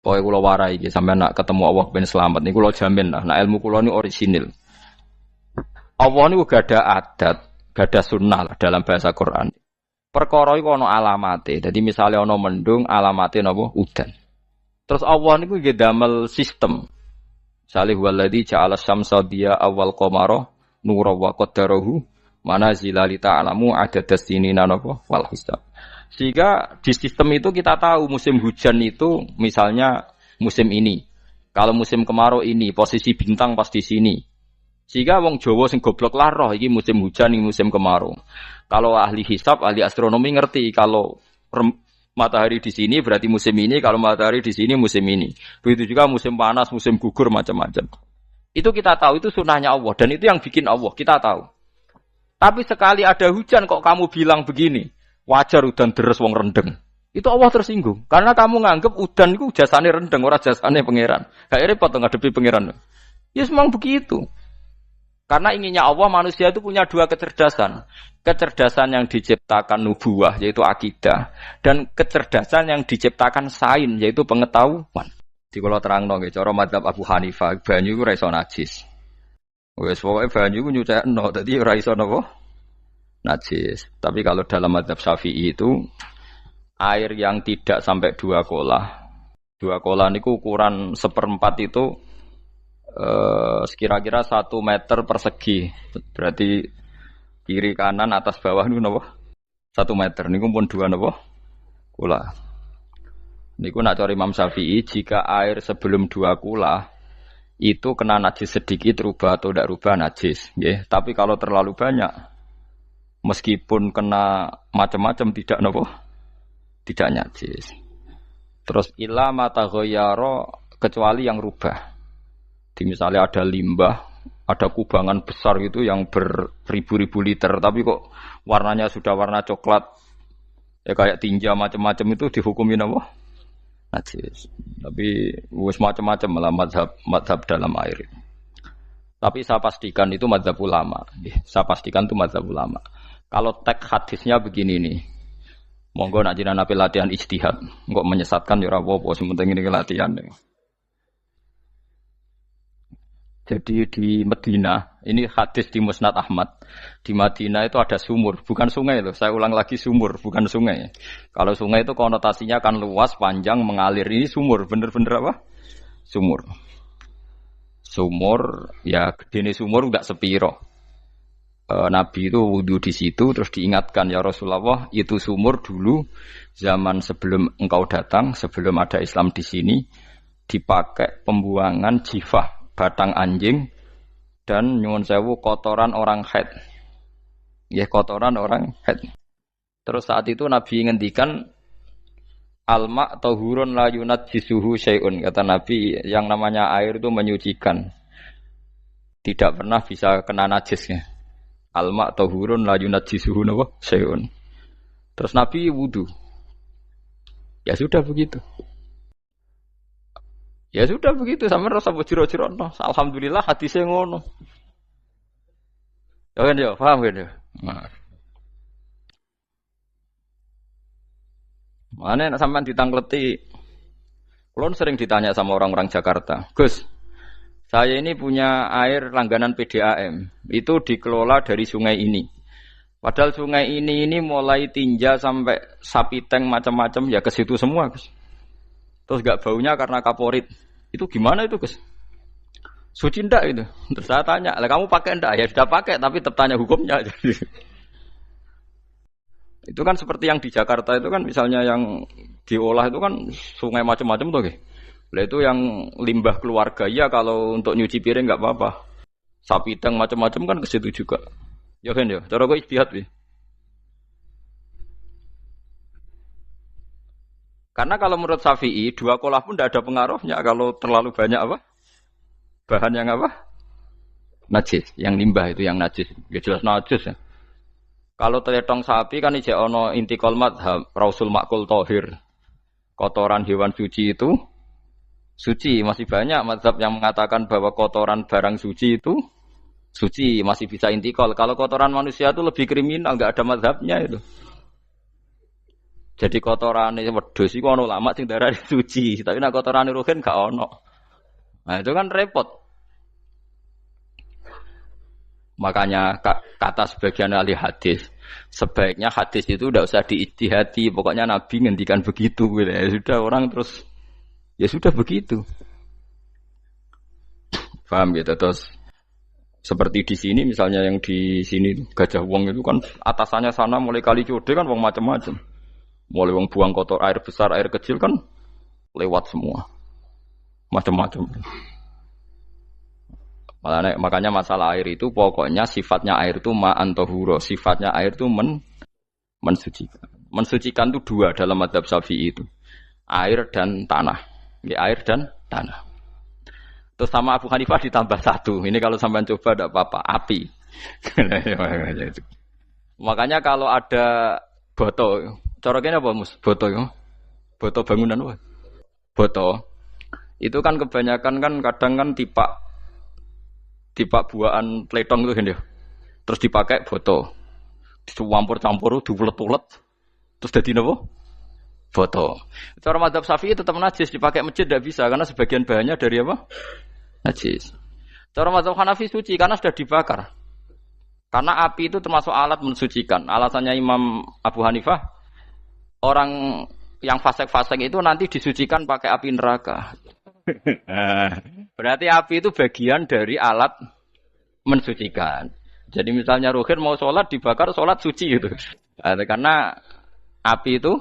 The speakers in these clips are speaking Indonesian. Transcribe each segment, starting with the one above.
Pokoke kula warai iki sampeyan nak ketemu Allah ben selamat niku kula jamin lah. Nah ilmu kula niku orisinil. Allah niku gada adat, gada sunnah lah dalam bahasa Quran. Perkara iku ana alamate. Dadi misale ana mendung, alamate napa? Udan. Terus Allah niku nggih damel sistem. Salih waladzi ja'ala syamsa diya awal qamara nura wa qaddarahu manazila li ta'lamu adadas sinina napa wal hisab. Sehingga di sistem itu kita tahu musim hujan itu misalnya musim ini. Kalau musim kemarau ini posisi bintang pas di sini. Sehingga wong Jawa sing goblok lah roh iki musim hujan iki musim kemarau. Kalau ahli hisab, ahli astronomi ngerti kalau matahari di sini berarti musim ini, kalau matahari di sini musim ini. Begitu juga musim panas, musim gugur macam-macam. Itu kita tahu, itu sunnahnya Allah dan itu yang bikin Allah, kita tahu. Tapi sekali ada hujan kok kamu bilang begini, wajar udan deres wong rendeng. Itu Allah tersinggung karena kamu nganggep udan itu jasane rendeng, ora jasane pangeran. Gak repot ngadepi pangeran. Ya memang begitu. Karena inginnya Allah manusia itu punya dua kecerdasan. Kecerdasan yang diciptakan nubuwah yaitu akidah dan kecerdasan yang diciptakan sains yaitu pengetahuan. Di kalau terangno nggih cara mazhab Abu Hanifah banyu iku ora iso najis. Wes pokoke banyu iku nyucekno dadi ora iso napa? Najis. Tapi kalau dalam mazhab Syafi'i itu air yang tidak sampai 2 kolah. 2 kolah niku ukuran 1/4 itu sekira-kira 1 meter persegi. Berarti kiri kanan atas bawah niku napa? 1 meter niku pun 2 napa? Kula. Niku nak cara Imam Syafi'i jika air sebelum 2 kula itu kena najis sedikit rubah atau tidak rubah najis, nggih. Tapi kalau terlalu banyak meskipun kena macam-macam tidak napa? Tidak najis. Terus ila mata ghayyara kecuali yang rubah. Di misalnya ada limbah, ada kubangan besar gitu yang beribu-ribu liter, tapi kok warnanya sudah warna coklat, ya kayak tinja macam-macam itu dihukumin apa? Najis. Tapi wis macam-macam malah mazhab dalam air. Tapi saya pastikan itu mazhab ulama. Saya pastikan itu mazhab ulama. Kalau teks hadisnya begini nih, monggo nak jinan api latihan ijtihad, kok menyesatkan ya ora apa-apa, sementing ini latihan. Jadi di Medina, ini hadis di Musnad Ahmad. Di Madinah itu ada sumur, bukan sungai loh. Saya ulang lagi sumur, bukan sungai. Kalau sungai itu konotasinya kan luas, panjang, mengalir. Ini sumur, bener-bener apa? Sumur. Sumur, ya gede sumur enggak sepiro. Nabi itu wudu di situ, terus diingatkan ya Rasulullah, itu sumur dulu zaman sebelum engkau datang, sebelum ada Islam di sini, dipakai pembuangan jifah. Batang anjing dan nyuwun sewu kotoran orang haid. Ya kotoran orang haid. Terus saat itu Nabi ngendikan alma tahurun la yunajjisuhu syai'un. Kata Nabi yang namanya air itu menyucikan. Tidak pernah bisa kena najisnya. Alma tahurun la yunajjisuhu syai'un. Terus Nabi wudu. Ya sudah begitu. Ya sudah begitu sampe rasa bojiro-jiro no. Alhamdulillah hadisnya ngono. Ya kan ya, paham kan ya? Nah. Mana nek sampean ditangkleti. Kulon sering ditanya sama orang-orang Jakarta, "Gus, saya ini punya air langganan PDAM. Itu dikelola dari sungai ini. Padahal sungai ini mulai tinja sampai sapi tank macam-macam ya ke situ semua, Gus. Terus enggak baunya karena kaporit. Itu gimana itu, Gus? Suci ndak itu? Terus saya tanya, "Lah kamu pakai ndak?" Ya sudah pakai, tapi tetap tanya hukumnya. Itu kan seperti yang di Jakarta itu kan misalnya yang diolah itu kan sungai macam-macam tuh, Gus. Lah itu yang limbah keluarga ya kalau untuk nyuci piring enggak apa-apa. Sapi teng macam-macam kan ke situ juga. Ya kan ya, cara kok istihad wi. Karena kalau menurut Syafi'i 2 kolah pun tidak ada pengaruhnya kalau terlalu banyak apa? Bahan yang apa? Najis, yang limbah itu yang najis. Ya jelas najis ya. Kalau teletong sapi kan ijek ono intikal madhab, rausul makul tohir. Kotoran hewan suci itu suci. Masih banyak madhab yang mengatakan bahwa kotoran barang suci itu suci, masih bisa intikal. Kalau kotoran manusia itu lebih kriminal, enggak ada madhabnya itu. Jadi kotorane wedhus iku ana ulama sing darani suci, tapi nek kotorane ruhin gak ono. Nah, itu kan repot. Makanya kata sebagian ahli hadis, sebaiknya hadis itu tidak usah diijtihadi, pokoknya Nabi ngendikan begitu gitu. Ya sudah orang terus ya sudah begitu. Paham gitu terus seperti di sini misalnya yang di sini Gajah Wong itu kan atasannya sana mulai kali Code kan wong macam-macam. Mulai wong buang kotor air besar, air kecil kan lewat semua. Macam-macam. Makanya masalah air itu pokoknya sifatnya air itu ma'an tahura, sifatnya air itu mensucikan. Mensucikan itu dua dalam mazhab Syafi'i itu. Air dan tanah. Ya, air dan tanah. Terus sama Abu Hanifah ditambah satu. Ini kalau sampean coba tidak apa-apa, api. Makanya kalau ada boto, coroknya apa Mus? Boto ya. Boto bangunan apa? Boto. Itu kan kebanyakan kan kadang kan tipak buahan pletong itu kan ya. Terus dipakai boto. Dicampur-campur, diulet-ulet. Terus jadi apa? Boto. Cara mazhab Syafi'i tetap najis, dipakai masjid tidak bisa karena sebagian bahannya dari apa? Najis. Cara mazhab Hanafi suci karena sudah dibakar. Karena api itu termasuk alat mensucikan. Alasannya Imam Abu Hanifah, orang yang fasik-fasik itu nanti disucikan pakai api neraka. Berarti api itu bagian dari alat mensucikan. Jadi misalnya Ruhin mau sholat dibakar, sholat suci gitu. Karena api itu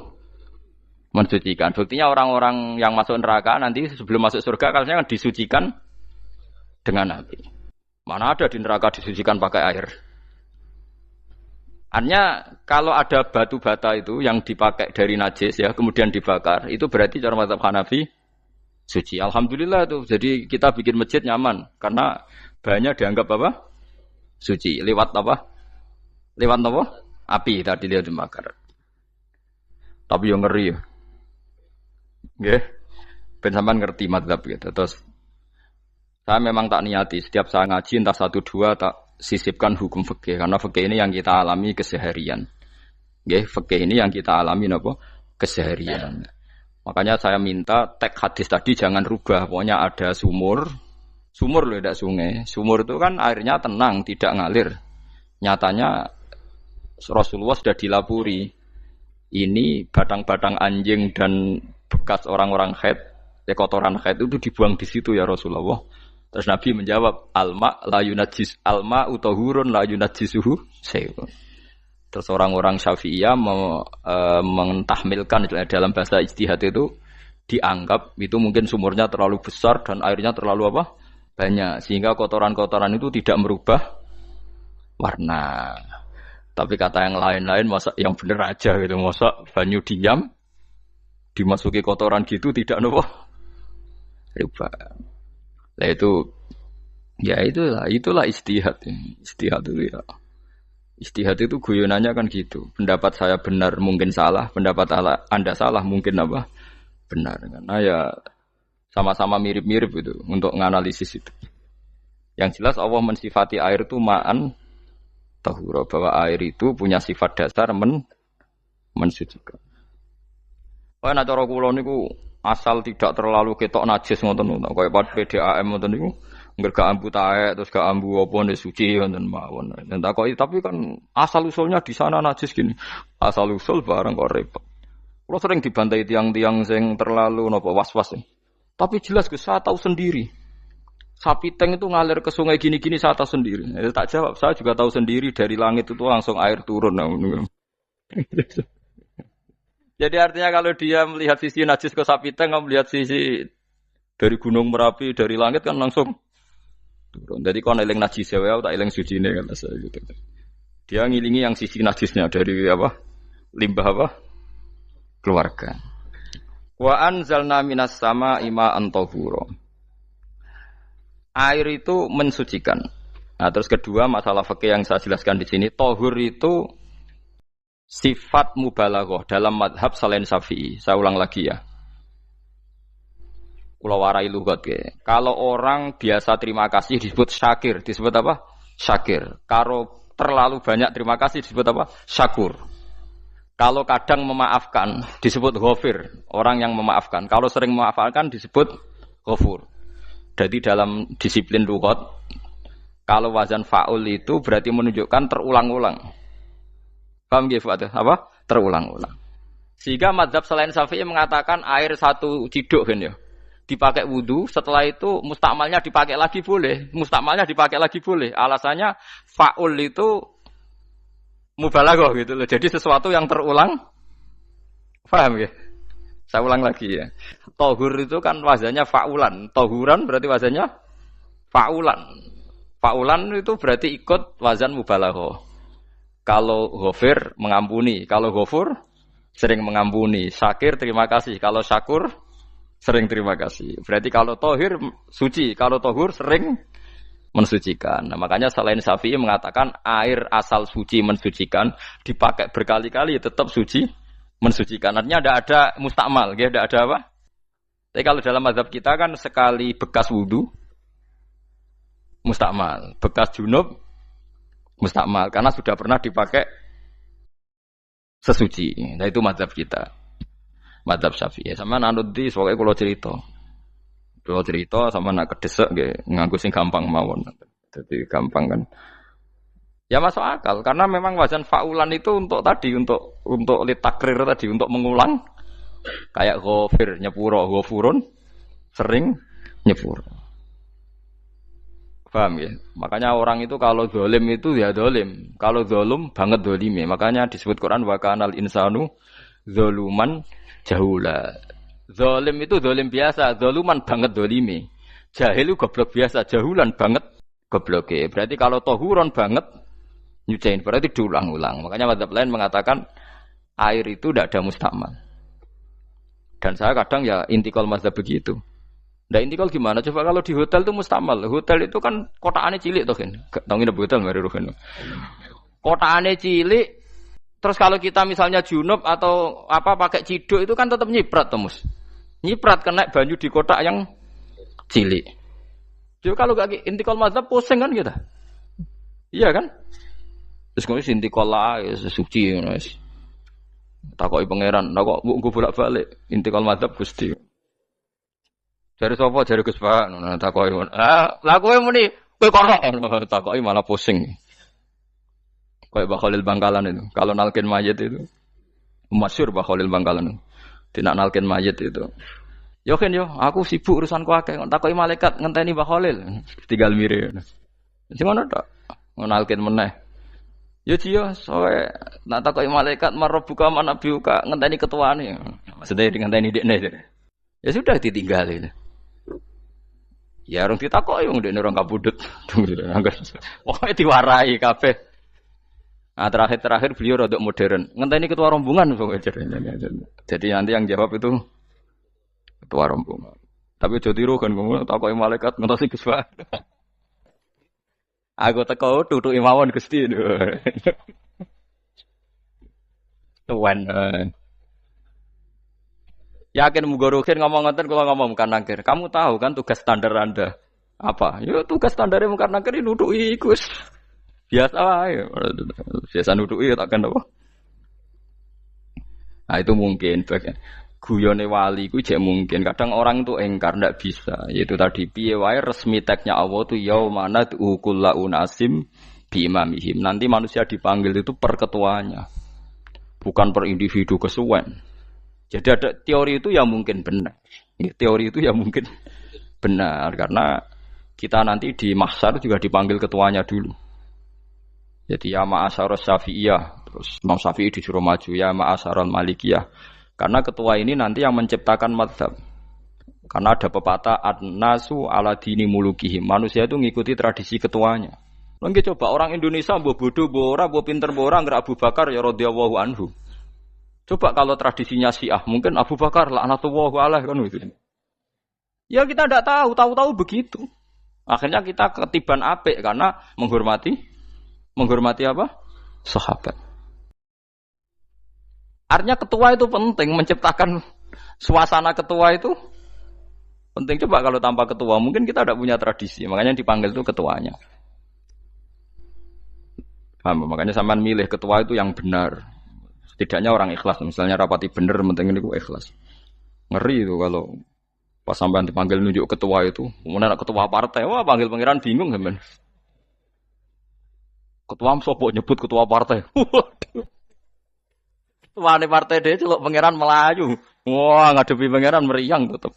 mensucikan. Buktinya orang-orang yang masuk neraka nanti sebelum masuk surga kalanya disucikan dengan api. Mana ada di neraka disucikan pakai air? Artinya kalau ada batu bata itu yang dipakai dari najis ya kemudian dibakar, itu berarti cara mazhab Hanafi suci. Alhamdulillah tuh. Jadi kita bikin masjid nyaman karena bahannya dianggap apa? Suci. Lewat apa? Lewat apa? Api tadi dia dibakar. Tapi yang ngeri ya. Nggih. Ben sampean ngerti mazhab gitu. Terus saya memang tak niati setiap saya ngaji entah 1-2 tak sisipkan hukum fikih karena fikih ini yang kita alami keseharian. Nggih, fikih ini yang kita alami napa? Keseharian. Makanya saya minta teks hadis tadi jangan rubah. Pokoknya ada sumur loh, tidak sungai. Sumur itu kan airnya tenang, tidak ngalir. Nyatanya Rasulullah sudah dilapuri. Ini batang-batang anjing dan bekas orang-orang haid, kotoran haid itu dibuang di situ ya Rasulullah. Terus Nabi menjawab, alma la yunajjis alma utahurun la yunajjisuhu syai'un. Terus orang-orang Syafi'iyah mentahmilkan dalam bahasa ijtihad itu dianggap itu mungkin sumurnya terlalu besar dan airnya terlalu apa? Banyak sehingga kotoran-kotoran itu tidak merubah warna. Tapi kata yang lain-lain masa yang benar aja gitu, masa banyu diam dimasuki kotoran gitu tidak apa? Rubah. Nah itu ya itulah ijtihad. Ijtihad itu ya. Ijtihad itu guyonannya kan gitu. Pendapat saya benar mungkin salah, pendapat Anda salah mungkin apa? Benar. Karena ya sama-sama mirip-mirip itu untuk menganalisis itu. Yang jelas Allah mensifati air itu ma'an tahura, bahwa air itu punya sifat dasar mensucikan. Kaya nek cara kula niku asal tidak terlalu ketok najis ngoten niku. Kaya pad PDAM ngoten niku. Enggak gak ambu taek terus gak ambu apa nek suci wonten mawon. Dan takoki tapi kan asal usulnya di sana najis gini. Asal usul barang kok repot. Kulo sering dibantai tiang-tiang sing terlalu napa was-was. Tapi jelas saya tahu sendiri. Sapi teng itu ngalir ke sungai gini-gini saya tahu sendiri. Tak jawab, saya juga tahu sendiri dari langit itu langsung air turun. Jadi artinya kalau dia melihat sisi najis ke sapi teng, kamu melihat sisi dari gunung Merapi dari langit kan langsung turun. Jadi kalau eling najis ya, tak eling suci ini kan saya gitu. Dia ngilingi yang sisi najisnya dari apa? Limbah apa? Keluarga. Wa anzalna minas sama'i ma'an tahura. Air itu mensucikan. Nah, terus kedua masalah fikih yang saya jelaskan di sini, tahur itu sifat mubalaghah dalam madhab selain Syafi'i. Saya ulang lagi ya. Kula warai lugat ke. Kalau orang biasa terima kasih disebut syakir, disebut apa? Syakir. Kalau terlalu banyak terima kasih disebut apa? Syakur. Kalau kadang memaafkan disebut ghafir, orang yang memaafkan. Kalau sering memaafkan disebut ghafur. Jadi dalam disiplin lughat, kalau wazan fa'ul itu berarti menunjukkan terulang-ulang. Paham nggih Fuad? Apa? Terulang-ulang. Sehingga mazhab selain Syafi'i mengatakan air satu ciduk kan ya. Dipakai wudu, setelah itu mustakmalnya dipakai lagi boleh. Mustakmalnya dipakai lagi boleh. Alasannya fa'ul itu mubalaghah gitu loh. Jadi sesuatu yang terulang. Paham ya? Saya ulang lagi ya. Tohur itu kan wazannya fa'ulan. Tohuran berarti wazannya fa'ulan. Fa'ulan itu berarti ikut wazan mubalaghah. Kalau ghafir mengampuni, kalau ghafur sering mengampuni. Syakir terima kasih. Kalau syakur sering terima kasih. Berarti kalau tohir suci, kalau tohur sering mensucikan. Nah, makanya selain Syafi'i mengatakan air asal suci mensucikan dipakai berkali-kali tetap suci mensucikan. Artinya ada mustakmal, ya, ada apa? Tapi kalau dalam mazhab kita kan sekali bekas wudu mustakmal, bekas junub mustakmal karena sudah pernah dipakai sesuci. Nah itu mazhab kita. Mazhab Syafi'i. Sama nanut di soalnya kalau cerita sama nak kedesek nggih nganggo sing gampang mawon. Jadi gampang kan. Ya masuk akal karena memang wazan fa'ulan itu untuk tadi untuk litakrir tadi untuk mengulang kayak ghafir nyepuro ghafurun sering nyepuro. Paham ya? Makanya orang itu kalau zalim itu ya zalim, kalau zalum banget zalime. Makanya disebut Quran wa kanal insanu zaluman jahula. Zalim itu zalim biasa, zaluman banget zalime. Jahil itu goblok biasa, jahulan banget gobloke. Berarti kalau tohuron banget nyuciin berarti diulang-ulang. Makanya mazhab lain mengatakan air itu tidak ada mustakmal. Dan saya kadang ya intikal mazhab begitu. Nah intikal gimana? Coba kalau di hotel itu mustakmal. Hotel itu kan kotaannya cilik tuh kan. Tahu nggak hotel mari ruhen. Kotaannya cilik. Terus kalau kita misalnya junub atau apa pakai ciduk itu kan tetap nyiprat Mus. Nyiprat kena banyu di kotak yang cilik. Jadi kalau gak intikal mazhab pusing kan kita. Iya kan? Terus kemudian intikal lah suci guys. Takoki pangeran, kok mbok bolak-balik intikal mazhab Gusti. Jare sapa jare Gus Pak ngono takoki. Lah kowe muni kowe kok takoki malah pusing. Kayak Mbah Khalil Bangkalan itu. Kalau nalkin mayit itu masyhur Mbah Khalil Bangkalan. Tidak nalkin mayit itu. Yo kan yo, aku sibuk urusanku akeh. Takoki malaikat ngenteni Mbah Khalil. Tinggal mire. Sing ngono tok. Nalkin meneh. Yo jiyo, soe nak takoki malaikat marbuka manabiuka ngenteni ketuane. Maksudnya ngenteni dekne. Ya sudah ditinggalin. Ya orang ditakoki wong dekne orang kabudut. Pokoke diwarai kabeh. Nah, terakhir beliau rodok modern. Ngenteni ketua rombongan pokoknya. Jadi nanti yang jawab itu ketua rombongan. Tapi aja tiru kan ngomong takoki malaikat ngentosi Gus Pak. Aku teko tutuki mawon Gusti. Tuan. Yakin muga rukin ngomong ngoten kula ngomong bukan nangkir. Kamu tahu kan tugas standar Anda apa? Ya tugas standarnya bukan nangkir nutuki Gus. Biasa wae. Biasa nutuki takkan apa? Nah itu mungkin bagian guyone wali ku jek mungkin. Kadang orang itu engkar ndak bisa. Yaitu tadi piye wae resmi teknya Allah tu yaumana kullu unasim bi imamihim. Nanti manusia dipanggil itu per ketuanya. Bukan per individu kesuwen. Jadi ada teori itu yang mungkin benar. Ya, teori itu yang mungkin benar karena kita nanti di mahsyar juga dipanggil ketuanya dulu. Jadi ya ma'asyarus syafi'iyah. Terus Imam Syafi'i disuruh maju ya ma'asyarul malikiyah. Karena ketua ini nanti yang menciptakan madhab. Karena ada pepatah an-nasu ala dini mulukihim. Manusia itu ngikuti tradisi ketuanya. Mungkin coba orang Indonesia mbok bodoh, mbok ora, mbok pinter, mbok ora ngger Abu Bakar ya radhiyallahu anhu. Coba kalau tradisinya Syiah, mungkin Abu Bakar laknatullah alaihi kan gitu. Ya kita tidak tahu begitu. Akhirnya kita ketiban apik karena menghormati apa? Sahabat. Artinya ketua itu penting, menciptakan suasana ketua itu penting. Coba kalau tanpa ketua, mungkin kita tidak punya tradisi. Makanya yang dipanggil itu ketuanya. Paham? Makanya sampean milih ketua itu yang benar. Setidaknya orang ikhlas. Misalnya rapati bener, penting ini ikhlas. Ngeri itu kalau pas sampean dipanggil nunjuk ketua itu, kemudian ketua partai, wah panggil pangeran bingung kan. Ketua sopo nyebut ketua partai. Ketua partai dia celuk pangeran Melayu. Wah ngadepi pangeran meriang tetep.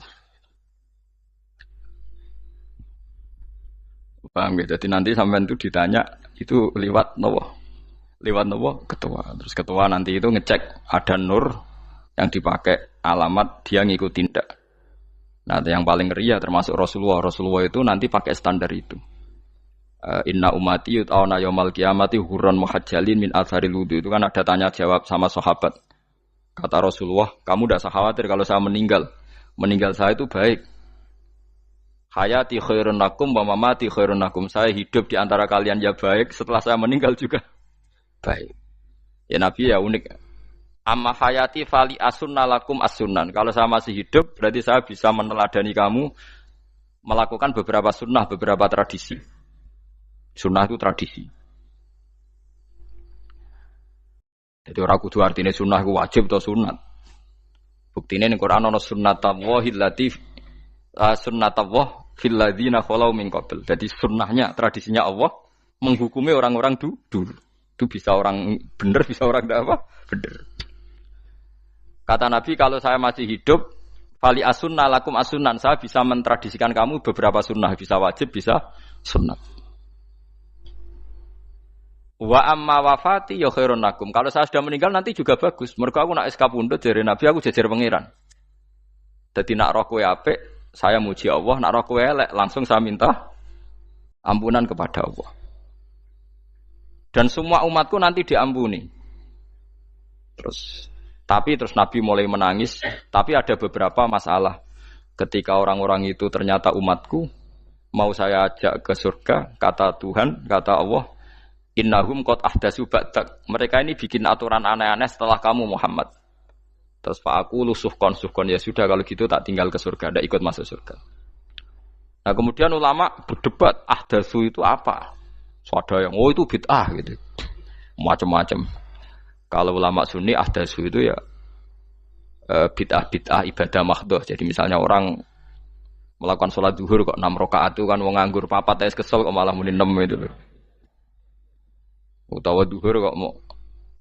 Paham ya? Jadi nanti sampean itu ditanya itu lewat nopo? Lewat nopo? Ketua. Terus ketua nanti itu ngecek ada nur yang dipakai alamat dia ngikutin tidak. Nah, yang paling ngeri ya termasuk Rasulullah. Rasulullah itu nanti pakai standar itu. Inna umati yut'auna yaumal qiyamati hurran muhajjalin min atharil wudu. Itu kan ada tanya jawab sama sahabat. Kata Rasulullah, kamu tidak usah khawatir kalau saya meninggal. Meninggal saya itu baik. Hayati khairun lakum wa mamati khairun lakum. Saya hidup di antara kalian ya baik, setelah saya meninggal juga baik. Ya Nabi ya unik. Amma hayati fali asunna lakum as-sunan. Kalau saya masih hidup, berarti saya bisa meneladani kamu melakukan beberapa sunnah, beberapa tradisi. Sunnah itu tradisi. Jadi orang kudu artinya sunnah itu wajib atau sunat. Buktinya di Quran ada sunnatallahi latif sunnatullah fil ladzina khalau min qabl. Jadi sunnahnya, tradisinya Allah menghukumi orang-orang dulu. Itu bisa orang benar, bisa orang tidak apa? Benar. Kata Nabi, kalau saya masih hidup, fali asunna lakum asunan, saya bisa mentradisikan kamu beberapa sunnah, bisa wajib, bisa sunnah. Wa amma wafati ya khairun lakum. Kalau saya sudah meninggal nanti juga bagus. Mergo aku nak SK pundhut jare Nabi, aku jejer pangeran. Dadi nak roh kowe apik, saya muji Allah, nak roh kowe elek, langsung saya minta ampunan kepada Allah. Dan semua umatku nanti diampuni. Tapi terus Nabi mulai menangis, tapi ada beberapa masalah. Ketika orang-orang itu ternyata umatku, mau saya ajak ke surga, kata Tuhan, kata Allah, innahum qad ahdatsu ba'dak. Mereka ini bikin aturan aneh-aneh setelah kamu Muhammad. Terus Pak aku suhkon, ya sudah kalau gitu tak tinggal ke surga, tidak ikut masuk surga. Nah kemudian ulama berdebat, ahdatsu itu apa? So, ada yang, itu bid'ah gitu. Macam-macam. Kalau ulama sunni ahdatsu itu ya bid'ah ibadah mahdhah. Jadi misalnya orang melakukan sholat zuhur kok 6 rakaat itu kan wong nganggur papat es kesel kok malah muni 6 itu loh. Utawa zuhur kok mau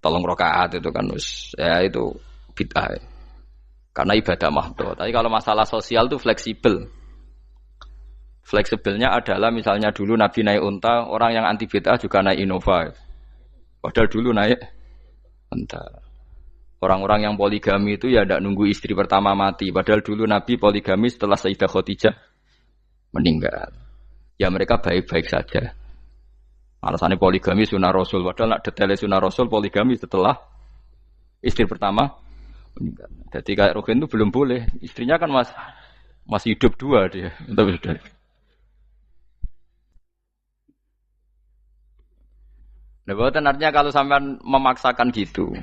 3 rakaat itu kan ya itu bid'ah. Karena ibadah mahdhah. Tapi kalau masalah sosial itu fleksibel. Fleksibelnya adalah misalnya dulu Nabi naik unta, orang yang anti bid'ah juga naik Innova. Padahal dulu naik unta. Orang-orang yang poligami itu ya tidak nunggu istri pertama mati. Padahal dulu Nabi poligami setelah Sayyidah Khadijah meninggal. Ya mereka baik-baik saja. Alasannya poligami sunnah Rasul. Padahal nak detailnya sunnah Rasul poligami setelah istri pertama meninggal. Jadi kayak Ruhin itu belum boleh. Istrinya kan masih hidup 2 dia. Tapi sudah. Nah, bukan artinya kalau sampean memaksakan gitu.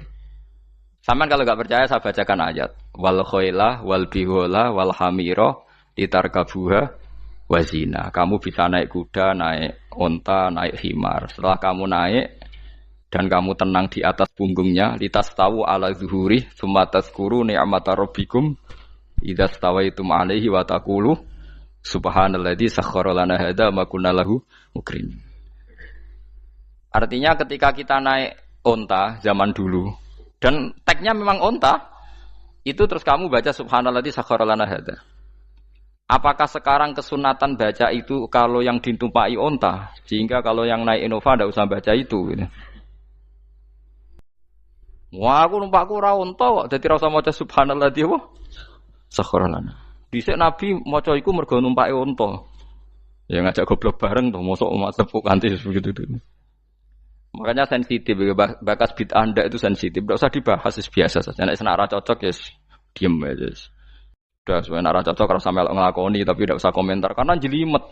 Sampean kalau enggak percaya saya bacakan ayat. Wal khailah wal bihola wal hamira litarkabuha wazina. Kamu bisa naik kuda, naik unta, naik himar. Setelah kamu naik dan kamu tenang di atas punggungnya, litastawu ala zuhuri tsumma tazkuru ni'mata rabbikum idza stawaitum 'alaihi wa taqulu subhanalladzi sakhkhara lana hadza ma kunna lahu mukrin. Artinya ketika kita naik unta zaman dulu dan tagnya memang unta, itu terus kamu baca subhanalladzi sakhkhara lana hadza. Apakah sekarang kesunatan baca itu kalau yang ditumpai unta, sehingga kalau yang naik Innova tidak usah baca itu gitu. Wah, aku numpakku ora unta kok, dadi ora usah maca subhanalladzi apa? Sakhkhara lana. Dhisik Nabi maca iku mergo numpake unta. Ya ngajak goblok bareng to, mosok umat tepuk kanthi begitu itu. Makanya sensitif, bakas bid'ah ndak itu sensitif, tidak usah dibahas, biasa saja. Nek senara cocok ya diem aja. Sudah senara cocok kalau sampai ngelakoni tapi tidak usah komentar karena jelimet.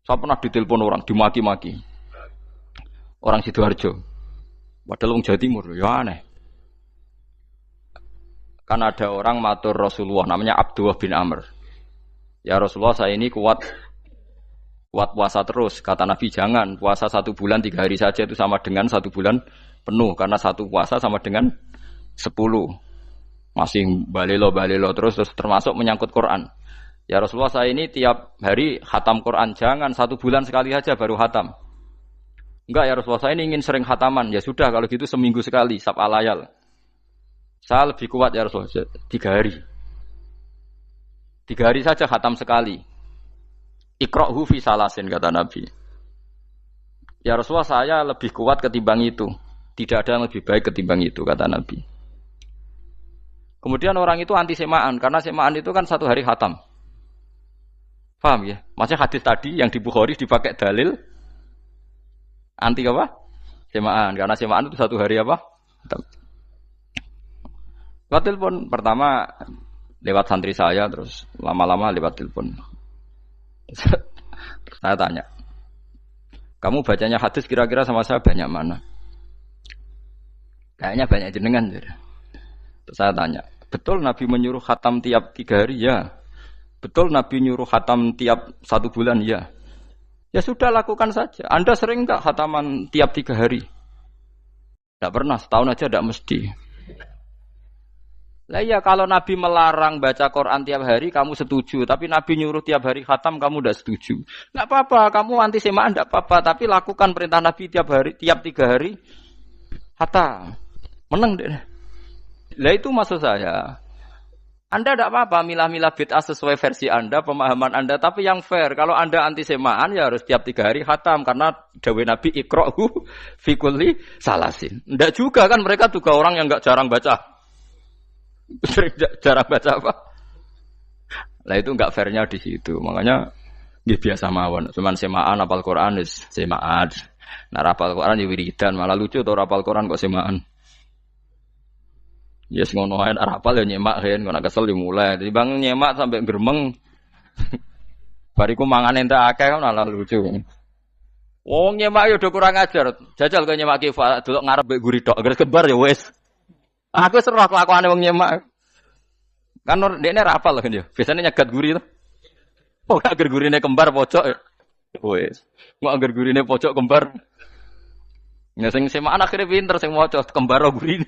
Saya pernah ditelepon orang, dimaki-maki. Orang Sidoarjo. Padahal wong Jawa Timur, ya aneh. Kan ada orang matur Rasulullah namanya Abdullah bin Amr. Ya Rasulullah, saya ini kuat puasa terus. Kata Nabi, jangan puasa 1 bulan 3 hari saja itu sama dengan 1 bulan penuh karena satu puasa sama dengan 10. Masih balelo terus termasuk menyangkut Quran. Ya Rasulullah, saya ini tiap hari khatam Quran, jangan 1 bulan sekali aja baru khatam. Enggak ya Rasulullah, saya ini ingin sering khataman. Ya sudah kalau gitu seminggu sekali sab'al layal. Saya lebih kuat ya Rasulullah, 3 hari. 3 hari saja khatam sekali. Iqra'hu fi salasin kata Nabi. Ya Rasulullah, saya lebih kuat ketimbang itu. Tidak ada yang lebih baik ketimbang itu kata Nabi. Kemudian orang itu anti semaan karena semaan itu kan 1 hari khatam. Paham ya? Maksudnya hadis tadi yang di Bukhari dipakai dalil anti apa? Semaan karena semaan itu 1 hari apa? Khatam. Lewat telepon pertama lewat santri saya, terus lama-lama lewat telepon. Saya tanya, kamu bacanya hadis kira-kira sama saya banyak mana? Kayaknya banyak jenengan. Terus saya tanya, betul Nabi menyuruh khatam tiap 3 hari? Ya. Betul Nabi nyuruh khatam tiap 1 bulan? Ya. Ya sudah lakukan saja. Anda sering tak khataman tiap 3 hari? Tidak pernah, setahun aja tidak mesti. Lah iya kalau Nabi melarang baca Quran tiap hari kamu setuju, tapi Nabi nyuruh tiap hari khatam kamu tidak setuju. Enggak apa-apa, kamu anti semaan enggak apa-apa, tapi lakukan perintah Nabi tiap 3 hari khatam. Menang deh. Lah itu maksud saya. Anda tidak apa-apa milah-milah bid'ah sesuai versi Anda, pemahaman Anda, tapi yang fair. Kalau Anda anti semaan ya harus tiap 3 hari khatam karena dawuh Nabi iqra'hu fi kulli salasin. Enggak juga kan, mereka juga orang yang enggak jarang baca. Sering jarang baca apa? Lah itu enggak fairnya di situ. Makanya nggih biasa mawon. Cuman semaan hafal Quran wis semaan. Nah hafal Quran ya wiridan, malah lucu to hafal Quran kok semaan. Ya yes, ngono ae hafal ya nyemak kan, kok kesel dimulai. Jadi bang nyemak sampai gremeng. Bariku mangan entek akeh kan malah lucu. Wong nyemak yo udah kurang ajar. Jajal kok nyemak ki delok ngarep mbek guri tok, agar kebar ya wis. Aku seru kelakuane wong nyemak. Kan dekne ra apal kan yo. Biasane nyegat guri to. Oh, agar gurine kembar pojok. Wis. Kok agar gurine pojok kembar. Ya sing semaan akhire pinter sing maca kembar gurine.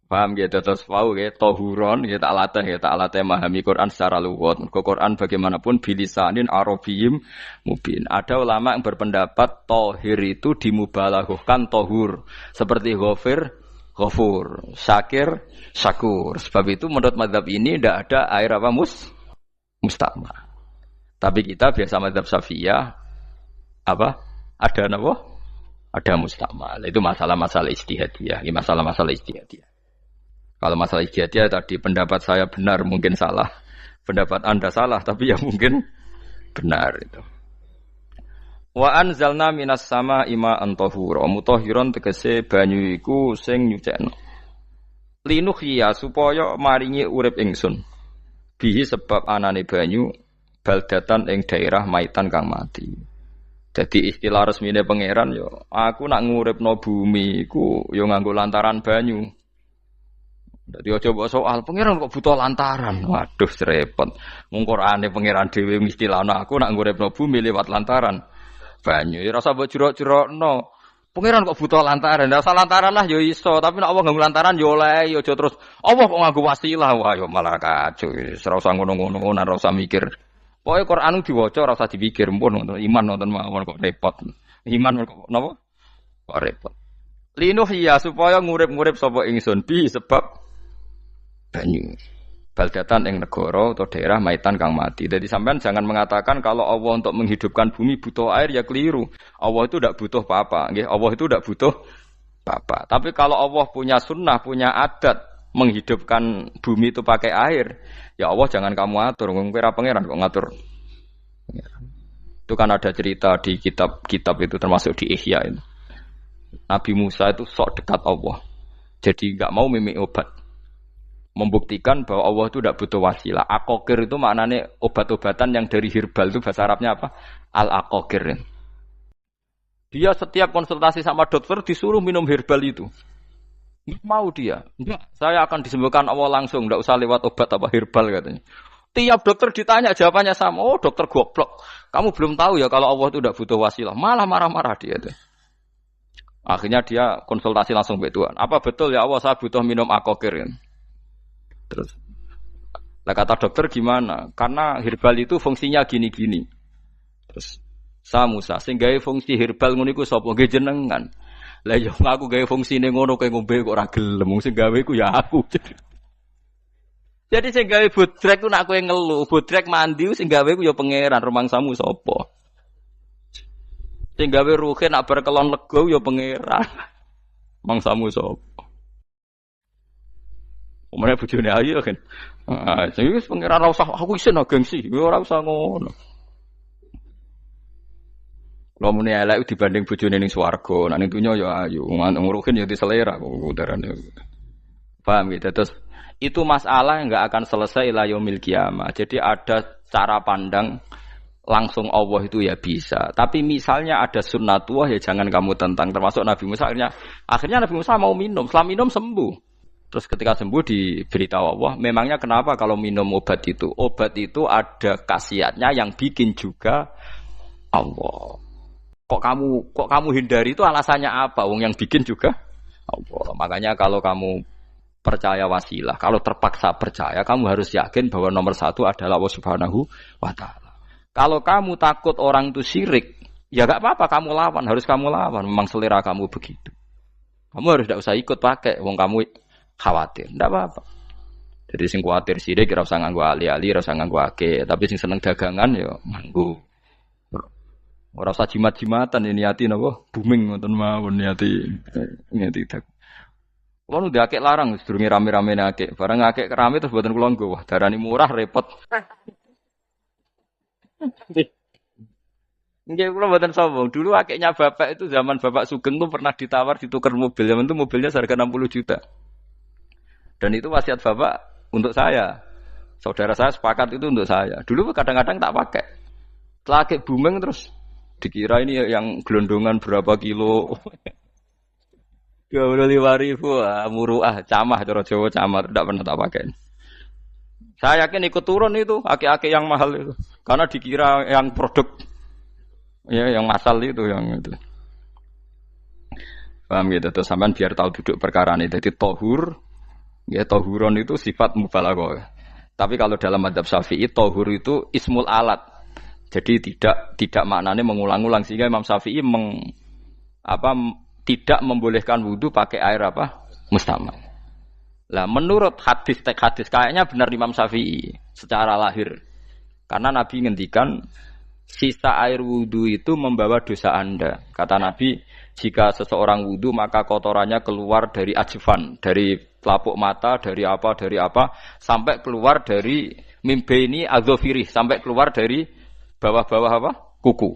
Paham gitu terus wau gitu tohuron gitu tak latih memahami Quran secara luwat. Mergo Quran bagaimanapun bilisanin arabiyyin mubin. Ada ulama yang berpendapat tohir itu dimubalaghahkan tohur seperti ghafur, syakir, syakur. Sebab itu menurut mazhab ini tidak ada air apa musta'mal. Tapi kita biasa mazhab Syafi'iyah apa? Ada apa? Ada musta'mal. Itu masalah-masalah ijtihadiyah, ini masalah-masalah ijtihadiyah. Kalau masalah ijtihadiyah tadi pendapat saya benar mungkin salah, pendapat Anda salah tapi ya mungkin benar itu. Wa anzalna minas sama ima antahura mutahhiron tegese banyu iku sing nyucekno. Linuhya supaya maringi urip ingsun. Bihi sebab anane banyu baldatan ing daerah maitan kang mati. Jadi istilah resmine pangeran yo aku nak nguripno bumi iku yo nganggo lantaran banyu. Dadi aja mbok soal pangeran kok butuh lantaran. Waduh repot. Mung Qur'ane pangeran dhewe istilahno aku nak nguripno bumi lewat lantaran banyu. Ya rasa mbok jurok-jurokno. Pangeran kok butuh lantaran. Ndak usah lantaran lah ya iso, tapi nek Allah nganggo lantaran ya oleh ya aja terus Allah kok nganggo wasilah. Wah ya malah kacau. Ora usah ngono-ngono, ora usah mikir. Pokoke Qur'an diwaca ora usah dipikir, pun iman nonton mawon kok repot. Iman kok napa? Kok repot. Linuh ya supaya ngurip-ngurip sapa ingsun bi sebab banyu baldatan ing negara atau daerah maitan kang mati. Jadi sampean jangan mengatakan kalau Allah untuk menghidupkan bumi butuh air ya keliru. Allah itu tidak butuh apa-apa, nggih. Allah itu tidak butuh apa-apa. Tapi kalau Allah punya sunnah, punya adat menghidupkan bumi itu pakai air, ya Allah jangan kamu atur. Kira pangeran kok ngatur. Itu kan ada cerita di kitab-kitab itu termasuk di Ihya itu. Nabi Musa itu sok dekat Allah. Jadi enggak mau mimik obat. Membuktikan bahwa Allah itu tidak butuh wasilah. Aqaqir itu maknanya obat-obatan yang dari herbal itu bahasa Arabnya apa? Al-aqaqir. Dia setiap konsultasi sama dokter disuruh minum herbal itu. Enggak mau dia. Enggak, saya akan disembuhkan Allah langsung, enggak usah lewat obat apa herbal katanya. Tiap dokter ditanya jawabannya sama. Oh, dokter goblok. Kamu belum tahu ya kalau Allah itu tidak butuh wasilah. Malah marah-marah dia tuh. Akhirnya dia konsultasi langsung ke Tuhan. Apa betul ya Allah saya butuh minum akokir? Terus, lah kata dokter gimana? Karena herbal itu fungsinya gini-gini. Terus, saya Musa, sing gawe fungsi herbal ngono iku sapa? Nggih jenengan. Lah yo aku gawe fungsine ngono kowe ngombe kok ora gelem. Sing gawe ku ya aku. Jadi sing gawe bodrek ku nak kowe ngeluh, bodrek mandi sing gawe ku ya pangeran, rumangsamu sapa? Sing gawe ruhe nak bar kelon lega ya pangeran. Mangsamu sapa? Omane bojone ayu kan. Ah, sing wis pangeran ora usah aku isin gengsi, ora usah ngono. Lha muni elek dibanding bojone ning swarga, nek ning donya ya ayu, nguruhin ya diselera kok udarane. Paham gitu. Terus itu masalah yang enggak akan selesai ila yaumil qiyamah. Jadi ada cara pandang langsung Allah itu ya bisa. Tapi misalnya ada sunnatullah ya jangan kamu tentang. Termasuk Nabi Musa akhirnya Nabi Musa mau minum. Setelah minum sembuh. Terus ketika sembuh diberitahu Allah, memangnya kenapa kalau minum obat itu? Obat itu ada khasiatnya yang bikin juga Allah. Kok kamu hindari itu alasannya apa? Wong yang bikin juga Allah. Makanya kalau kamu percaya wasilah, kalau terpaksa percaya, kamu harus yakin bahwa nomor satu adalah Allah Subhanahu wa Ta'ala. Kalau kamu takut orang itu syirik, ya gak apa-apa kamu lawan, harus kamu lawan. Memang selera kamu begitu. Kamu harus tidak usah ikut pakai, wong kamu khawatir, tidak apa-apa. Jadi sing khawatir syirik, ora usah nganggo ali-ali, ora usah nganggo ake. Tapi sing seneng dagangan, ya nganggo. Ora usah jimat-jimatan, ini niati napa? Booming ngoten mawon niati dagang. Kulo nu diakek larang sedurunge rame-rame akek. Barang akek kerame terus mboten kula nggo. Wah, darani murah repot. Nggih kula mboten sombong. Dulu akeknya bapak itu zaman Bapak Sugeng tuh pernah ditawar ditukar mobil. Zaman itu mobilnya seharga 60 juta. Dan itu wasiat bapak untuk saya. Saudara saya sepakat itu untuk saya. Dulu kadang-kadang tak pakai. Setelah akek booming terus dikira ini yang gelondongan berapa kilo. 25.000 muruah camah cara Jawa camah tidak pernah tak pakai. Saya yakin ikut turun itu aki-aki yang mahal itu karena dikira yang produk ya yang masal itu yang itu. Paham gitu terus sampean biar tahu duduk perkara ini. Jadi tohur ya tohuron itu sifat mubalaghah. Tapi kalau dalam mazhab Syafi'i tohur itu ismul alat. Jadi tidak maknanya mengulang-ulang sehingga Imam Syafi'i tidak membolehkan wudu pakai air apa? Mustamal. Lah menurut hadis kayaknya benar Imam Syafi'i secara lahir. Karena Nabi ngendikan sisa air wudu itu membawa dosa Anda. Kata Nabi, jika seseorang wudu maka kotorannya keluar dari ajfan, dari pelapuk mata, dari apa sampai keluar dari mimbaini adzofirih, sampai keluar dari bawah-bawah apa? Kuku.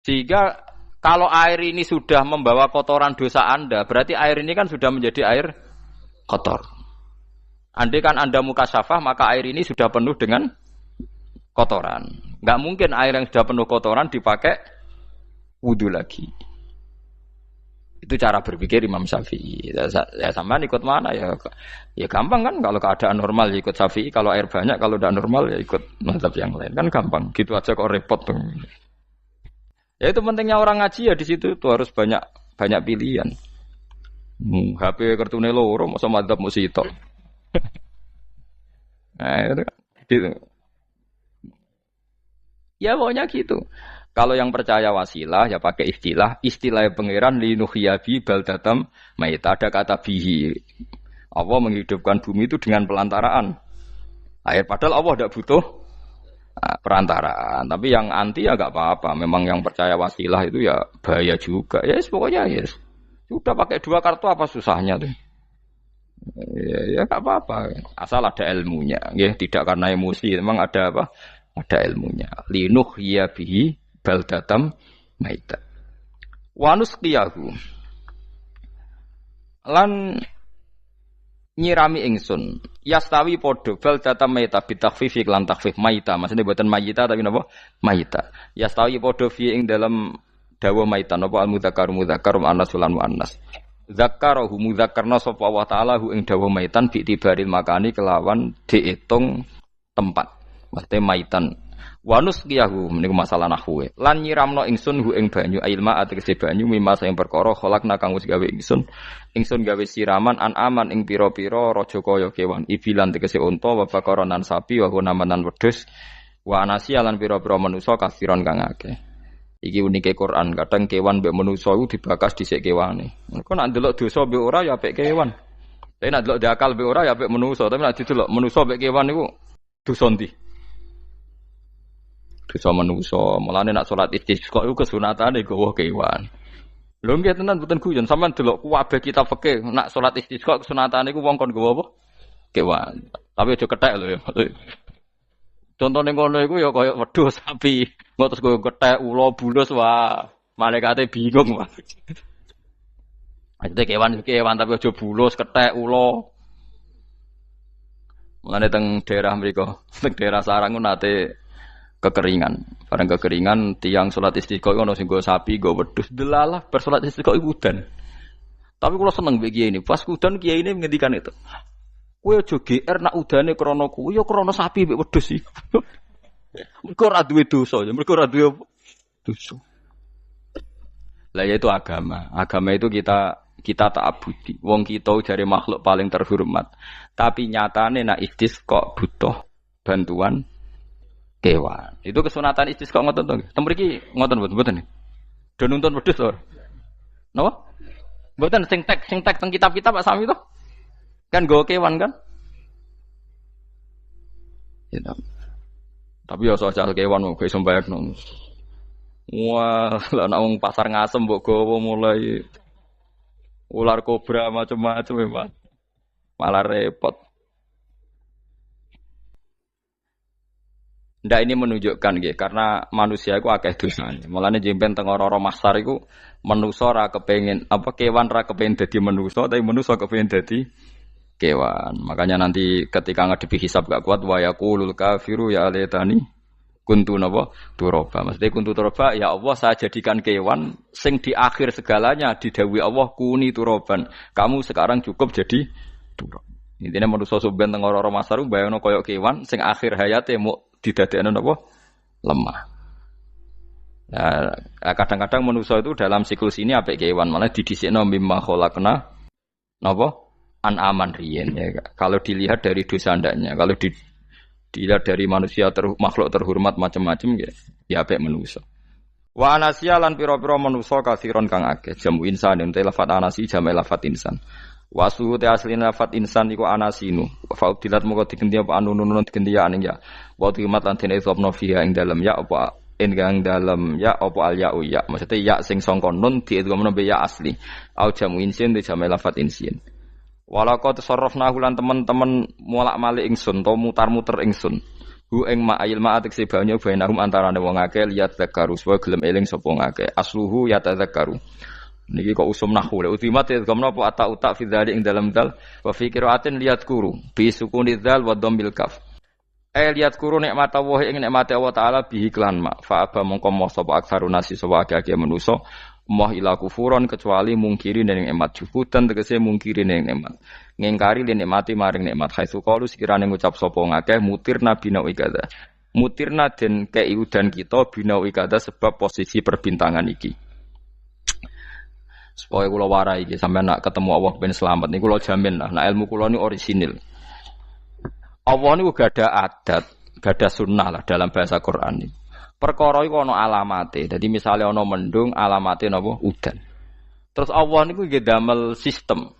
Sehingga kalau air ini sudah membawa kotoran dosa Anda, berarti air ini kan sudah menjadi air kotor. Andai kan Anda mukasyafah, maka air ini sudah penuh dengan kotoran. Enggak mungkin air yang sudah penuh kotoran dipakai wudu lagi. Itu cara berpikir Imam Syafi'i. Ya sampean ikut mana ya? Ya gampang kan kalau keadaan normal ya ikut Syafi'i, kalau air banyak, kalau tidak normal ya ikut mazhab yang lain. Kan gampang. Gitu aja kok repot tuh. Ya itu pentingnya orang ngaji ya di situ tuh harus banyak pilihan. HP kartune loro masa madzhab mesti tok. Nah, itu gitu. Ya pokoknya gitu. Kalau yang percaya wasilah ya pakai istilah pangeran linuhyabi baldatam maita ada kata bihi. Allah menghidupkan bumi itu dengan pelantaraan air padahal Allah tidak butuh perantaraan. Tapi yang anti ya enggak apa-apa. Memang yang percaya wasilah itu ya bahaya juga. Ya yes, pokoknya yes. Sudah pakai 2 kartu apa susahnya tuh. Ya enggak apa-apa. Asal ada ilmunya. Ya, tidak karena emosi. Memang ada apa? Ada ilmunya. Linuh ya bihi baldatam maita. Wanus qiyahu. Lan nyirami ingsun yastawi podo baldatam maita bitakhfif lan takhfif maita maksudnya buatan mayita tapi napa maita yastawi podo fi ing dalam dawa maita napa al mudzakkar muannas lan muannas zakkarahu mudzakkarna sapa Allah taala hu ing dawa maitan bi tibaril makani kelawan diitung tempat. Maksudnya maitan. Wanus kiyahu meniku masalah nahwu. Lan nyiramno ingsun hu ing banyu ilma ategese banyu mimma sing perkara kholakna kang wis gawe ingsun. Ingsun gawe siraman an aman ing pira-pira raja kaya kewan. Ibilan tegese unta wa bakaronan sapi wa hunamanan wedhus. Wa anasiya lan pira-pira manusa kasiron kang akeh. Iki unike Quran, kadang kewan mbek manusa iku dibakas dhisik kewane. Engko nek ndelok dosa mbek ora ya apik kewan. Tapi nek ndelok diakal mbek ora ya apik manusa, tapi nek didelok manusa mbek kewan iku dosa ndi? Dosa manusa. Mulane nek salat istisqa iku kesunatane gawa kewan. Lho nggih tenan mboten guyon, sampean delok kabeh kitab fikih, nek salat istisqa kesunatane iku wong kon gawa apa? Kewan. Tapi aja kethek lho ya. Contohnya ngono iku ya kaya wedhus sapi, ngotos koyo kethek ula bulus wah, malaikate bingung wah. Ajete kewan tapi aja bulus kethek ula. Mulane teng daerah mriku, teng daerah Sarang nate kekeringan. Bareng kekeringan tiang salat istisqa ono sing go sapi, go wedhus. Delalah bar salat istisqa iku udan. Tapi kula seneng mbek kiai ini. Pas udan kiai ini ngendikan itu. Kowe aja GR nak udane krana kuwi ya krana sapi mbek wedhus iki. Mergo ora duwe dosa, mergo ora duwe dosa. Lah ya itu agama. Agama itu kita ta'abudi. Wong kita jare makhluk paling terhormat. Tapi nyatane nak istisqa butuh bantuan kewan. Itu kesunatan istisqa ngoten to. Tem mriki ngoten mboten. Do nuntun wedhus to. Napa? Mboten sing tek teng kitab-kitab Pak Sami to. Kan go kewan kan? Ya, tapi ya soal kewan mau iso mbayakno. Wah, lah nek wong pasar ngasem mbok gowo mulai ular kobra macam-macam ya, malah repot. Ndak ini menunjukkan nggih, karena manusia iku akeh dosane. Mulane jemben teng ora-ora mahsyar iku manusa ora kepengin apa kewan ora kepengin dadi manusa, tapi manusa kepengin dadi kewan. Makanya nanti ketika ngadepi hisab gak kuat wa yaqulul kafiru ya laitani kuntu napa turaba. Maksudnya kuntu turaba ya Allah saya jadikan kewan sing di akhir segalanya didhawuhi Allah kuni turaban. Kamu sekarang cukup jadi turab. Intine manusa sampeyan teng ora-ora masaru bayangno kaya kewan sing akhir hayate mau didadekno napa lemah. Nah, kadang-kadang manusa itu dalam siklus ini apik kewan malah didhisikno mimma khalaqna napa an-aman riyen ya. Kalau dilihat dari dosa ndaknya, kalau dilihat dari manusia makhluk terhormat macam-macam ya apik manusa. Wa anasiya lan pira-pira manusa kasiron kang akeh. Jamu insan ente lafat anasi jamu lafat insan. Wa suhute asline lafat insan iku anasinu. Fa udilat moko digendi apa anunun digendi ya aning ya. Wa timat lan dene sopno fiha ing dalem ya apa enggang dalem ya apa al ya ya. Maksudnya ya sing sangka nun diidghamno be ya asli. Au jamu insin di jamu lafat insin. Walaqad tasarrafna lan teman-teman molak-malik ingsun to mutar-muter ingsun. Hu ing ma'il ma'atik se banyu bainahum antarane wong akeh liat zakaru supaya gelem eling sapa ngakeh. Asluhu ya tadzakaru. Niki kok usum nahwu le utimat ya gamna apa ata fi dzalik ing dalam dal wa fi qiraatin liat kuru bi sukuni dzal wa dhammil kaf. Liat kuru nikmat Allah ing nikmat Allah taala bihi klan ma fa aba mongko moh sapa aksarun nasi sapa akeh manusa. Moh ila kufuron kecuali mungkiri ning nikmat juhudan tegese mungkiri ning nikmat ngingkari ning nikmati maring nikmat haitsu qalu sekirane ngucap sapa ngakeh mutirna bina ikada mutirna den kei udan kita bina ikada sebab posisi perbintangan iki supaya kula warai iki sampeyan nak ketemu Allah ben selamat niku kula jamin lah nak ilmu kula ni orisinil Allah niku gada adat gada sunnah lah dalam bahasa Quran ini. Perkara iku ana alamate. Dadi misale ana mendung, alamate napa? Udan. Terus Allah niku nggih damel sistem.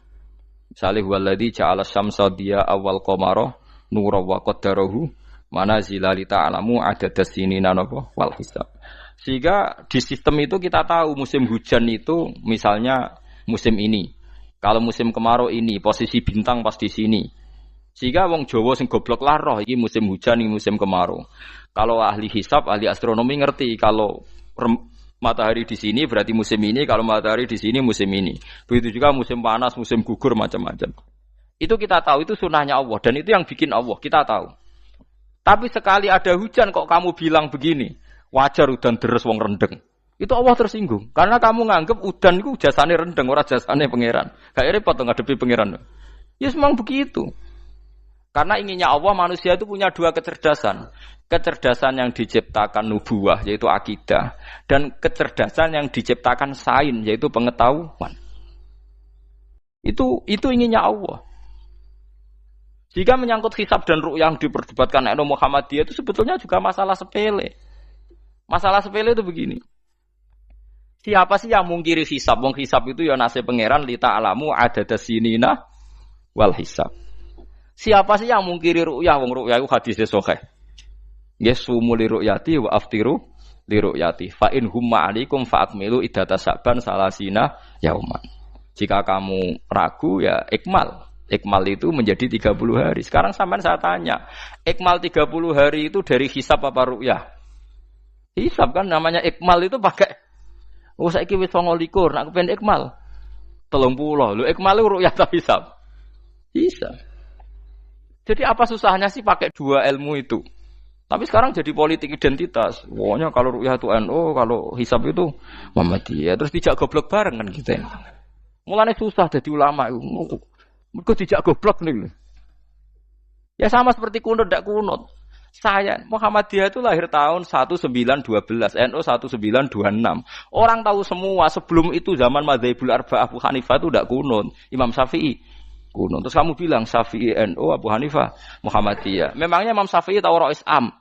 Misale huwallazi ja'ala syamsa diya awal qamara nura wa qaddarahu manazila li ta'lamu adadas sinina napa wal hisab. Sehingga di sistem itu kita tahu musim hujan itu misalnya musim ini. Kalau musim kemarau ini, posisi bintang pas di sini. Sehingga wong Jawa sing goblok lah roh iki musim hujan, iki musim kemarau. Kalau ahli hisab, ahli astronomi ngerti kalau matahari di sini berarti musim ini, kalau matahari di sini musim ini. Begitu juga musim panas, musim gugur macam-macam. Itu kita tahu, itu sunahnya Allah dan itu yang bikin Allah, kita tahu. Tapi sekali ada hujan kok kamu bilang begini, wajar udan deres wong rendeng. Itu Allah tersinggung karena kamu nganggep udan itu jasane rendeng, ora jasane pangeran. Gak repot to ngadepi pangeran. Ya memang begitu. Karena inginnya Allah manusia itu punya dua kecerdasan. Kecerdasan yang diciptakan nubuwah yaitu akidah dan kecerdasan yang diciptakan sains yaitu pengetahuan. Itu inginnya Allah. Jika menyangkut hisab dan ru'yah yang diperdebatkan oleh Muhammadiyah itu sebetulnya juga masalah sepele. Masalah sepele itu begini. Siapa sih yang mungkiri hisab? Wong hisab itu ya nasib pangeran li ta'lamu adadasinina wal hisab. Siapa sih yang mungkiri ru'yah? Wong ru'yah itu hadisnya sahih. Yasumu li ru'yati wa aftiru li ru'yati. Fa in humma 'alaikum fa akmilu iddata sa'ban salasina yauman. Jika kamu ragu ya ikmal. Ikmal itu menjadi 30 hari. Sekarang sampean saya tanya, ikmal 30 hari itu dari hisab apa ru'yah? Hisab kan namanya ikmal itu pakai saiki wis 29, nak kepen ikmal 30. Lho ikmal itu ru'yah ta hisab? Hisab. Jadi apa susahnya sih pakai dua ilmu itu? Tapi sekarang jadi politik identitas. Pokoknya kalau ru'yah itu NU, kalau hisab itu Muhammadiyah. Terus dijak goblok bareng kan gitu ya. Mulane susah jadi ulama itu. Mergo dijak goblok nih. Ya sama seperti kunut ndak kunut. Saya Muhammadiyah itu lahir tahun 1912, NU 1926. Orang tahu semua sebelum itu zaman Madzhabul Arba'ah Abu Hanifah itu ndak kunut. Imam Syafi'i kunut. Terus kamu bilang Syafi'i NU, Abu Hanifah Muhammadiyah. Memangnya Imam Syafi'i tahu Rois Am?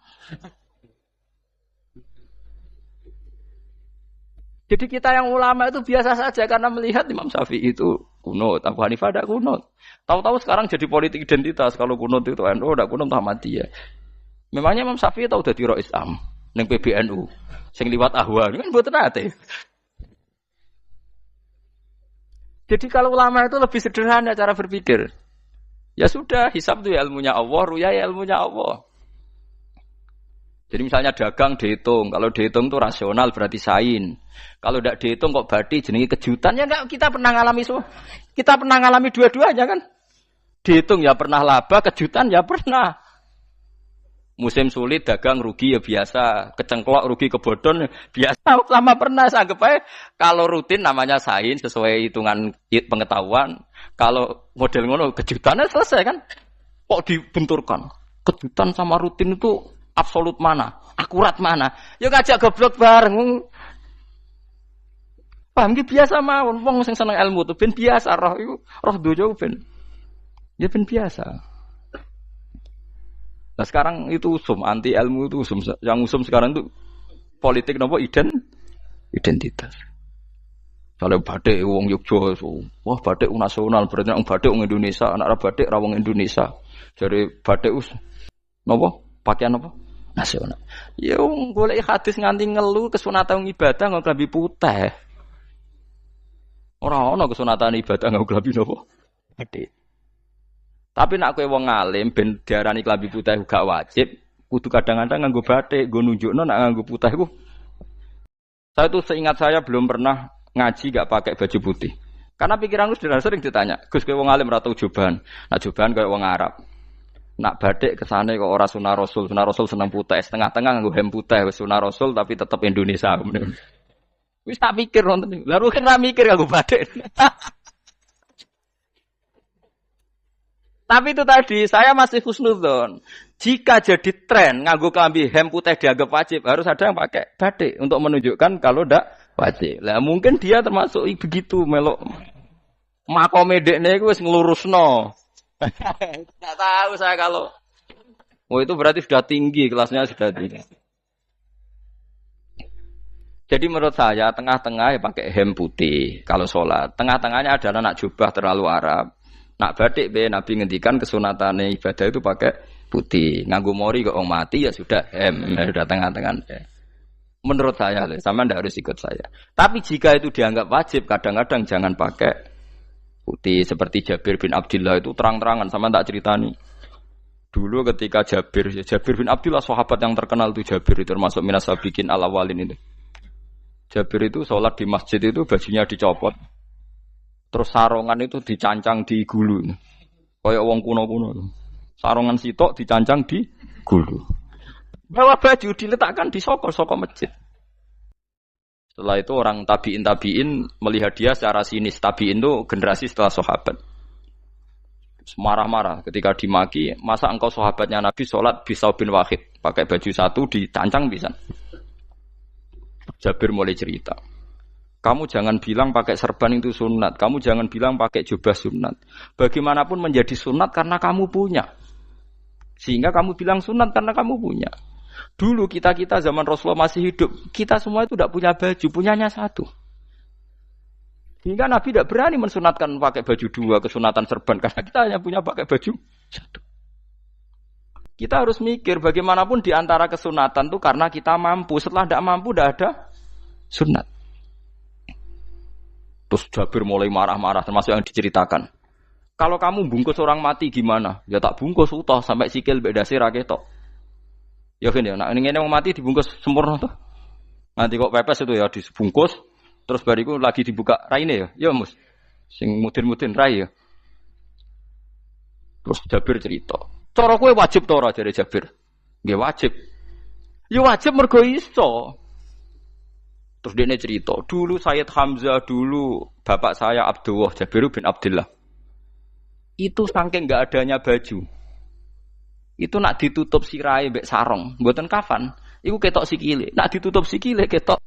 Jadi kita yang ulama itu biasa saja karena melihat Imam Syafi'i itu kunut, Abu Hanifah tidak kunut. Tahu-tahu sekarang jadi politik identitas kalau kunut itu NU, tidak kunut Muhammadiyah. Memangnya Imam Syafi'i tahu dadi Rois Am ning PBNU sing liwat ahwa kan mboten ate. Jadi kalau ulama itu lebih sederhana cara berpikir. Ya sudah, hisab itu ya ilmunya Allah, ruya ya ilmunya Allah. Jadi misalnya dagang dihitung, kalau dihitung itu rasional berarti sain. Kalau tidak dihitung kok berarti jenenge kejutan ya enggak, kita pernah ngalami kita pernah ngalami dua-duanya kan. Dihitung ya pernah laba, kejutan ya pernah. Musim sulit dagang rugi ya biasa, kecengklok rugi kebodhon biasa, lama pernah anggap aja kalau rutin namanya sain sesuai hitungan pengetahuan. Kalau model ngono kejutannya selesai kan. Kok dibenturkan? Kejutan sama rutin itu absolut mana? Akurat mana? Ya ngajak goblok bareng. Paham ki biasa mawon wong sing seneng ilmu tuh ben biasa roh iku roh dojo ben. Ya ben biasa. Nah sekarang itu usum, anti ilmu itu usum. Yang usum sekarang itu politik nopo identitas. Kalau batik wong Yogyakarta, wah batik nasional berarti wong batik wong Indonesia, anak batik ra wong Indonesia. Jadi batik nopo pakaian nopo nasional. Ya wong golek hadis nganti ngelu kesunatan ibadah nggo klambi putih. Ora ana kesunatan ibadah nggo klambi nopo? Batik. Tapi nak kowe wong alim ben diarani klambi putih gak wajib, kudu kadang-kadang nganggo batik, nggo nunjukno nak nganggo putih iku. Saya tuh seingat saya belum pernah ngaji gak pakai baju putih. Karena pikiranku sederhana sering ditanya, "Gus kowe wong alim ora tau joban." Nak joban koyo wong Arab. Nak batik kesane kok ora sunah Rasul seneng putih, setengah-tengah nganggo hem putih wis sunah Rasul tapi tetep Indonesia. Wis tak pikir nonton. Lah kan ora mikir nganggo batik. Tapi itu tadi, saya masih husnudzon. Jika jadi tren, nganggo klambi hem putih dianggap wajib, harus ada yang pakai batik untuk menunjukkan kalau ndak wajib. Lah mungkin dia termasuk begitu melok. Makome dekne iku wis nglurusno. Enggak tahu saya kalau. Oh itu berarti sudah tinggi, kelasnya sudah tinggi. Jadi menurut saya tengah-tengah ya pakai hem putih kalau sholat. Tengah-tengahnya adalah nak jubah terlalu Arab. Nak batik be Nabi ngendikan kesunatane ibadah itu pakai putih. Nganggo mori kok mati ya sudah sudah tengah-tengah. Menurut saya, sama ndak harus ikut saya. Tapi jika itu dianggap wajib, kadang-kadang jangan pakai putih. Seperti Jabir bin Abdullah itu terang-terangan sama tak ceritani. Dulu ketika Jabir bin Abdullah sahabat yang terkenal itu Jabir itu termasuk minas sabiqin al-awwalin itu. Jabir itu sholat di masjid itu bajunya dicopot. Terus sarongan itu dicancang di gulu. Kayak wong kuno-kuno. Sarongan sitok dicancang di gulu. Bawa baju diletakkan di sokol masjid. Setelah itu orang tabiin melihat dia secara sinis. Tabiin itu generasi setelah sahabat. Marah-marah ketika dimaki, masa engkau sahabatnya Nabi sholat bisa bin Wahid pakai baju satu ditancang bisa. Jabir mulai cerita. Kamu jangan bilang pakai serban itu sunat, kamu jangan bilang pakai jubah sunat. Bagaimanapun menjadi sunat karena kamu punya. Sehingga kamu bilang sunat karena kamu punya. Dulu kita zaman Rasulullah masih hidup, kita semua itu tidak punya baju, punyanya satu. Hingga Nabi tidak berani mensunatkan pakai baju dua, kesunatan serban, karena kita hanya punya pakai baju satu. Kita harus mikir bagaimanapun di antara kesunatan itu karena kita mampu. Setelah tidak mampu, tidak ada sunat. Terus Jabir mulai marah-marah, termasuk yang diceritakan. Kalau kamu bungkus orang mati gimana? Ya tak bungkus utuh sampai sikil bedasi raketok. Ya kan ya, nah ini yang mati dibungkus sempurna tuh. Nanti kok pepes itu ya dibungkus. Terus bariku lagi dibuka raine ya. Ya mus. Sing mudin-mudin rai ya. Terus Jabir cerita. Cara kowe wajib ta ora jare Jabir? Nggih wajib. Ya wajib mergo iso. Terus dia cerita, dulu Sayyid Hamzah, dulu bapak saya Abdullah Jabir bin Abdullah. Itu saking enggak adanya baju. Itu nak ditutup sirahe mbek sarong, mboten kafan. Iku ketok sikile. Nak ditutup sikile ketok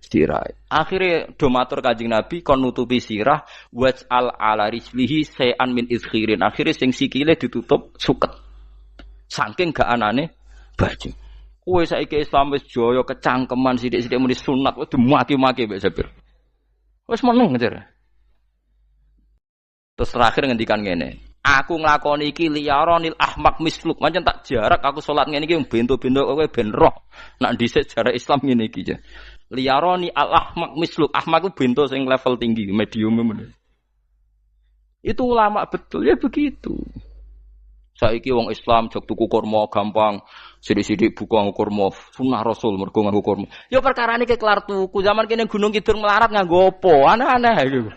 sirah. Akhirnya do matur Kanjeng Nabi kon nutupi sirah waj'al ala rijlihi sayan min izkhirin. Akhirnya sing sikile ditutup suket. Saking gak anane baju. Kowe saiki Islam wis jaya kecangkeman sithik-sithik muni sunat wis dimaki-maki mbek Jabir. Wis meneng ngejar. Terus terakhir ngendikan ngene. Aku nglakoni iki liyaronil ahmak misluk. Pancen tak jarak aku salat ngene iki bento-bento kowe ben roh. Nak dhisik jarak Islam ngene iki ya. Liyaroni al-ahmak misluk. Ahmak itu bento sing level tinggi, medium. Itu ulama betul, ya begitu. Saiki wong Islam jog tuku kurma gampang, sithik-sithik buka kurma, sunah Rasul mergo nganggo kurma. Ya perkarane ke kelar tuku, zaman kene Gunung Kidul melarat nganggo apa? Aneh-aneh iku.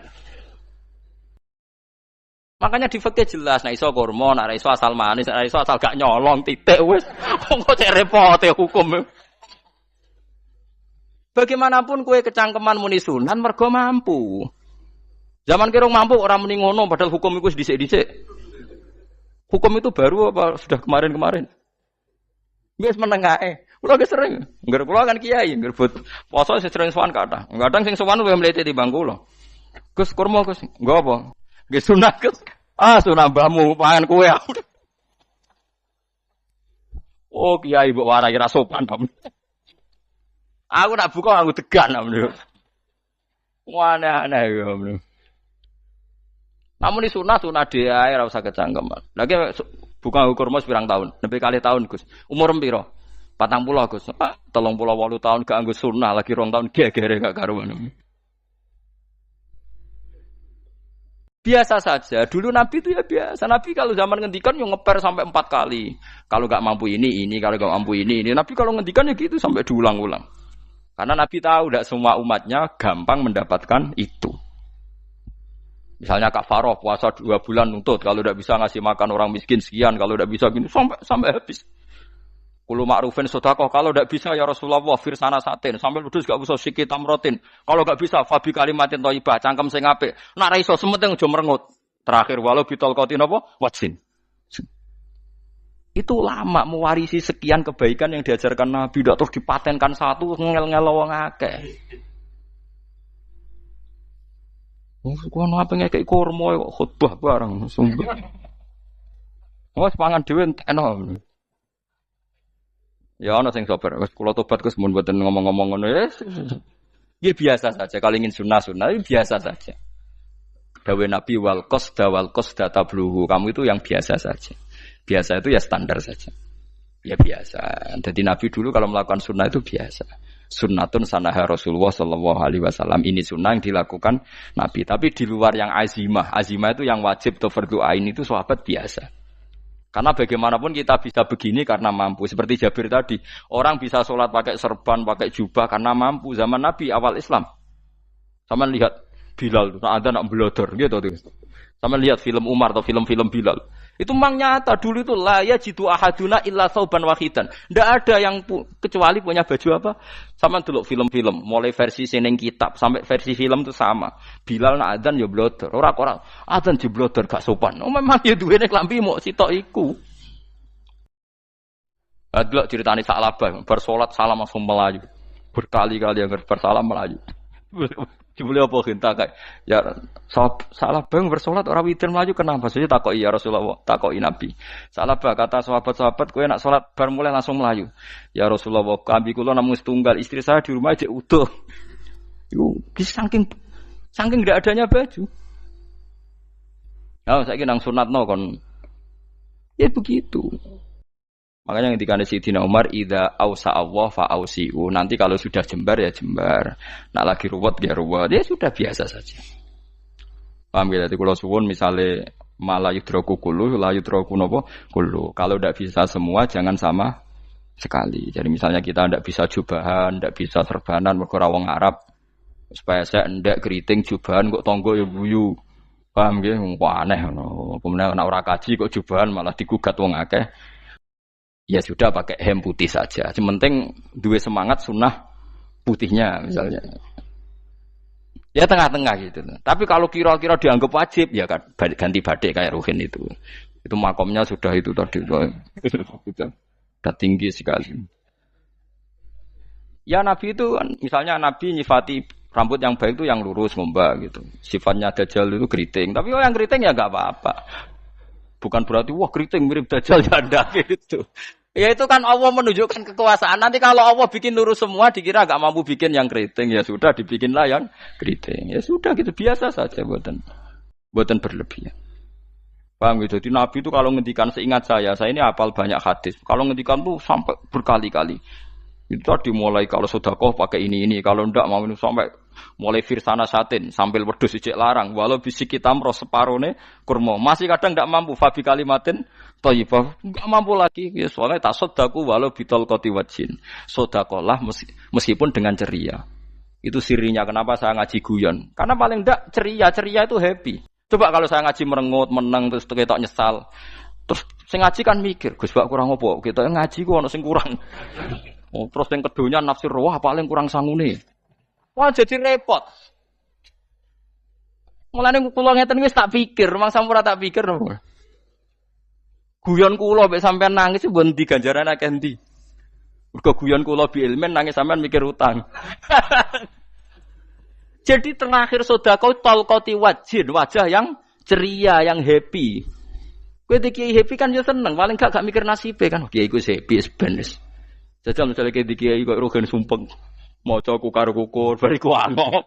Makanya di fikih jelas, nek iso kurma, nek iso asal manis, nek iso asal gak nyolong titik wis. Kok cek repote hukum. Bagaimanapun kue kecangkeman muni sunan mergo mampu. Zaman kira mampu orang muni ngono padahal hukum itu dhisik-dhisik. Hukum itu baru apa sudah kemarin-kemarin? Wis meneng ae. Kula ge sering, ngger kula kan kiai, ngger but poso sering sowan kathah. Kadang sing sowan luwih mlete timbang kula. Gus kurma Gus, nggo apa? Nggih sunat Gus. Ah sunah mbahmu pangan kowe. Oh kiai mbok warai ra sopan to. Aku nak buka aku tegan namanya. Aneh-aneh ya. Namun di sunah dia ora usah kecangkeman. Lagi buka kurma pirang tahun, lebih kali tahun Gus. Umur piro? 40 Gus. 38 tahun gak anggo sunah lagi 2 tahun gegere gak karuan. Biasa saja. Dulu Nabi itu ya biasa. Nabi kalau zaman ngendikan yang ngeper sampai 4 kali. Kalau gak mampu ini, kalau gak mampu ini. Nabi kalau ngendikan ya gitu sampai diulang-ulang. Karena Nabi tahu tidak semua umatnya gampang mendapatkan itu. Misalnya kafaroh puasa 2 bulan nuntut, kalau tidak bisa ngasih makan orang miskin sekian, kalau tidak bisa gini sampai habis. Kulo ma'rufin sedekah, kalau tidak bisa ya Rasulullah firsana satin, sampai ludus gak usah sikit tamrotin. Kalau gak bisa fabi kalimatin thayyibah, cangkem sing apik. Nek ra iso sementing aja merengut. Terakhir walau bitol qatin apa? Wajin. Itu lama mewarisi sekian kebaikan yang diajarkan Nabi, tidak terus dipatenkan satu ngel-ngel wong akeh. Kono apa ngekek kurma kok khutbah bareng sumpah. Wes pangan dhewe entekno. Ya ana sing sabar, wis kula tobat Gus mun mboten ngomong-ngomong ngono ya. Ya biasa saja kalau ingin sunah-sunah biasa saja. Dawe Nabi wal qasda tabluhu. Kamu itu yang biasa saja. Biasa itu ya standar saja. Ya biasa. Jadi Nabi dulu kalau melakukan sunnah itu biasa. Sunnatun sanaha Rasulullah sallallahu alaihi wasallam. Ini sunnah yang dilakukan Nabi. Tapi di luar yang azimah. Azimah itu yang wajib atau fardhu ain itu sahabat biasa. Karena bagaimanapun kita bisa begini karena mampu. Seperti Jabir tadi. Orang bisa sholat pakai serban, pakai jubah karena mampu. Zaman Nabi awal Islam. Sama lihat Bilal. Ada nak belodor gitu tuh. Sama lihat film Umar atau film-film Bilal. Itu memang nyata dulu itu la yajidu ahaduna illa thawban wahidan. Tidak ada yang kecuali punya baju apa? Sama dulu film-film, mulai versi seneng kitab sampai versi film itu sama. Bilal nak adzan ya blodor, ora adzan jeblodor gak sopan. Oh memang ya duwene klambi mok sitok iku. Adlok ceritane Sa'labah, bar salat salam langsung melayu. Berkali-kali yang bersalam melayu. Jebule apa genta kae? Ya Sa'labah bersolat ora witir melayu kenapa? Saya takoki ya Rasulullah, takoki Nabi. Sa'labah kata sahabat-sahabat kowe nak salat bar mulai langsung melayu. Ya Rasulullah, kami kula namung setunggal, istri saya di rumah aja utuh. Iku saking enggak adanya baju. Nah, saiki nang sunatno kon. Ya begitu. Makanya ketika Sayyidina Umar idza ausa Allah fa ausiu. Nanti kalau sudah jembar ya jembar. Nak lagi ruwet ya ruwet. Ya sudah biasa saja. Paham ya? Jadi kalau suwun misalnya malah yudroku kulu, la yudroku nopo kulu. Kalau tidak bisa semua jangan sama sekali. Jadi misalnya kita tidak bisa jubahan, tidak bisa serbanan mergo wong Arab. Supaya saya ndak keriting jubahan kok tonggo ya guyu. Paham ya? Wah aneh ngono. Kemudian nek ora kaji kok jubahan malah digugat wong akeh. Ya sudah pakai hem putih saja. Yang penting dua semangat sunnah putihnya misalnya. Ya tengah-tengah gitu. Tapi kalau kira-kira dianggap wajib ya kan ganti badik kayak Ruhin itu. Itu makomnya sudah itu tadi. Sudah tinggi sekali. Ya Nabi itu kan misalnya Nabi nyifati rambut yang baik itu yang lurus ngombak gitu. Sifatnya Dajjal itu keriting. Tapi yang keriting ya enggak apa-apa. Bukan berarti wah keriting mirip Dajjal ya enggak gitu. Ya itu kan Allah menunjukkan kekuasaan. Nanti kalau Allah bikin lurus semua dikira enggak mampu bikin yang keriting. Ya sudah dibikinlah yang keriting. Ya sudah gitu biasa saja buatan berlebihan. Paham gitu. Jadi Nabi itu kalau ngendikan seingat saya ini hafal banyak hadis. Kalau ngendikan tuh sampai berkali-kali. Itu tadi mulai kalau sedekah pakai ini, kalau ndak mau sampai mulai firsana satin sambil wedhus ijek larang walau bisi kita mro separone kurma masih kadang ndak mampu fabi kalimatin thayyibah enggak mampu lagi ya soalnya tasaddaku walau bitol qati wajin sedekahlah meskipun dengan ceria. Itu sirinya kenapa saya ngaji guyon karena paling ndak ceria itu happy. Coba kalau saya ngaji merengut meneng terus ketok nyesal terus sing ngaji kan mikir Gus bak kurang apa kita ngaji ku ono sing kurang. Oh, terus yang keduanya nafsir wah paling kurang sangune. Wah jadi repot. Mulane kula ngeten wis tak pikir, mang sampura tak pikir. Guyon kula mek sampean nangis mbon ndi ganjaran akeh ndi. Mergo guyon kula bi ilmen nangis sampean mikir utang. Jadi terakhir sedekah talqati wajhin, wajah yang ceria, yang happy. Kowe iki happy kan yo seneng, paling gak mikir nasibe kan. Kiai iku happy sebenes. Jajal misalnya kayak dikiai kok rogen sumpeng, mau coku karo kukur, bariku angop,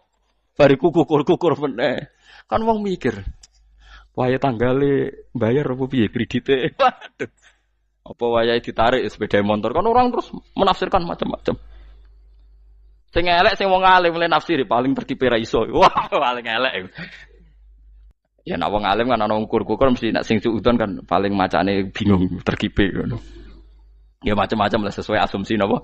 bariku kukur meneh. Kan wong mikir, waya tanggale bayar apa piye kredite? Waduh, apa waya ditarik sepeda motor? Kan orang terus menafsirkan macam-macam. Sing elek sing wong alim mulai nafsiri paling tertipe ra iso. Wah, paling elek. Ya nek wong alim kan ana ukur-ukur mesti nek sing suudon kan paling macane bingung terkipe ngono. Ya macam-macam lah sesuai asumsi napa.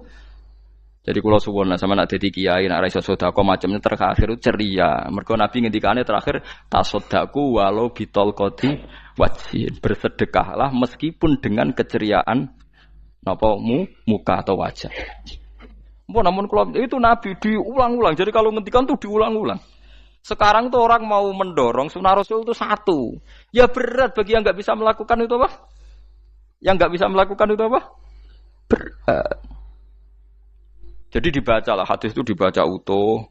Jadi kula suwun sama nak dadi kiai nak ra iso sedekah macamnya terakhir ceria. Mergo Nabi ngendikane terakhir tasaddaku walau bitol qati wajhin. Bersedekahlah meskipun dengan keceriaan napa muka atau wajah. Namun kalau itu Nabi diulang-ulang. Jadi kalau ngendikan tuh diulang-ulang. Sekarang tuh orang mau mendorong sunnah Rasul itu satu. Ya berat bagi yang enggak bisa melakukan itu apa? Yang enggak bisa melakukan itu apa? Berat. Jadi dibacalah hadis itu dibaca utuh.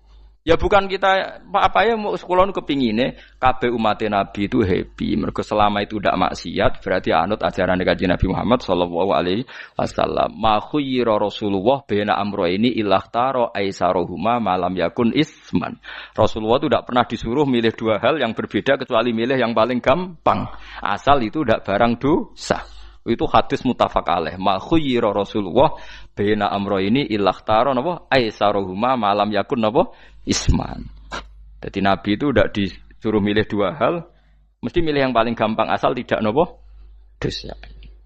Ya bukan kita apa ya sekolah kepingine kabeh umat Nabi itu happy. Mergo selama itu tidak maksiat berarti anut ajaran Kanjeng Nabi Muhammad sallallahu alaihi wasallam. Ma khuyira Rasulullah baina amrayni ilakhtara aisarohuma malam yakun isman. Rasulullah itu tidak pernah disuruh milih dua hal yang berbeda kecuali milih yang paling gampang. Asal itu tidak barang dosa. Itu hadis muttafaq alaih. Ma khuyira Rasulullah baina amrayni ilakhtara napa aisarohuma malam yakun napa isman. Jadi Nabi itu tidak disuruh milih dua hal, mesti milih yang paling gampang asal tidak nopo dosa.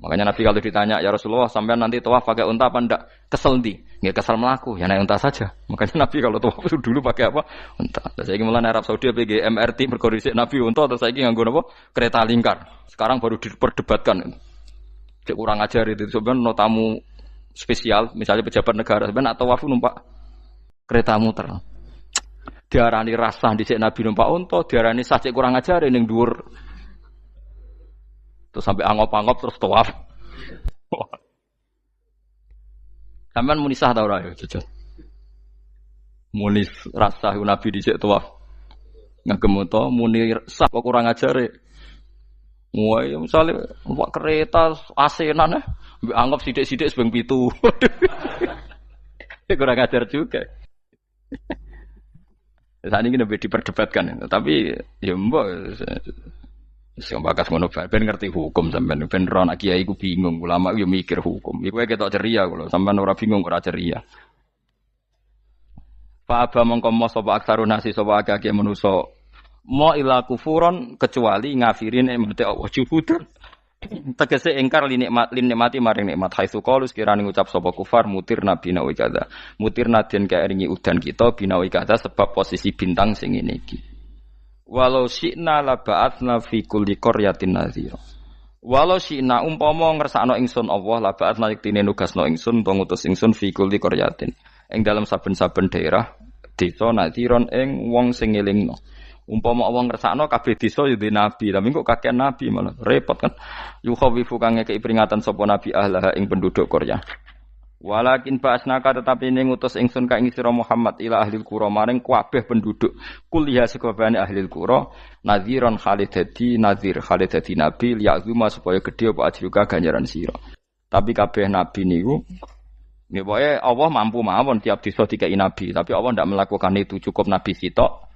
Makanya Nabi kalau ditanya, ya Rasulullah, sampai nanti tawaf pakai unta apa ndak? Kesel ndi? Nggih kesel melaku, ya naik unta saja. Makanya Nabi kalau tawaf dulu pakai apa? Unta. Terus saiki mulane Arab Saudi PG MRT mergo dhisik Nabi unta terus saiki nganggo apa? Kereta lingkar. Sekarang baru diperdebatkan. Cek kurang ajar itu sebenarnya no tamu spesial, misalnya pejabat negara sebenarnya atau tawaf numpak kereta muter. Diarani rasa dhisik Nabi numpak unta, diarani sah cek kurang ajar ning dhuwur. Terus sampai angop-angop terus tawaf. Sampeyan muni sah ta ora ya, jajal. Muni rasa Nabi dhisik tawaf. Ngagem to muni sah kok kurang ajare. Wah, ya misale numpak kereta asenan mbek anggap sithik-sithik sebeng 7. Kurang ajar juga. Saat ini lebih diperdebatkan, tapi ya mbok sing bakas ngono ben ngerti hukum sampean ben ora anak kiai ku bingung ulama yo mikir hukum iku ketok ceria kula sampean ora bingung ora ceria fa aba mongko sapa aksarun nasi sapa akeh manusa mo ila kufuron kecuali ngafirin emate Allah juhudan tegese ingkar nikmati maring nikmat haitsu qalu sekirane ngucap sapa kufar mutir nabi nawi kada mutir nadien kaeringi udan kita binawi kada sebab posisi bintang sing ngene iki. Walau syi'na la ba'atsna fi kulli qaryatin nadhira. Walau syi'na umpama ngersakno ingsun Allah la ba'atsna yektine nugasno ingsun utawa ngutus ingsun fi kulli qaryatin. Ing dalam saben-saben daerah desa nadhiron ing wong sing ngelingno. Umpama Allah ngersakno kabeh desa ya nabi, tapi kok kakek nabi malah repot kan. Yukhawifu kang ngekeki peringatan sapa nabi ahlaha ing penduduk Qaryah. Walakin ba'asnaka tetapi ini ngutus ingsun ka ing sira Muhammad ila ahlil qura maring kabeh penduduk kuliah sekabehane ahlil qura nadhiran khalidati nadhir khalidati nabi liya'zuma supaya gedhe apa ajruka ganjaran sira. Tapi kabeh nabi niku nggih pokoke Allah mampu mawon tiap desa dikai nabi, tapi Allah ndak melakukan itu, cukup nabi sitok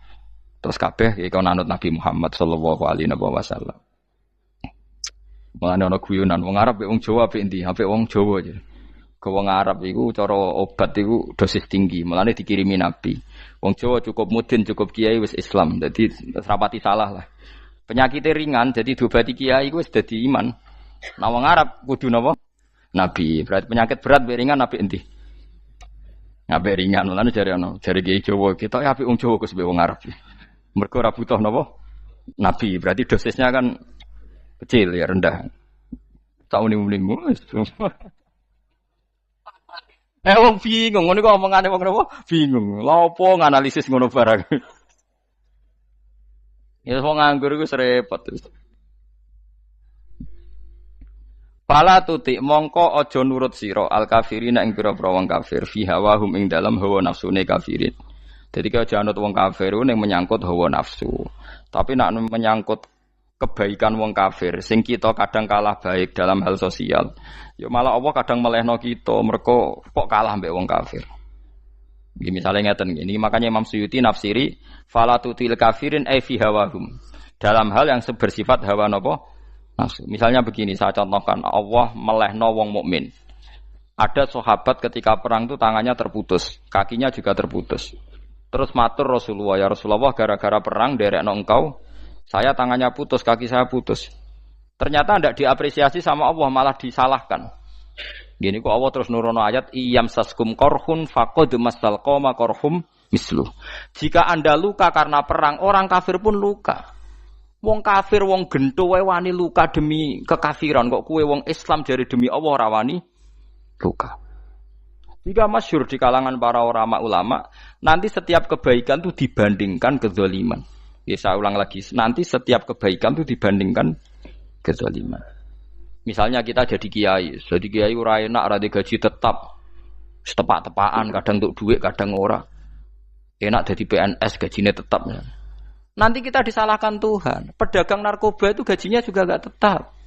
terus kabeh iki anut Nabi Muhammad sallallahu alaihi wasallam. Mulane ana guyonan wong Arab wong Jawa apik endi? Apik wong Jawa aja. Wong Arab iku cara obat iku dosis tinggi, mulane dikirimi Nabi. Wong Jawa cukup mudin, cukup kiai wis Islam. Dadi rapati salah lah. Penyakitnya ringan, jadi diobati kiai iku wis dadi iman. Nah wong Arab kudu napa? Nabi. Berarti penyakit berat mbek ringan apik endi? Apik ringan, mulane jare kiai Jawa, kita apik wong Jawa kus mbek wong Arab. Mergo ora butuh napa? Nabi. Berarti dosisnya kan kecil ya, rendah. Sauni-unimu wis. Wong bingung, ngono kok omongane wong napa? Bingung. Lha opo nganalisis ngono barang. Ya wong nganggur iku repot. Pala tutik mongko aja nurut sira al kafirin ing pira-pira wong kafir fi hawahum ing dalam hawa nafsune kafirin. Dadi kaya aja anut wong kafir ning menyangkut hawa nafsu. Tapi nek menyangkut kebaikan wong kafir sing kita kadang kalah baik dalam hal sosial. Ya malah Allah kadang melehno kita, mereka kok kalah mbek wong kafir. Nggih misale ngeten iki, makanya Imam Suyuti nafsiri falatutil kafirin ai fi hawahum. Dalam hal yang bersifat hawa napa? Nafsu. Misalnya begini, saya contohkan Allah melehno wong mukmin. Ada sahabat ketika perang itu tangannya terputus, kakinya juga terputus. Terus matur Rasulullah, ya Rasulullah gara-gara perang derekno engkau, saya tangannya putus, kaki saya putus. Ternyata tidak diapresiasi sama Allah, malah disalahkan. Gini kok Allah terus nurono ayat iyam saskum korhun faqad masal qoma korhum misluh. Jika Anda luka karena perang, orang kafir pun luka. Wong kafir wong gento wae wani luka demi kekafiran, kok kuwe wong Islam jare demi Allah ora wani luka. Jika masyhur di kalangan para ulama, nanti setiap kebaikan itu dibandingkan kezaliman. Ya saya ulang lagi, nanti setiap kebaikan itu dibandingkan kezaliman. Misalnya kita jadi kiai ora enak, ora gaji tetap, setepak-tepakan, kadang untuk duit, kadang ora. Enak jadi PNS, gajinya tetap. Nanti kita disalahkan Tuhan. Pedagang narkoba itu gajinya juga enggak tetap.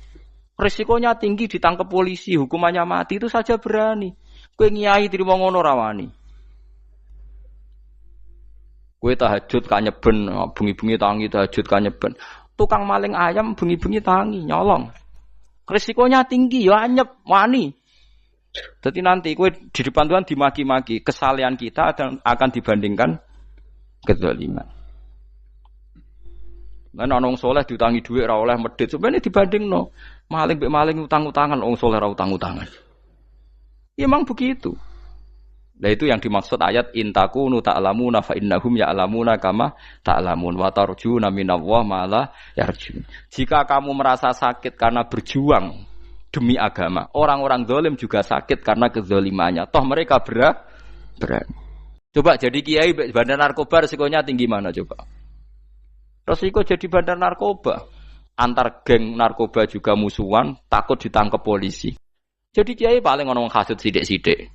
Risikonya tinggi, ditangkap polisi, hukumannya mati, itu saja berani. Kowe nyai trimo ngono ra wani. Kowe tahajud ka nyeben, bengi-bengi tangi tahajud ka nyeben. Tukang maling ayam bengi-bengi tangi nyolong. Risikonya tinggi ya anyep wani. Jadi nanti kowe di depan Tuhan dimaki-maki, kesalehan kita akan dibandingkan kezaliman. Lan ana wong saleh diutangi dhuwit ora oleh medhit. Sebenarnya dibandingno maling mbek maling utang-utangan wong saleh ora utang-utangan. Ya emang begitu. Nah itu yang dimaksud ayat intakunu ta'lamuna fa innahum ya'lamuna kama ta'lamun wa tarjuna minallah ma la yarjun. Jika kamu merasa sakit karena berjuang demi agama, orang-orang zalim juga sakit karena kezalimannya. Toh mereka berat. Coba jadi kiai bandar narkoba resikonya tinggi mana coba? Resiko jadi bandar narkoba. Antar geng narkoba juga musuhan, takut ditangkap polisi. Jadi kiai paling ono wong hasud sithik-sithik.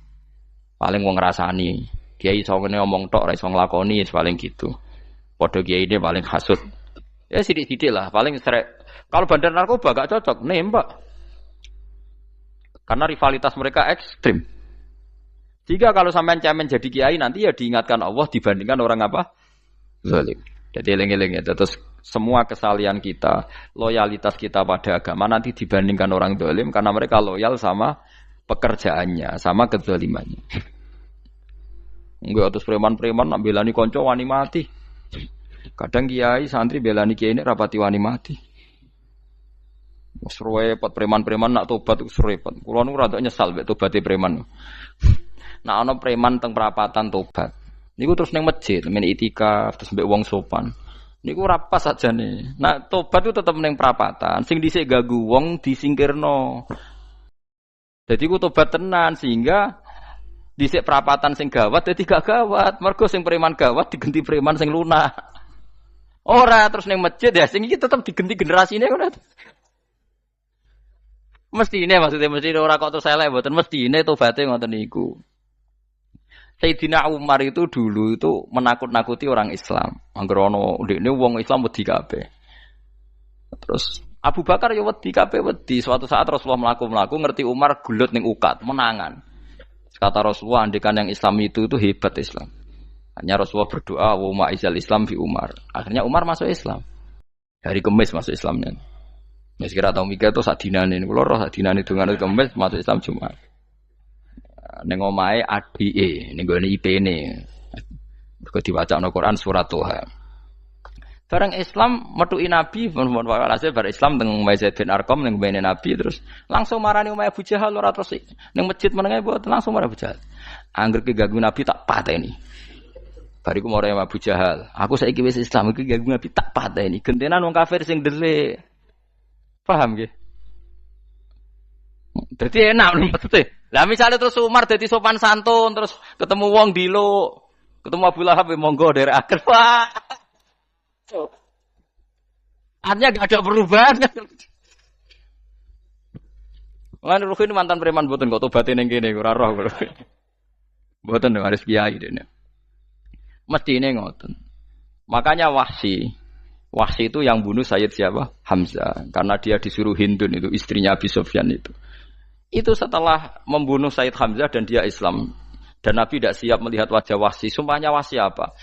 Paling wong ngrasani. Kiai iso ngene omong tok ora iso nglakoni paling gitu. Padha kiai ini paling hasud. Ya sithik-sithik lah, paling srek. Kalau bandar narkoba gak cocok nembak. Karena rivalitas mereka ekstrim. Jika kalau sampean cemen jadi kiai nanti ya diingatkan Allah dibandingkan orang apa? Zalim. Jadi eling-eling ya. Terus semua kesalahan kita, loyalitas kita pada agama nanti dibandingkan orang zalim karena mereka loyal sama pekerjaannya, sama kezalimannya. Enggak terus preman-preman nak belani kanca wani mati. Kadang kiai santri belani kiai ini rapati wani mati. Wis repot preman-preman nak tobat wis repot. Kula nu rada nyesal mek tobaté preman. Nak ana preman teng perapatan tobat. Niku terus ning masjid, men itikaf terus mbek wong sopan. Niku ora pas sajane. Nak tobat itu tetep ning perapatan. Sing dhisik ganggu wong disingkirno. Jadi ku tobat tenan sehingga dhisik perapatan sing gawat dadi gak gawat. Mergo sing preman gawat diganti preman sing lunak. Ora terus ning masjid ya sing iki tetep diganti generasine ora. Mestine maksudnya mesti ora kok terus elek mboten mestine tobaté ngoten niku. Sayyidina Umar itu dulu itu menakut-nakuti orang Islam. Angger ana ndekne wong Islam wedi kabeh. Terus Abu Bakar ya wedi kabeh wedi. Suatu saat Rasulullah mlaku-mlaku ngerti Umar gulut ning ukat, menangan. Kata Rasulullah andekan yang Islam itu hebat Islam. Hanya Rasulullah berdoa wa ma'izal Islam fi Umar. Akhirnya Umar masuk Islam. Hari Kamis masuk Islamnya. Ya kira tau mikir itu sak dinane. Kulo roh sak dinane dongane Kamis masuk Islam Jumat. Ning omahe adike ning gone IP-ne. Mergo diwacana Quran surat Toha. Bareng Islam metuki Nabi, mohon walhasil bar Islam teng Zaid bin Arqam ning mbene Nabi terus langsung marani omahe Abu Jahal ora terus ning masjid menenge mboten langsung marani Abu Jahal. Angger ki ganggu Nabi tak pateni. Bariku marani Abu Jahal, aku saiki wis Islam iki ganggu Nabi tak pateni. Gentenan wong kafir sing dhelik. Paham nggih? Dadi enak maksudnya. Lah misalnya terus Umar dadi sopan santun terus ketemu wong dilo, ketemu Abu Lahab monggo derek akhir. Wah. Artinya gak ada perubahan. Lan Ruhin mantan preman mboten kok tobaté ning kene ora roh. Mboten harus kiai dene. Mestine ngoten. Makanya Wahsy itu yang bunuh Sayyid siapa? Hamzah. Karena dia disuruh Hindun itu istrinya Abi Sufyan itu. Itu setelah membunuh Sayyid Hamzah dan dia Islam. Dan Nabi tidak siap melihat wajah Wahsy. Sumpahnya Wahsy apa?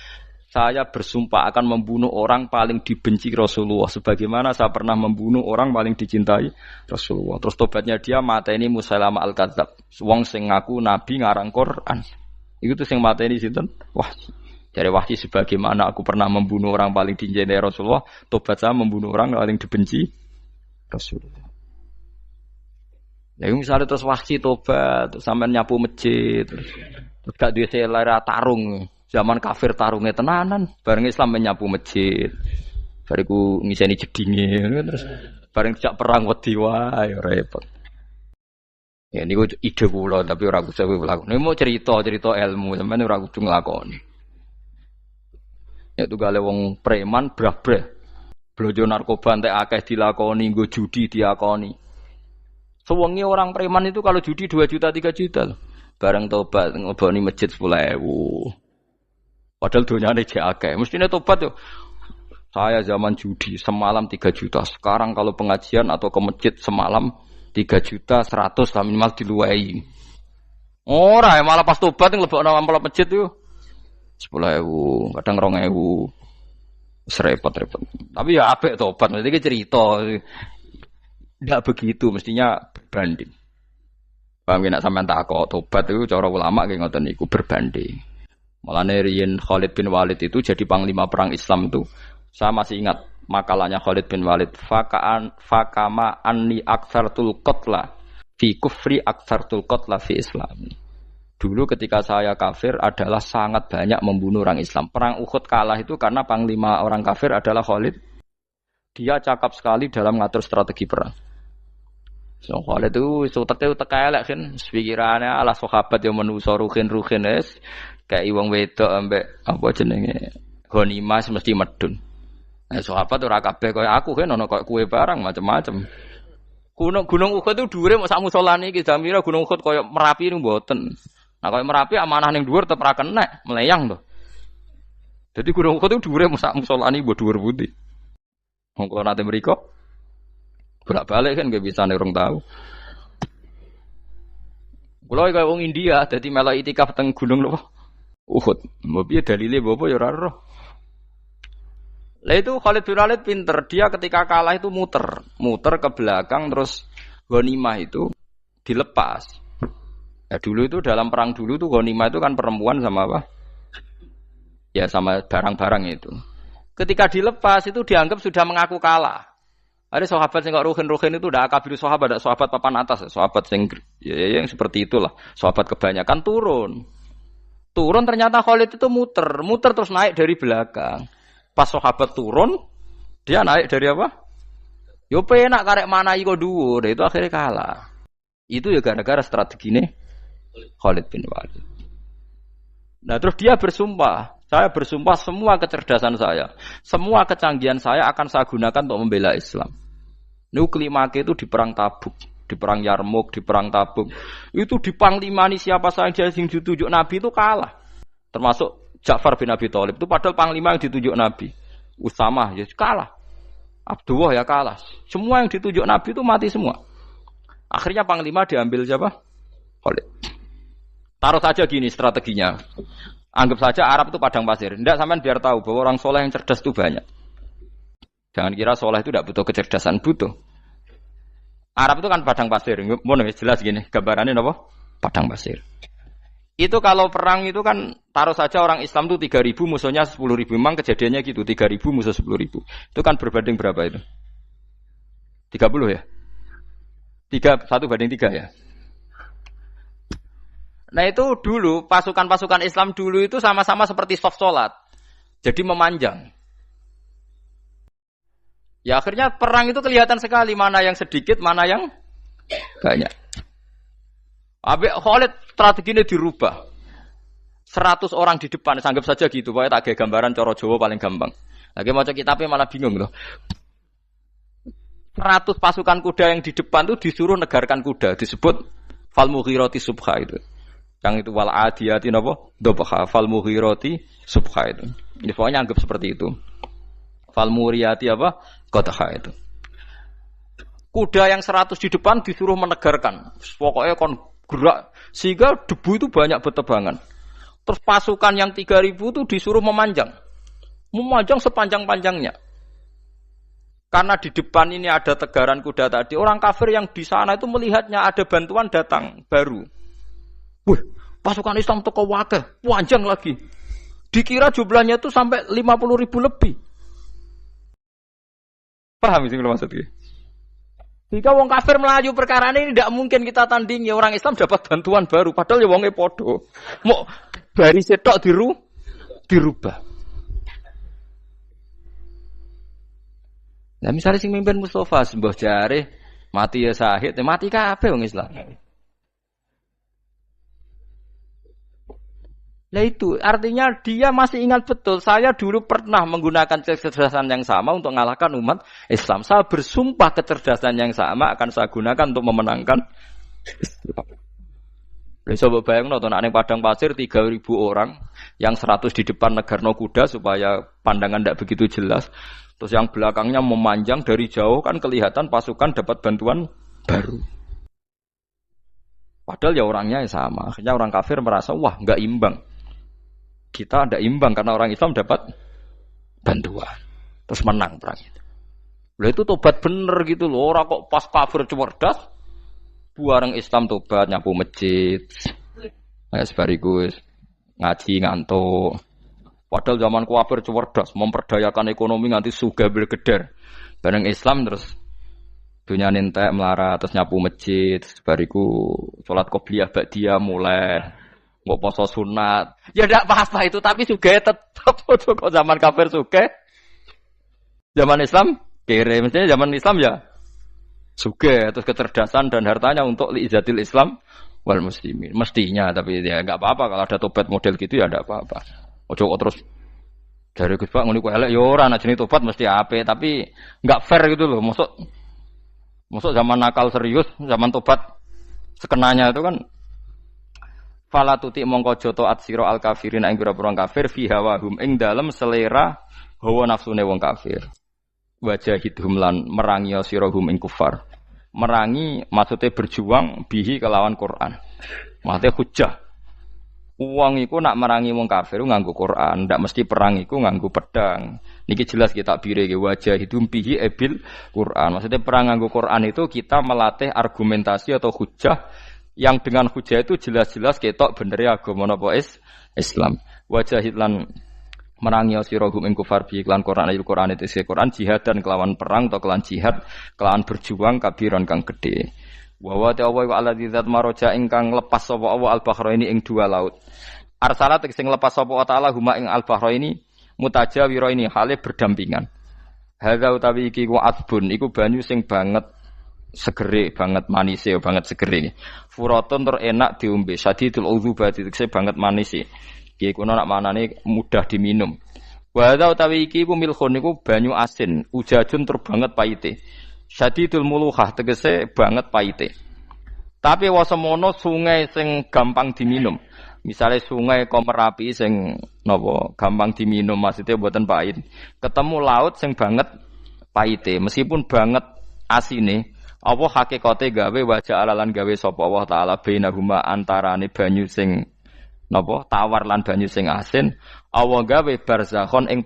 Saya bersumpah akan membunuh orang paling dibenci Rasulullah. Sebagaimana saya pernah membunuh orang paling dicintai Rasulullah. Terus tobatnya dia mateni Musailamah al-Kadzab. Wong sing ngaku Nabi ngarang Quran. Itu tuh sing mateni sinten? Wahsy. Dari Wahsy sebagaimana aku pernah membunuh orang paling dicintai Rasulullah. Tobat saya membunuh orang paling dibenci Rasulullah. Lalu misalnya terus Wahsy tobat, terus sampai nyapu masjid, terus gak duwe selera tarung. Zaman kafir tarungnya tenanan, bareng Islam menyapu masjid. Bariku ngiseni jedinge, terus bareng sejak perang wedi wae repot. Ya niku ide kula tapi ora kudu nglakoni. Nek mau cerita ilmu sampeyan ora kudu nglakoni. Ya tugale wong preman brah-brah. Blojo narkoba entek akeh dilakoni, nggo judi diakoni. Sewengi orang preman itu kalau judi 2 juta 3 juta loh. Bareng tobat ngoboni masjid 10.000. Padahal donyane jek akeh. Mestine tobat yo. Saya zaman judi semalam 3 juta. Sekarang kalau pengajian atau ke masjid semalam 3 juta 100 lah minimal diluwei. Ora malah pas tobat nglebokno amplop masjid yo 10.000, kadang 2.000. Repot-repot. Tapi ya apik tobat, mesti cerita. Tidak begitu, mestinya berbanding. Paham nek sampean takok tobat itu cara ulama nggih ngoten niku berbanding. Mulane riyen Khalid bin Walid itu jadi panglima perang Islam itu saya masih ingat makalahnya Khalid bin Walid, fakama anni aktsartul qatla fi kufri aktsartul qatla fi islami. Dulu ketika saya kafir adalah sangat banyak membunuh orang Islam. Perang Uhud kalah itu karena panglima orang kafir adalah Khalid. Dia cakap sekali dalam mengatur strategi perang. So Khalid itu utek elek kan, pikirannya ala sahabat yang menuso ruhin es kayak wong wedok ambek apa jenenge ghanimah mesti medun. Nah, sahabat ora kabeh kaya aku kan ono kaya kue barang macam-macam. Gunung Uhud itu dhuwure mok sak musolane iki Jamira Gunung Uhud kaya Merapi niku mboten. Nah kaya Merapi amanah ning dhuwur tetep ra kenek, melayang to. Jadi Gunung Uhud itu dhuwure mok sak musolane mbok dhuwur pundi. Wong kula nate mriko bolak-balik kan gak bisa nek urung tahu. Kula kaya wong India dadi melok itikaf teng gunung lho. Uhud. Mbok piye dalile apa ya ora roh. Lah itu Khalid bin Walid pinter, dia ketika kalah itu muter ke belakang terus ghanimah itu dilepas. Ya dulu itu dalam perang dulu tuh ghanimah itu kan perempuan sama apa? Ya sama barang-barang itu. Ketika dilepas itu dianggap sudah mengaku kalah. Ada sahabat yang ruhin itu udah akabir sahabat, ada sahabat papan atas, sahabat yang seperti itulah. Sahabat kebanyakan turun ternyata Khalid itu muter terus naik dari belakang. Pas sahabat turun, dia naik dari apa? Yo penak karek mana iko dhuwur, itu akhirnya kalah. Itu ya gara-gara strategi ini Khalid bin Walid. Nah terus dia bersumpah, saya bersumpah semua kecerdasan saya, semua kecanggihan saya akan saya gunakan untuk membela Islam. Nuklimake itu di perang Tabuk, di perang Yarmuk, di perang Tabuk. Itu di panglimani siapa saja yang ditunjuk Nabi itu kalah. Termasuk Ja'far bin Abi Thalib itu padahal panglima yang ditunjuk Nabi. Usamah ya kalah. Abdullah ya kalah. Semua yang ditunjuk Nabi itu mati semua. Akhirnya panglima diambil siapa? Khalid. Taruh saja gini strateginya. Anggap saja Arab itu padang pasir. Tidak sampean biar tahu bahwa orang soleh yang cerdas itu banyak. Jangan kira soleh itu tidak butuh kecerdasan, butuh. Arab itu kan padang pasir. Mau jelas gini, gambarannya apa? Padang pasir. Itu kalau perang itu kan taruh saja orang Islam itu 3.000 musuhnya 10.000. Memang kejadiannya gitu, 3.000 musuh 10.000. Itu kan berbanding berapa itu? 30 ya? 1 banding 3 ya? Nah itu dulu, pasukan-pasukan Islam dulu itu sama-sama seperti soft sholat. Jadi memanjang. Ya akhirnya perang itu kelihatan sekali mana yang sedikit, mana yang banyak. Habis Khalid strateginya dirubah. 100 orang di depan, anggap saja gitu. Pokoknya tak kayak gambaran coro Jawa paling gampang. Lagi mau kitabnya malah bingung loh. 100 pasukan kuda yang di depan itu disuruh negarkan kuda. Disebut fal mughirati subha itu. Yang itu wal adiyati napa? Dobha fal mughirati subha itu. Jadi pokoknya anggap seperti itu. Fal muriyati apa? Qadha itu. Kuda yang 100 di depan disuruh menegarkan. Pokoknya kon gerak sehingga debu itu banyak bertebangan. Terus pasukan yang 3.000 itu disuruh memanjang sepanjang-panjangnya. Karena di depan ini ada tegaran kuda tadi, orang kafir yang di sana itu melihatnya ada bantuan datang baru. Wih, pasukan Islam teko wakeh, panjang lagi. Dikira jumlahnya itu sampai 50.000 lebih. Paham sih kalau maksudnya? Jika wong kafir melaju perkara ini tidak mungkin kita tandingi. Orang Islam dapat bantuan baru. Padahal ya wongnya podo. Mau dari setok dirubah. Nah misalnya sing mimpin Mustafa sembah jare mati ya sahid, mati kabeh wong Islam. Nah itu artinya dia masih ingat betul. Saya dulu pernah menggunakan kecerdasan yang sama untuk mengalahkan umat Islam. Saya bersumpah kecerdasan yang sama akan saya gunakan untuk memenangkan Islam. Coba bayang nonton ning padang pasir 3.000 orang, yang 100 di depan negarno kuda supaya pandangan tidak begitu jelas. Terus yang belakangnya memanjang dari jauh kan kelihatan pasukan dapat bantuan baru. Padahal ya orangnya sama. Akhirnya orang kafir merasa wah nggak imbang. Kita ada imbang karena orang Islam dapat bantuan. Terus menang perang itu. Lah itu tobat bener gitu loh. Orang kok pas kafir cerdas, buareng Islam tobat nyapu masjid. Kayak sebariku ngaji ngantuk. Padahal zaman kafir cerdas, memperdayakan ekonomi nganti sugih bergeder. Bareng Islam terus dunia nentek melarat terus nyapu masjid, bariku sholat qobliyah ba'diyah mulai mbok poso sunat. Ya ndak apa-apa itu tapi sugih tetep kok zaman kafir sugih. Zaman Islam kere, mestinya zaman Islam ya sugih terus kecerdasan dan hartanya untuk liizatil Islam wal muslimin. Mestinya tapi ya enggak apa-apa kalau ada tobat model gitu ya enggak apa-apa. Ojo kok terus dari Gus Pak ngono ku elek ya ora ana jenenge tobat mesti apik tapi enggak fair gitu loh. Maksud zaman nakal serius, zaman tobat sekenanya itu kan fala tuti mongko joto atsira al kafirin ing pira-pira kafir fi hawahum ing dalem selera hawa nafsune wong kafir. Wajahidhum lan merangi sirahum ing kufar. Merangi maksudnya berjuang bihi kelawan Quran. Maksudnya hujjah. Uang iku nak merangi wong kafir nganggo Quran, ndak mesti perang iku nganggo pedang. Niki jelas kita bire ke wajah hidum bihi ebil Quran. Maksudnya perang nganggo Quran itu kita melatih argumentasi atau hujjah yang dengan hujjah itu jelas-jelas ketok bener agama napa Islam. Wajah lan merangi sirahum ing kufar bi iklan Quran ayat Quran itu Quran jihad dan kelawan perang atau kelawan jihad kelawan berjuang kabiran kang gede. Wa wa ta'ala wa alladzi zat maraja ingkang lepas sapa Allah al-bahraini ing dua laut. Arsalat sing lepas sapa taala huma ing al-bahraini mutajawiraini hale berdampingan. Hadza utawi iki ku adbun iku banyu sing banget segere banget manise banget segere. Furatun tur enak diombe sadidul udzubati tekse banget manise. Iki kuno nak manane mudah diminum. Wa hadza utawi iki ku milkhun iku banyu asin ujajun tur banget paite. Syadidul muluhah tegese banget paite. Tapi wasemono sungai sing gampang diminum. Misalnya sungai Komerapi sing napa gampang diminum maksudnya mboten pahit. Ketemu laut sing banget paite meskipun banget asine apa hakikate gawe wajah alalan gawe sapa Allah taala bainahuma antarane banyu sing napa tawar lan banyu sing asin Allah gawe barzakhon ing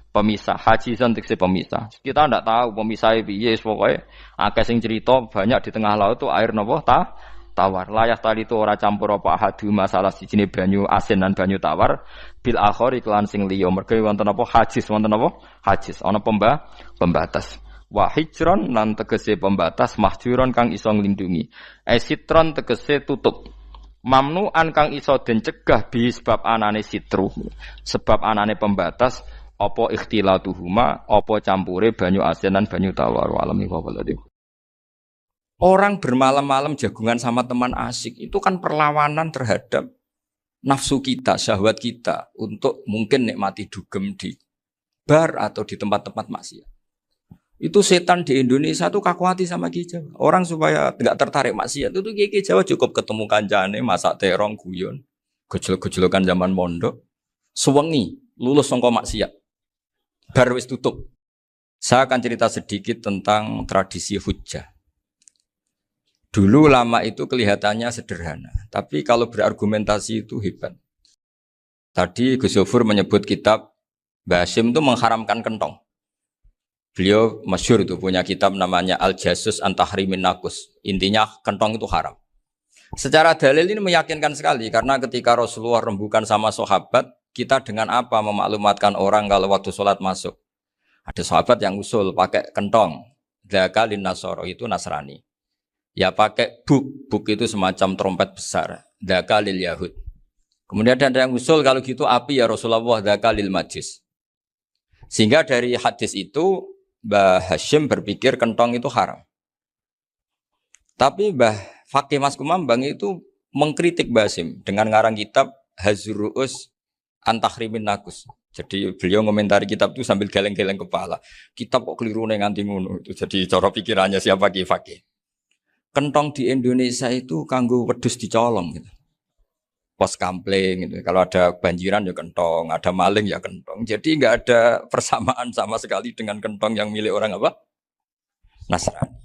pemisah haji santikse pemisah. Kita ndak tahu pemisahnya piye pokoke akeh sing cerita banyak di tengah laut itu air napa tawar. Layah tali itu ora campur apa hadu masalah sijine banyu asin dan banyu tawar bil akhir iklan sing liya mergo wonten apa hajis wonten apa hajis ana pembatas. Wa hijron lan tegese pembatas mahjuron kang iso nglindungi. Sitron tegese tutup. Mamnuan kang iso den cegah bi sebab anane sitru. Sebab anane pembatas apa ikhtilatuhuma apa campure banyu asin dan banyu tawar walami wallahi. Orang bermalam-malam jagungan sama teman asik itu kan perlawanan terhadap nafsu kita, syahwat kita untuk mungkin nikmati dugem di bar atau di tempat-tempat maksiat. Itu setan di Indonesia tuh kakuati sama Ki Jawa. Orang supaya enggak tertarik maksiat itu Ki Jawa cukup ketemu kancane masak terong guyon, gejol-gejolokan zaman mondok, suwengi lulus saka maksiat. Bar wis tutup. Saya akan cerita sedikit tentang tradisi hujjah. Dulu lama itu kelihatannya sederhana, tapi kalau berargumentasi itu hebat. Tadi Gus Yofur menyebut kitab Mbah Hashim itu mengharamkan kentong. Beliau masyhur itu punya kitab namanya Al-Jasus an Tahrimin Nakus. Intinya kentong itu haram. Secara dalil ini meyakinkan sekali karena ketika Rasulullah rembukan sama sahabat, kita dengan apa memaklumatkan orang kalau waktu sholat masuk? Ada sahabat yang usul pakai kentong. Dzakalin Nasoro itu Nasrani. Ya pakai buk itu semacam trompet besar. Dzakalil Yahud. Kemudian ada yang usul kalau gitu api ya Rasulullah dzakalil Majus. Sehingga dari hadis itu Mbah Hashim berpikir kentong itu haram. Tapi Mbah Fakih Mas Kumambang itu mengkritik Mbah Hashim dengan ngarang kitab Hazruus Antahrimin Nakus. Jadi beliau ngomentari kitab itu sambil geleng-geleng kepala. Kitab kok keliru nganti ngono. Itu jadi cara pikirannya siapa Ki Fakih. Kentong di Indonesia itu kanggo wedhus dicolong gitu. Pos kampling gitu. Kalau ada banjiran ya kentong, ada maling ya kentong. Jadi enggak ada persamaan sama sekali dengan kentong yang milik orang apa? Nasrani.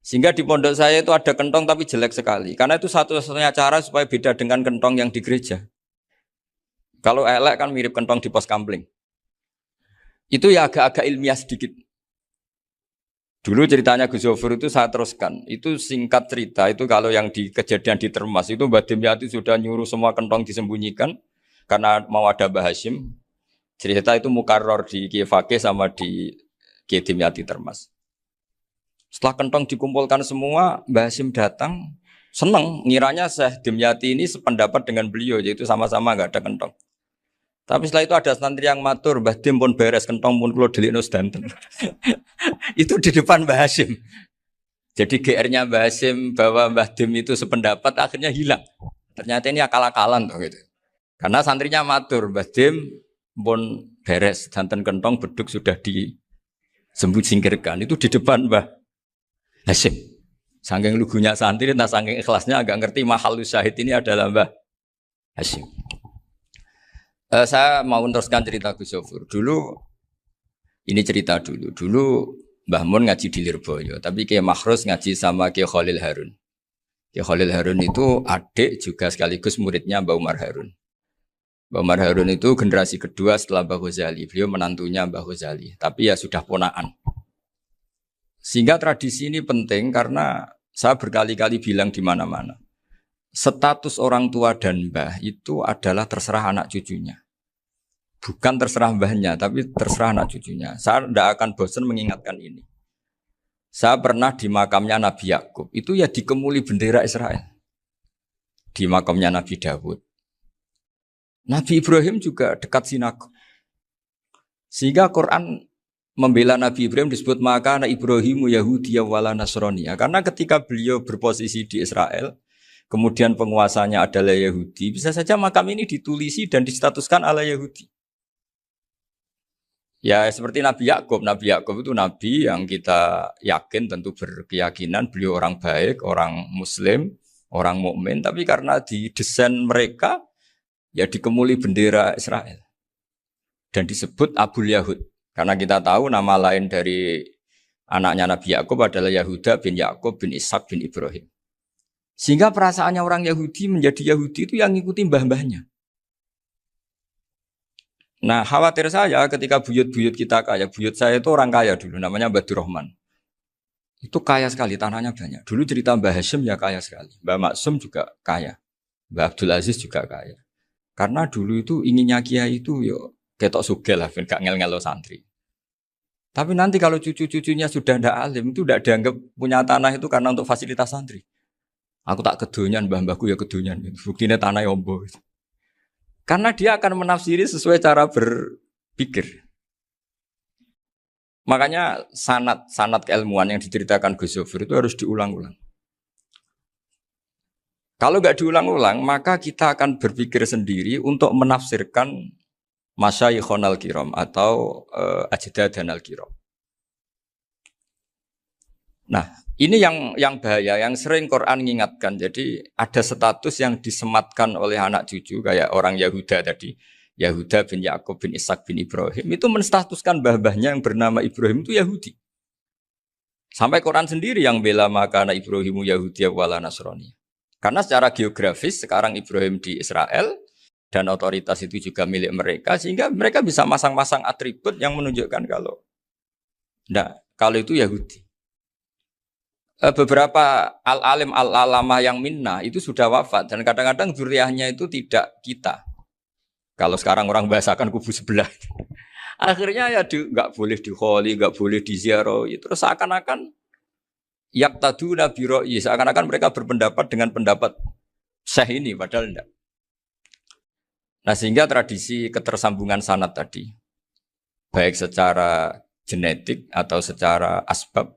Sehingga di pondok saya itu ada kentong tapi jelek sekali. Karena itu satu-satunya cara supaya beda dengan kentong yang di gereja. Kalau elek kan mirip kentong di pos kampling. Itu ya agak-agak ilmiah sedikit. Dulu ceritanya Gus Yofur itu saya teruskan. Itu singkat cerita, itu kalau yang di kejadian di Termas itu Mbah Dimyati sudah nyuruh semua kentong disembunyikan karena mau ada Mbah Hashim. Cerita itu mukarrar di Kiai Fakih sama di Kiai Dimyati Termas. Setelah kentong dikumpulkan semua, Mbah Hasyim datang, seneng, ngiranya Syekh Dimyati ini sependapat dengan beliau, yaitu sama-sama nggak ada kentong. Tapi setelah itu ada santri yang matur, Mbah Dim pun beres, kentong pun kulo delikno sedanten. Itu di depan Mbah Hasyim. Jadi GR-nya Mbah Hasyim bahwa Mbah Dim itu sependapat akhirnya hilang. Ternyata ini akal-akalan tuh gitu. Karena santrinya matur, Mbah Dim pun beres, danten kentong beduk sudah disembut singkirkan. Itu di depan Mbah Hasyim. Saking lugunya santri, nah saking ikhlasnya agak ngerti mahalus syahid ini adalah Mbah Hasyim. Saya mau meneruskan cerita Gus Sofur. Dulu, ini cerita dulu. Dulu Mbah Mun ngaji di Lirboyo, tapi Kiai Makhrus ngaji sama Kiai Khalil Harun. Kiai Khalil Harun itu adik juga sekaligus muridnya Mbah Umar Harun. Mbah Umar Harun itu generasi kedua setelah Mbah Ghazali. Beliau menantunya Mbah Ghazali, tapi ya sudah ponaan. Sehingga tradisi ini penting karena saya berkali-kali bilang di mana-mana. Status orang tua dan mbah itu adalah terserah anak cucunya. Bukan terserah mbahnya, tapi terserah anak cucunya. Saya tidak akan bosan mengingatkan ini. Saya pernah di makamnya Nabi Yakub, itu ya dikemuli bendera Israel. Di makamnya Nabi Dawud. Nabi Ibrahim juga dekat sinagog. Sehingga Quran membela Nabi Ibrahim disebut maka anak Ibrahimu Yahudi wala Nasraniya. Karena ketika beliau berposisi di Israel, kemudian penguasanya adalah Yahudi, bisa saja makam ini ditulisi dan distatuskan ala Yahudi. Ya seperti Nabi Yakub. Nabi Yakub itu nabi yang kita yakin tentu berkeyakinan beliau orang baik, orang muslim, orang mukmin. Tapi karena didesain mereka, ya dikemuli bendera Israel. Dan disebut Abul Yahud. Karena kita tahu nama lain dari anaknya Nabi Yakub adalah Yahuda bin Yakub bin Ishak bin Ibrahim. Sehingga perasaannya orang Yahudi menjadi Yahudi itu yang ngikuti mbah-mbahnya. Nah khawatir saya ketika buyut-buyut kita kaya, buyut saya itu orang kaya dulu, namanya Badur Rahman. Itu kaya sekali, tanahnya banyak. Dulu cerita Mbah Hasyim ya kaya sekali. Mbah Maksum juga kaya. Mbah Abdul Aziz juga kaya. Karena dulu itu inginnya kiai itu yo ketok sugih lah, gak ngel-ngelo santri. Tapi nanti kalau cucu-cucunya sudah ndak alim, itu ndak dianggap punya tanah itu karena untuk fasilitas santri. Aku tak kedonyan, mbah-mbahku ya kedonyan. Buktinya tanah ombo. Karena dia akan menafsiri sesuai cara berpikir. Makanya sanad keilmuan yang diceritakan Gus Sofir itu harus diulang-ulang. Kalau nggak diulang-ulang, maka kita akan berpikir sendiri untuk menafsirkan Masyayikhon al-Kiram atau Ajdadan al-Kiram. Nah, ini yang bahaya, yang sering Quran mengingatkan. Jadi ada status yang disematkan oleh anak cucu kayak orang Yahuda tadi, Yahuda bin Yakub bin Ishak bin Ibrahim itu menstatuskan mbah-mbahnya yang bernama Ibrahim itu Yahudi. Sampai Quran sendiri yang bela maka anak Ibrahimu Yahudi wala Nasrani. Karena secara geografis sekarang Ibrahim di Israel dan otoritas itu juga milik mereka sehingga mereka bisa masang-masang atribut yang menunjukkan kalau itu Yahudi. Beberapa al-alim al-alamah yang minnah itu sudah wafat dan kadang-kadang dzurriahnya itu tidak kita. Kalau sekarang orang bahasakan kubu sebelah. Akhirnya ya nggak boleh dikholi, nggak boleh diziarah. Terus seakan-akan yaqtaduna bi ra'yi, seakan-akan mereka berpendapat dengan pendapat syekh ini padahal enggak. Nah, sehingga tradisi ketersambungan sanad tadi baik secara genetik atau secara asbab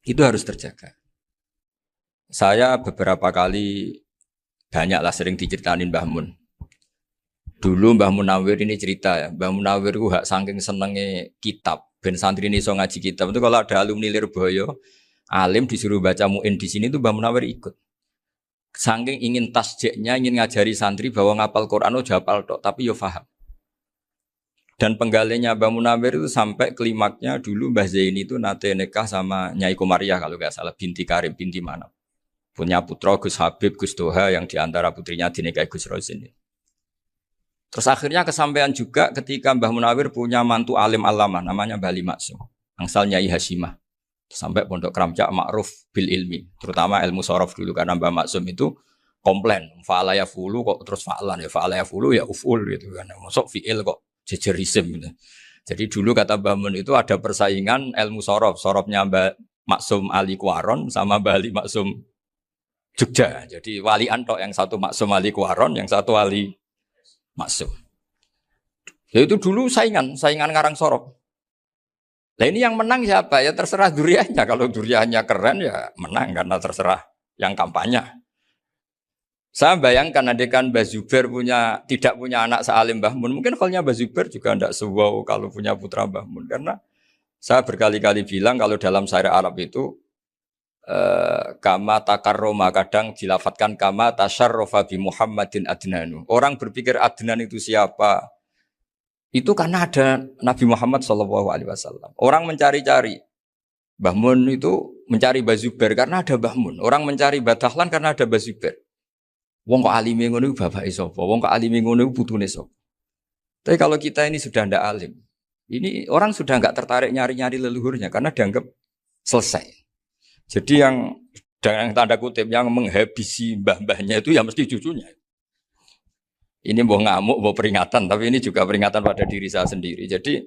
itu harus terjaga. Saya beberapa kali banyaklah sering diceritain Mbah Mun. Dulu Mbah Munawir ini cerita ya, Mbah Munawir itu saking senenge kitab, ben santri ini so ngaji kitab. Itu kalau ada alumni Lirboyo, alim disuruh baca muin di sini itu Mbah Munawir ikut. Saking ingin tasjeknya, ingin ngajari santri bahwa ngapal Quran udah hafal tok, tapi yo paham. Dan penggalinya Mbah Munawir itu sampai klimaknya dulu Mbah Zaini itu nate nikah sama Nyai Komariah kalau nggak salah, binti Karim, binti mana. Punya putra Gus Habib, Gus Doha yang diantara putrinya dinikahi Gus Rosin. Terus akhirnya kesampaian juga ketika Mbah Munawir punya mantu alim alama namanya Mbah Ali Maksum, angsal Nyai Hasyimah. Sampai pondok Kramjak ma'ruf bil ilmi, terutama ilmu sorof dulu karena Mbah Maksum itu komplain, fa'ala ya fulu kok terus fa'lan ya fa'ala ya fulu ya uf'ul gitu kan. Masuk fi'il kok jejer isim gitu. Jadi dulu kata Mbah Mun itu ada persaingan ilmu sorof. Sorofnya Mbah Maksum Ali Kuaron sama Mbah Ali Maksum Jogja. Jadi wali antok yang satu Maksum Ali Kuaron, yang satu Ali Maksum. Ya itu dulu saingan ngarang sorof. Nah ini yang menang siapa? Ya terserah duriannya. Kalau duriannya keren ya menang karena terserah yang kampanye. Saya bayangkan adekan Mbah Zubair tidak punya anak sealim Mbah Mun, mungkin kalau Mbah Zubair juga tidak sewow kalau punya putra Mbah Mun. Karena saya berkali-kali bilang kalau dalam syair Arab itu kama takarroma, kadang dilafatkan kama tasyarrofa bi Muhammadin adnanu. Orang berpikir Adnan itu siapa? Itu karena ada Nabi Muhammad SAW. Orang mencari-cari Mbah Mun itu mencari Mbah Zubair karena ada Mbah Mun. Orang mencari Mbah Dahlan karena ada Mbah Zubair. Wong kok alime ngono iku bapake sapa? Wong kok alime ngono iku putune sapa? Tapi kalau kita ini sudah ndak alim, ini orang sudah nggak tertarik nyari-nyari leluhurnya karena dianggap selesai. Jadi yang dengan tanda kutip yang menghabisi mbah-mbahnya itu ya mesti cucunya. Ini mbok ngamuk, mbok peringatan, tapi ini juga peringatan pada diri saya sendiri. Jadi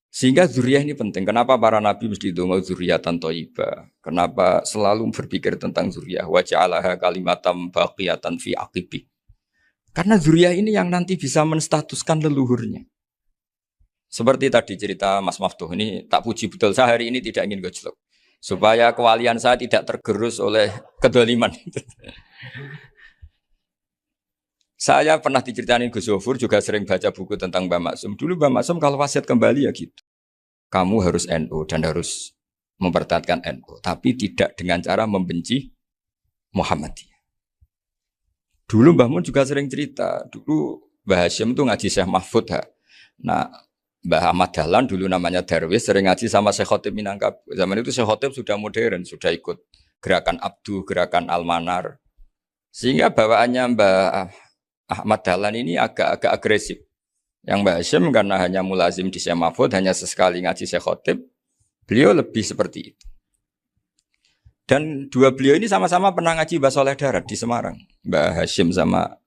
sehingga zuriyah ini penting. Kenapa para nabi mesti donga zuriyatan thayyibah? Kenapa selalu berpikir tentang zuriyah? Wa ja'alaha kalimatam baqiyatan fi aqibi. Karena zuriyah ini yang nanti bisa menstatuskan leluhurnya. Seperti tadi cerita Mas Maftuh ini tak puji betul. Saya hari ini tidak ingin gojlok. Supaya kewalian saya tidak tergerus oleh kedoliman. Saya pernah diceritain Gus Zofur, juga sering baca buku tentang Mbah Maksum. Dulu Mbah Maksum kalau wasiat kembali ya gitu. Kamu harus NU dan harus mempertahankan NU. Tapi tidak dengan cara membenci Muhammadiyah. Dulu Mbah Mun juga sering cerita. Dulu Mbah Hashim itu ngaji Syekh Mahfud. Nah, Mbah Ahmad Dahlan dulu namanya Darwis, sering ngaji sama Syekh Khotib Minangkabau. Zaman itu Syekh Khotib sudah modern, sudah ikut gerakan Abdu, gerakan Almanar. Sehingga bawaannya Mbah Ahmad Dahlan ini agak agresif. Yang Mbah Hashim karena hanya mulazim di Syekh Mahfud, hanya sesekali ngaji Syekh Khotib, beliau lebih seperti itu. Dan dua beliau ini sama-sama pernah ngaji Mbah Soleh Darat di Semarang. Mbah Hashim sama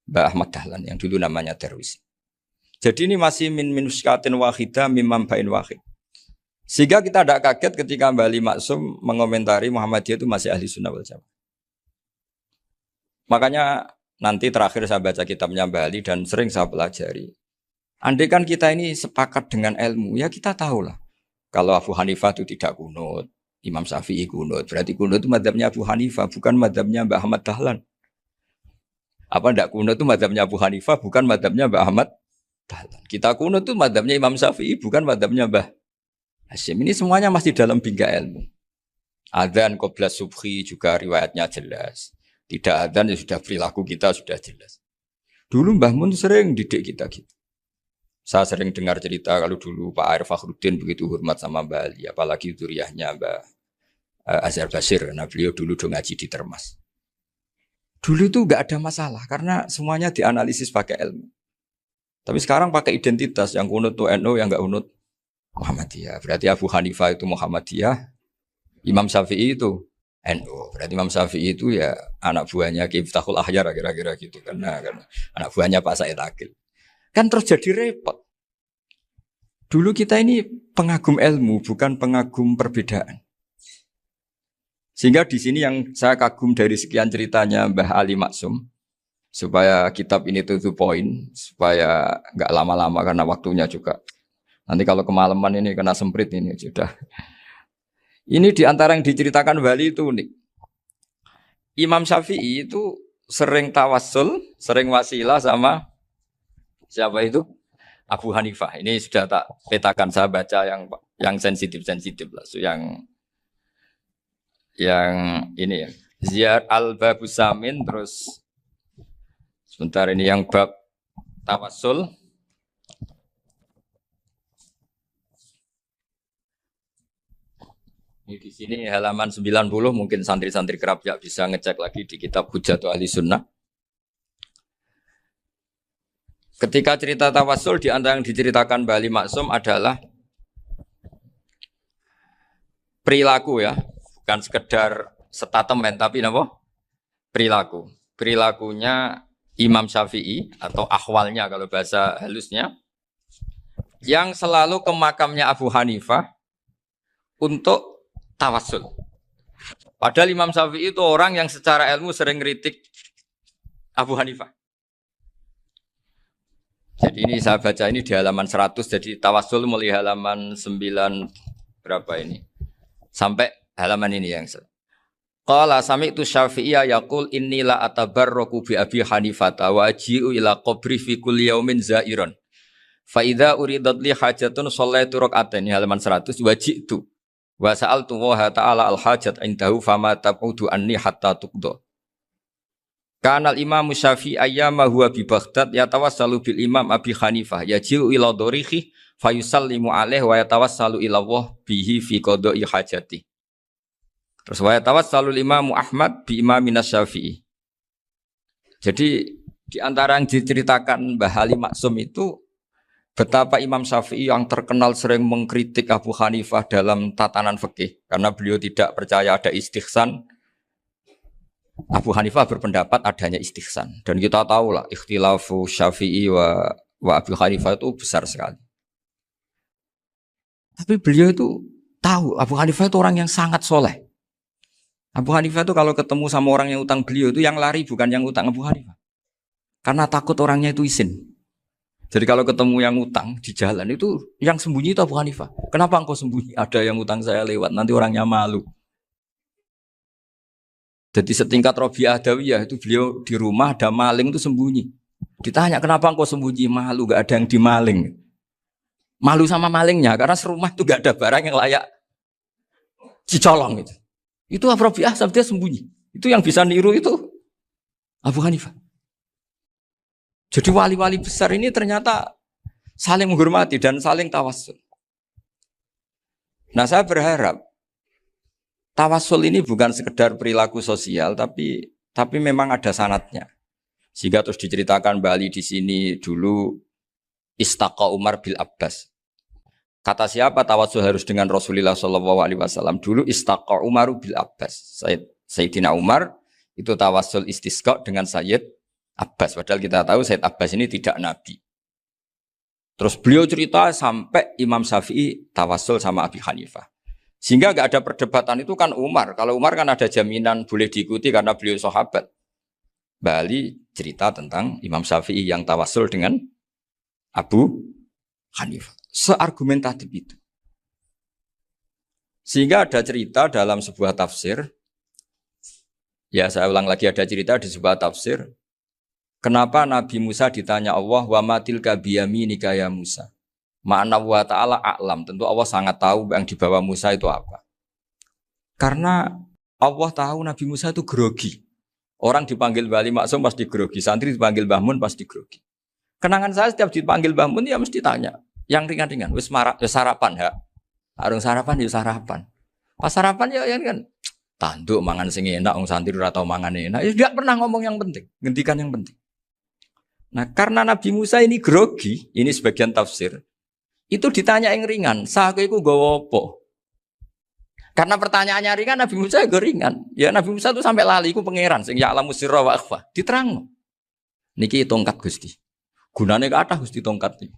Mbah Ahmad Dahlan yang dulu namanya Darwis. Jadi ini masih min muskatin wahidah mimam bain wahid. Sehingga kita tidak kaget ketika Mbah Ali Maksum mengomentari Muhammadiyah itu masih ahli sunnah wal jamaah. Makanya nanti terakhir saya baca kitabnya Mbah Ali dan sering saya pelajari. Andai kan kita ini sepakat dengan ilmu, ya kita tahulah. Kalau Abu Hanifah itu tidak kunut, Imam Syafi'i kunut. Berarti kunut itu madzhabnya Abu Hanifah, bukan madzhabnya Mbah Ahmad Dahlan. Apa tidak kunut itu madzhabnya Abu Hanifah, bukan madzhabnya Mbah Ahmad Dahlan. Kita kunut itu madzhabnya Imam Syafi'i, bukan madzhabnya Mbah Hashim. Ini semuanya masih dalam bingkai ilmu. Adzan qabla subhi juga riwayatnya jelas. Tidak adzan ya sudah perilaku kita sudah jelas. Dulu Mbah Mun sering didik kita gitu. Saya sering dengar cerita kalau dulu Pak Arif Fakhruddin begitu hormat sama Mbah Ali, apalagi zuriyahnya Mbah Azhar Basir, karena beliau dulu do ngaji di Termas. Dulu itu enggak ada masalah karena semuanya dianalisis pakai ilmu. Tapi sekarang pakai identitas, yang kunut tuh NU, yang enggak kunut Muhammadiyah. Berarti Abu Hanifah itu Muhammadiyah, Imam Syafi'i itu NU. Berarti Imam Syafi'i itu ya anak buahnya Ki Miftahul Ahyar kira-kira gitu karena anak buahnya Pak Said Akil. Kan terus jadi repot. Dulu kita ini pengagum ilmu, bukan pengagum perbedaan. Sehingga di sini yang saya kagum dari sekian ceritanya Mbah Ali Maksum, supaya kitab ini to the point, supaya nggak lama-lama karena waktunya juga. Nanti kalau kemalaman ini kena semprit ini sudah. Ini diantara yang diceritakan Bali itu unik. Imam Syafi'i itu sering tawassul, sering wasilah sama siapa itu? Abu Hanifah. Ini sudah tak petakan, saya baca yang sensitif-sensitif lah. So, yang ini ya. Ziyar al-Babus Samin, terus sebentar ini yang bab tawassul. Ini di sini halaman 90, mungkin santri-santri kerap ya bisa ngecek lagi di kitab Hujjatul Ahli Sunnah. Ketika cerita tawassul, di antara yang diceritakan Mbah Ali Maksum adalah perilaku ya, bukan sekedar statement tapi apa? Perilakunya Imam Syafi'i atau ahwalnya kalau bahasa halusnya yang selalu ke makamnya Abu Hanifah untuk tawassul. Padahal Imam Syafi'i itu orang yang secara ilmu sering kritik Abu Hanifah. Jadi ini saya baca ini di halaman 100, jadi tawassul mulai halaman 9 berapa ini? Sampai halaman ini yang Qala sami'tu Syafi'iyya yaqul inni la atabarraku bi Abi Hanifah wa aji'u ila qabri fi kulli yaumin za'iran. Fa idza uridat li hajatun shallaitu rak'atain halaman 100 waji'tu wa sa'altu wa ta'ala al hajat indahu fama tab'udu anni hatta tuqda. Kanal Imam Syafi'i ayyama huwa bi Baghdad yatawassalu bil Imam Abi Hanifah yaji'u ila dorihi fayusallimu alaihi wa yatawassalu ila Allah bihi fi qada'i hajati. Terus wa yatawassalu Imam Ahmad bi Imamina Syafi'i. Jadi di antara yang diceritakan Mbah Halim Maksum itu betapa Imam Syafi'i yang terkenal sering mengkritik Abu Hanifah dalam tatanan fikih karena beliau tidak percaya ada istihsan. Abu Hanifah berpendapat adanya istihsan dan kita tahu lah ikhtilafu Syafi'i wa Abu Hanifah itu besar sekali. Tapi beliau itu tahu Abu Hanifah itu orang yang sangat soleh. Abu Hanifah itu kalau ketemu sama orang yang utang beliau itu yang lari bukan yang utang Abu Hanifah, karena takut orangnya itu izin. Jadi kalau ketemu yang utang di jalan itu yang sembunyi itu Abu Hanifah. Kenapa engkau sembunyi? Ada yang utang saya lewat, nanti orangnya malu. Jadi setingkat Rabi'ah Adawiyah itu beliau di rumah ada maling itu sembunyi. Ditanya kenapa engkau sembunyi? Malu, gak ada yang dimaling. Malu sama malingnya karena serumah itu gak ada barang yang layak dicolong itu. Itu Rabi'ah sampai dia sembunyi. Itu yang bisa niru itu Abu Hanifah. Jadi wali-wali besar ini ternyata saling menghormati dan saling tawassul. Nah saya berharap tawassul ini bukan sekedar perilaku sosial, tapi memang ada sanadnya. Sehingga terus diceritakan Bali di sini dulu istaqa Umar bil Abbas. Kata siapa tawassul harus dengan Rasulullah SAW? Dulu istaqa Umar bil Abbas. Sayyidina Umar itu tawassul istisqa dengan Sayyid Abbas. Padahal kita tahu Sayyid Abbas ini tidak nabi. Terus beliau cerita sampai Imam Syafi'i tawassul sama Abi Hanifah. Sehingga gak ada perdebatan itu kan Umar. Kalau Umar kan ada jaminan boleh diikuti karena beliau sahabat. Bali cerita tentang Imam Syafi'i yang tawassul dengan Abu Hanifah. Seargumentatif itu. Sehingga ada cerita dalam sebuah tafsir. Ya saya ulang lagi, ada cerita di sebuah tafsir. Kenapa Nabi Musa ditanya Allah, wa matilka biyaminika ya Musa? Ma'ana wa ta'ala a'lam. Tentu Allah sangat tahu yang di bawah Musa itu apa. Karena Allah tahu Nabi Musa itu grogi. Orang dipanggil Bali Maksum pasti grogi. Santri dipanggil Mbah Mun pasti grogi. Kenangan saya setiap dipanggil Mbah Mun ya mesti tanya. Yang ringan-ringan. Wis sarapan ya. Arung sarapan ya sarapan. Pas sarapan ya kan. Tanduk mangan sing enak. Orang santri ora tau mangan enak. Ya tidak pernah ngomong yang penting. Ngendikan yang penting. Nah karena Nabi Musa ini grogi. Ini sebagian tafsir. Itu ditanya yang ringan, sahaja itu gawa apa? Karena pertanyaannya ringan, Nabi Musa juga ringan. Ya Nabi Musa itu sampai lali, itu pangeran, sing ya'lamu sirra wa akhfa. Diterang. Niki tongkat Gusti. Gunane kathah Gusti tongkat iki.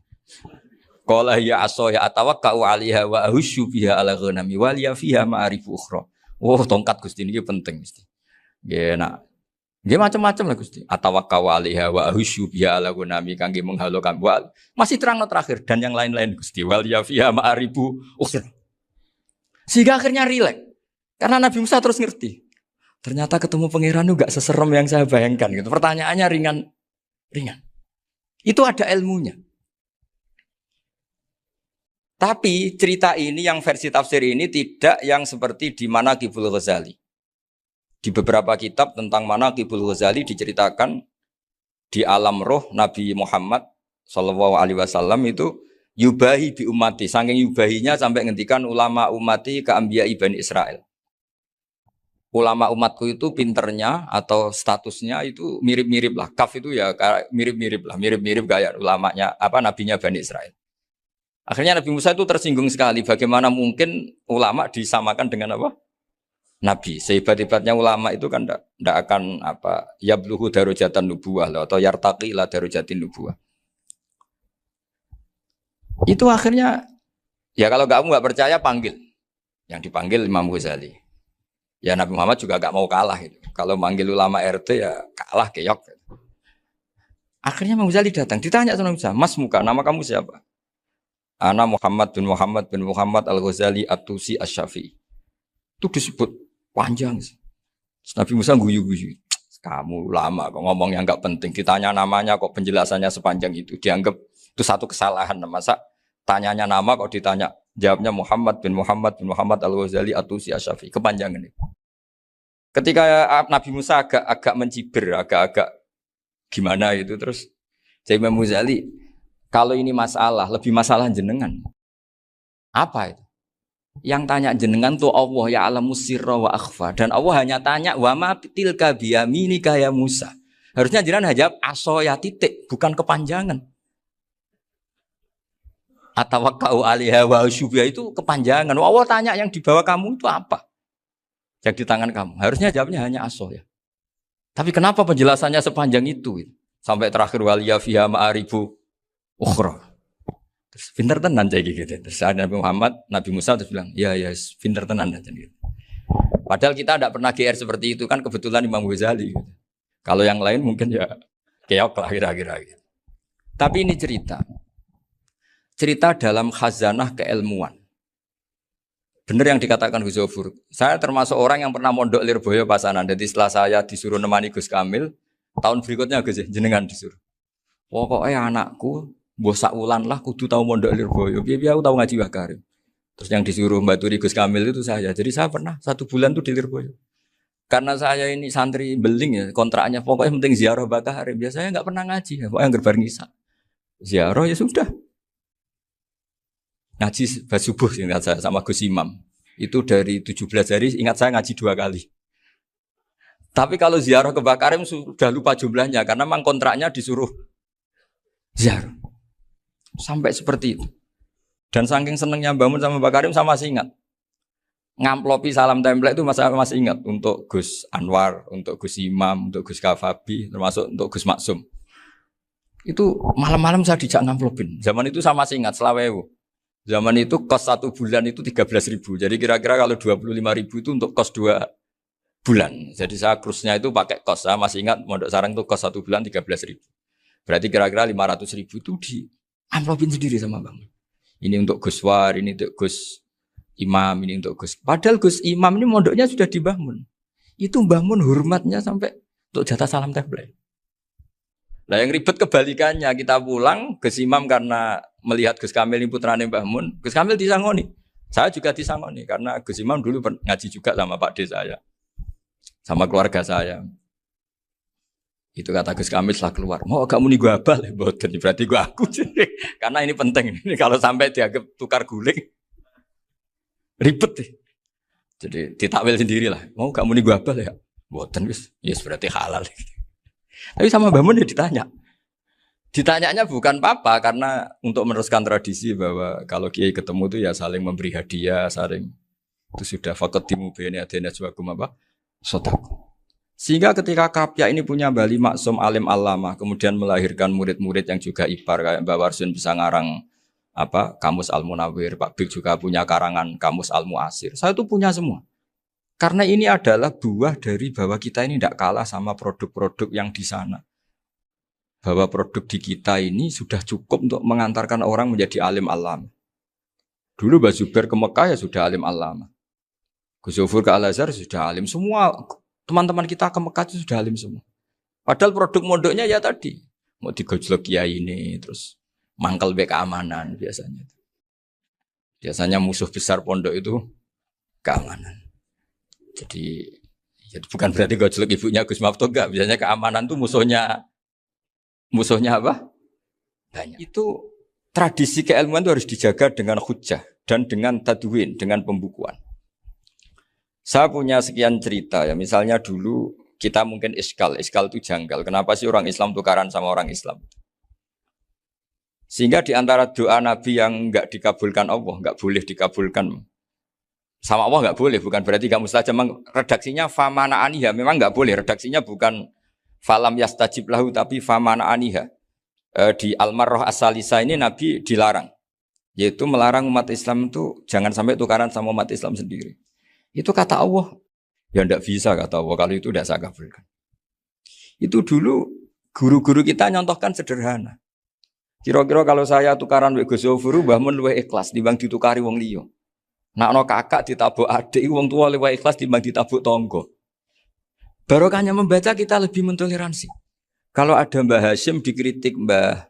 Qala ya aso ya atawakkau 'alaiha wa ahusyu biha 'ala ghanami wa liya fiha ma'arifu ukhra. Oh, tongkat Gusti niki penting mesti. Nggih nak. Nggih macam-macam lah Gusti. Atawakkau 'alaiha wa ahusyu biha 'ala ghanami kangge menghalokan wa. Masih terang terakhir dan yang lain-lain Gusti. Wal ya fiha ma'arifu ukhra. Sehingga akhirnya rileks. Karena Nabi Musa terus ngerti. Ternyata ketemu pangeran itu gak seserem yang saya bayangkan gitu. Pertanyaannya ringan. Itu ada ilmunya. Tapi cerita ini yang versi tafsir ini tidak yang seperti di Manaqibul Ghazali. Di beberapa kitab tentang Manaqibul Ghazali diceritakan di alam roh Nabi Muhammad SAW itu yubahi bi ummati, saking yubahinya sampai ngendikan ulama ummati ke anbiya Bani Israel. Ulama umatku itu pinternya atau statusnya itu mirip-mirip lah. Kaf itu ya mirip-mirip lah, mirip-mirip kayak ulamanya nabinya Bani Israel. Akhirnya Nabi Musa itu tersinggung sekali. Bagaimana mungkin ulama disamakan dengan apa? Nabi. Sehebat-hebatnya ulama itu kan tidak akan yabluhu darajatan nubuwah atau yartaqi ila darajatin nubuwah. Itu akhirnya, ya kalau kamu nggak percaya panggil. Yang dipanggil Imam Ghazali. Ya Nabi Muhammad juga nggak mau kalah. Gitu. Kalau manggil ulama RT ya kalah keok. Akhirnya Imam Ghazali datang. Ditanya sama Musa, Mas Muka, nama kamu siapa? Ana Muhammad bin Muhammad Al-Ghazali At-Tusi Asy-Syafi'i. Itu disebut panjang. Nabi Musa guyu-guyu. Kamu lama kok ngomong yang nggak penting. Ditanya namanya kok penjelasannya sepanjang itu. Dianggap itu satu kesalahan. Masa tanyanya nama kok ditanya. Jawabnya Muhammad bin Muhammad Al-Ghazali At-Tusi Asy-Syafi'i. Kepanjangan itu. Ketika Nabi Musa agak mencibir, agak gimana itu terus jadi Imam Ghazali, kalau ini masalah, lebih masalah jenengan. Apa itu? Yang tanya jenengan tuh Allah ya alamu sirra wa akhfa. Dan Allah hanya tanya wa ma tilka biyaminika ya Musa. Harusnya jenengan jawab aso ya titik, bukan kepanjangan. Atawakkau alaiha wa syubha itu kepanjangan. Allah tanya yang di bawah kamu itu apa? Yang di tangan kamu. Harusnya jawabnya hanya aso ya. Tapi kenapa penjelasannya sepanjang itu? Sampai terakhir waliya fiha ma'aribu ukhra. Terus pinter tenan kayak gitu. Terus Nabi Muhammad, Nabi Musa terus bilang, ya pinter tenan aja gitu. Padahal kita tidak pernah GR seperti itu kan kebetulan Imam Ghazali. Gitu. Kalau yang lain mungkin ya keok lah kira-kira. Gitu. Tapi ini cerita dalam khazanah keilmuan. Benar yang dikatakan Gus Zofur. Saya termasuk orang yang pernah mondok Lirboyo Pasanan. Jadi setelah saya disuruh nemani Gus Kamil, tahun berikutnya Gus jenengan disuruh. Pokoknya anakku, bosak ulan lah, kudu tahu mondok Lirboyo. Biar aku tahu ngaji Wakarim. Terus yang disuruh Mbak Turi Gus Kamil itu saya. Jadi saya pernah 1 bulan tuh di Lirboyo. Karena saya ini santri beling ya, kontraknya pokoknya penting ziarah Bakarim. Biasanya nggak pernah ngaji, pokoknya gerbar ngisa. Ziarah ya sudah. Ngaji subuh ingat saya sama Gus Imam. Itu dari 17 hari ingat saya ngaji 2 kali. Tapi kalau ziarah ke Bakarim sudah lupa jumlahnya karena memang kontraknya disuruh ziarah. Sampai seperti itu. Dan saking senengnya bangun sama Bakarim saya masih ingat. Ngamplopi salam template itu masih ingat untuk Gus Anwar, untuk Gus Imam, untuk Gus Kafabi, termasuk untuk Gus Maksum. Itu malam-malam saya dijak ngamplopin. Zaman itu saya masih ingat selawewu. Zaman itu kos 1 bulan itu 13.000. Jadi kira-kira kalau 25.000 itu untuk kos 2 bulan. Jadi saya krusnya itu pakai kos. Saya masih ingat Mondok Sarang itu kos 1 bulan 13.000. Berarti kira-kira 500.000 itu di amplopin sendiri sama Bang. Ini untuk Gus War, ini untuk Gus Imam, ini untuk Gus. Padahal Gus Imam ini mondoknya sudah dibangun. Itu bangun hormatnya sampai untuk jatah salam template. Nah yang ribet kebalikannya, kita pulang, Gus Imam karena melihat Gus Kamil ini putrane Mbah Mun, Gus Kamil disangoni. Saya juga disangoni, karena Gus Imam dulu ngaji juga sama Pak D saya. Sama keluarga saya. Itu kata Gus Kamil setelah keluar, mau kamu nih gue abal, berarti gue aku. Karena ini penting, ini kalau sampai dianggap tukar guling, ribet deh. Jadi ditakwil sendirilah, mau kamu nih gue abal ya? Boten wis, yes berarti halal. Tapi sama Mbah Mun ya ditanya. Ditanyanya bukan apa karena untuk meneruskan tradisi bahwa kalau kiai ketemu itu ya saling memberi hadiah, saling itu sudah faqatimu baina adena suwakum apa? Sedekah. Sehingga ketika Kapya ini punya Bali Maksum alim alama, kemudian melahirkan murid-murid yang juga ipar kayak Mbak Warsun bisa ngarang apa? Kamus Al-Munawwir, Pak Bik juga punya karangan Kamus Al-Mu'asir. Saya itu punya semua. Karena ini adalah buah dari bahwa kita ini tidak kalah sama produk-produk yang di sana. Bahwa produk di kita ini sudah cukup untuk mengantarkan orang menjadi alim alam. Dulu Mbah Zubair ke Mekah ya sudah alim alam. Gus Zofur ke Al-Azhar sudah alim. Semua teman-teman kita ke Mekah itu sudah alim semua. Padahal produk mondoknya ya tadi. Mau digojlok kiai ini, terus mangkel keamanan biasanya. Biasanya musuh besar pondok itu keamanan. Jadi bukan berarti gojlok ibunya Gus Maftuh enggak. Biasanya keamanan itu musuhnya apa? Banyak. Itu tradisi keilmuan itu harus dijaga dengan hujjah dan dengan tadwin, dengan pembukuan. Saya punya sekian cerita ya. Misalnya dulu kita mungkin iskal itu janggal. Kenapa sih orang Islam tukaran sama orang Islam? Sehingga di antara doa Nabi yang enggak dikabulkan Allah, enggak boleh dikabulkan sama Allah enggak boleh, bukan berarti enggak mustajab. Redaksinya famana aniha, memang enggak boleh. Redaksinya bukan falam yastajib lahu tapi famana aniha. Di Al-Marrah As-Salisa ini Nabi dilarang. yaitu melarang umat Islam itu jangan sampai tukaran sama umat Islam sendiri. Itu kata Allah, ya tidak bisa kata Allah, kalau itu tidak saya kabulkan. Itu dulu guru-guru kita nyontohkan sederhana. Kira-kira kalau saya tukaran wek Gus Zofuru, Mbah Mun luwih ikhlas dibanding ditukari wong liya. Nak ana kakak ditabuk adik, wong tua luwih ikhlas dibanding ditabuk tangga. Barokahnya membaca kita lebih mentoleransi. Kalau ada Mbah Hashim dikritik Mbah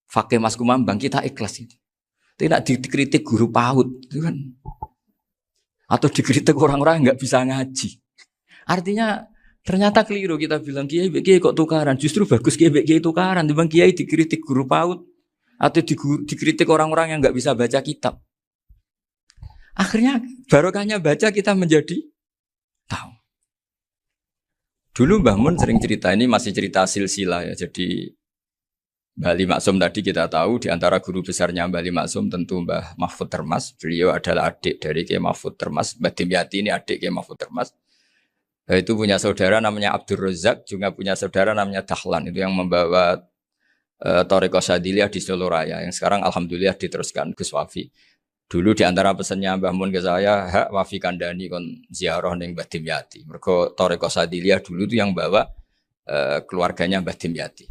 Fakih Mas Kumambang, kita ikhlas itu. Tidak dikritik guru PAUD, itu kan. Atau dikritik orang-orang yang nggak bisa ngaji. Artinya ternyata keliru kita bilang kiai kok tukaran. Justru bagus kiai tukaran. Dibanding kiai dikritik guru PAUD atau dikritik orang-orang yang nggak bisa baca kitab. Akhirnya barokahnya baca kita menjadi tahu. Dulu Mbah Mun sering cerita, ini masih cerita silsilah ya. Jadi Mbah Ali Maksum tadi kita tahu di antara guru besarnya Mbah Ali Maksum tentu Mbah Mahfud Termas. Beliau adalah adik dari Kiai Mahfud Termas. Mbah Dimyati ini adik Kiai Mahfud Termas. Itu punya saudara namanya Abdul Razak, juga punya saudara namanya Dahlan. Itu yang membawa Thariqah Syadziliyah di Solo Raya. Yang sekarang alhamdulillah diteruskan Gus Wafi. Dulu di antara pesannya Mbah Mun ke saya, hak Wafi kandani kon ziarah ning Mbah Dimyati. Mergo Thariqah Syadziliyah dulu itu yang bawa keluarganya Mbah Dimyati.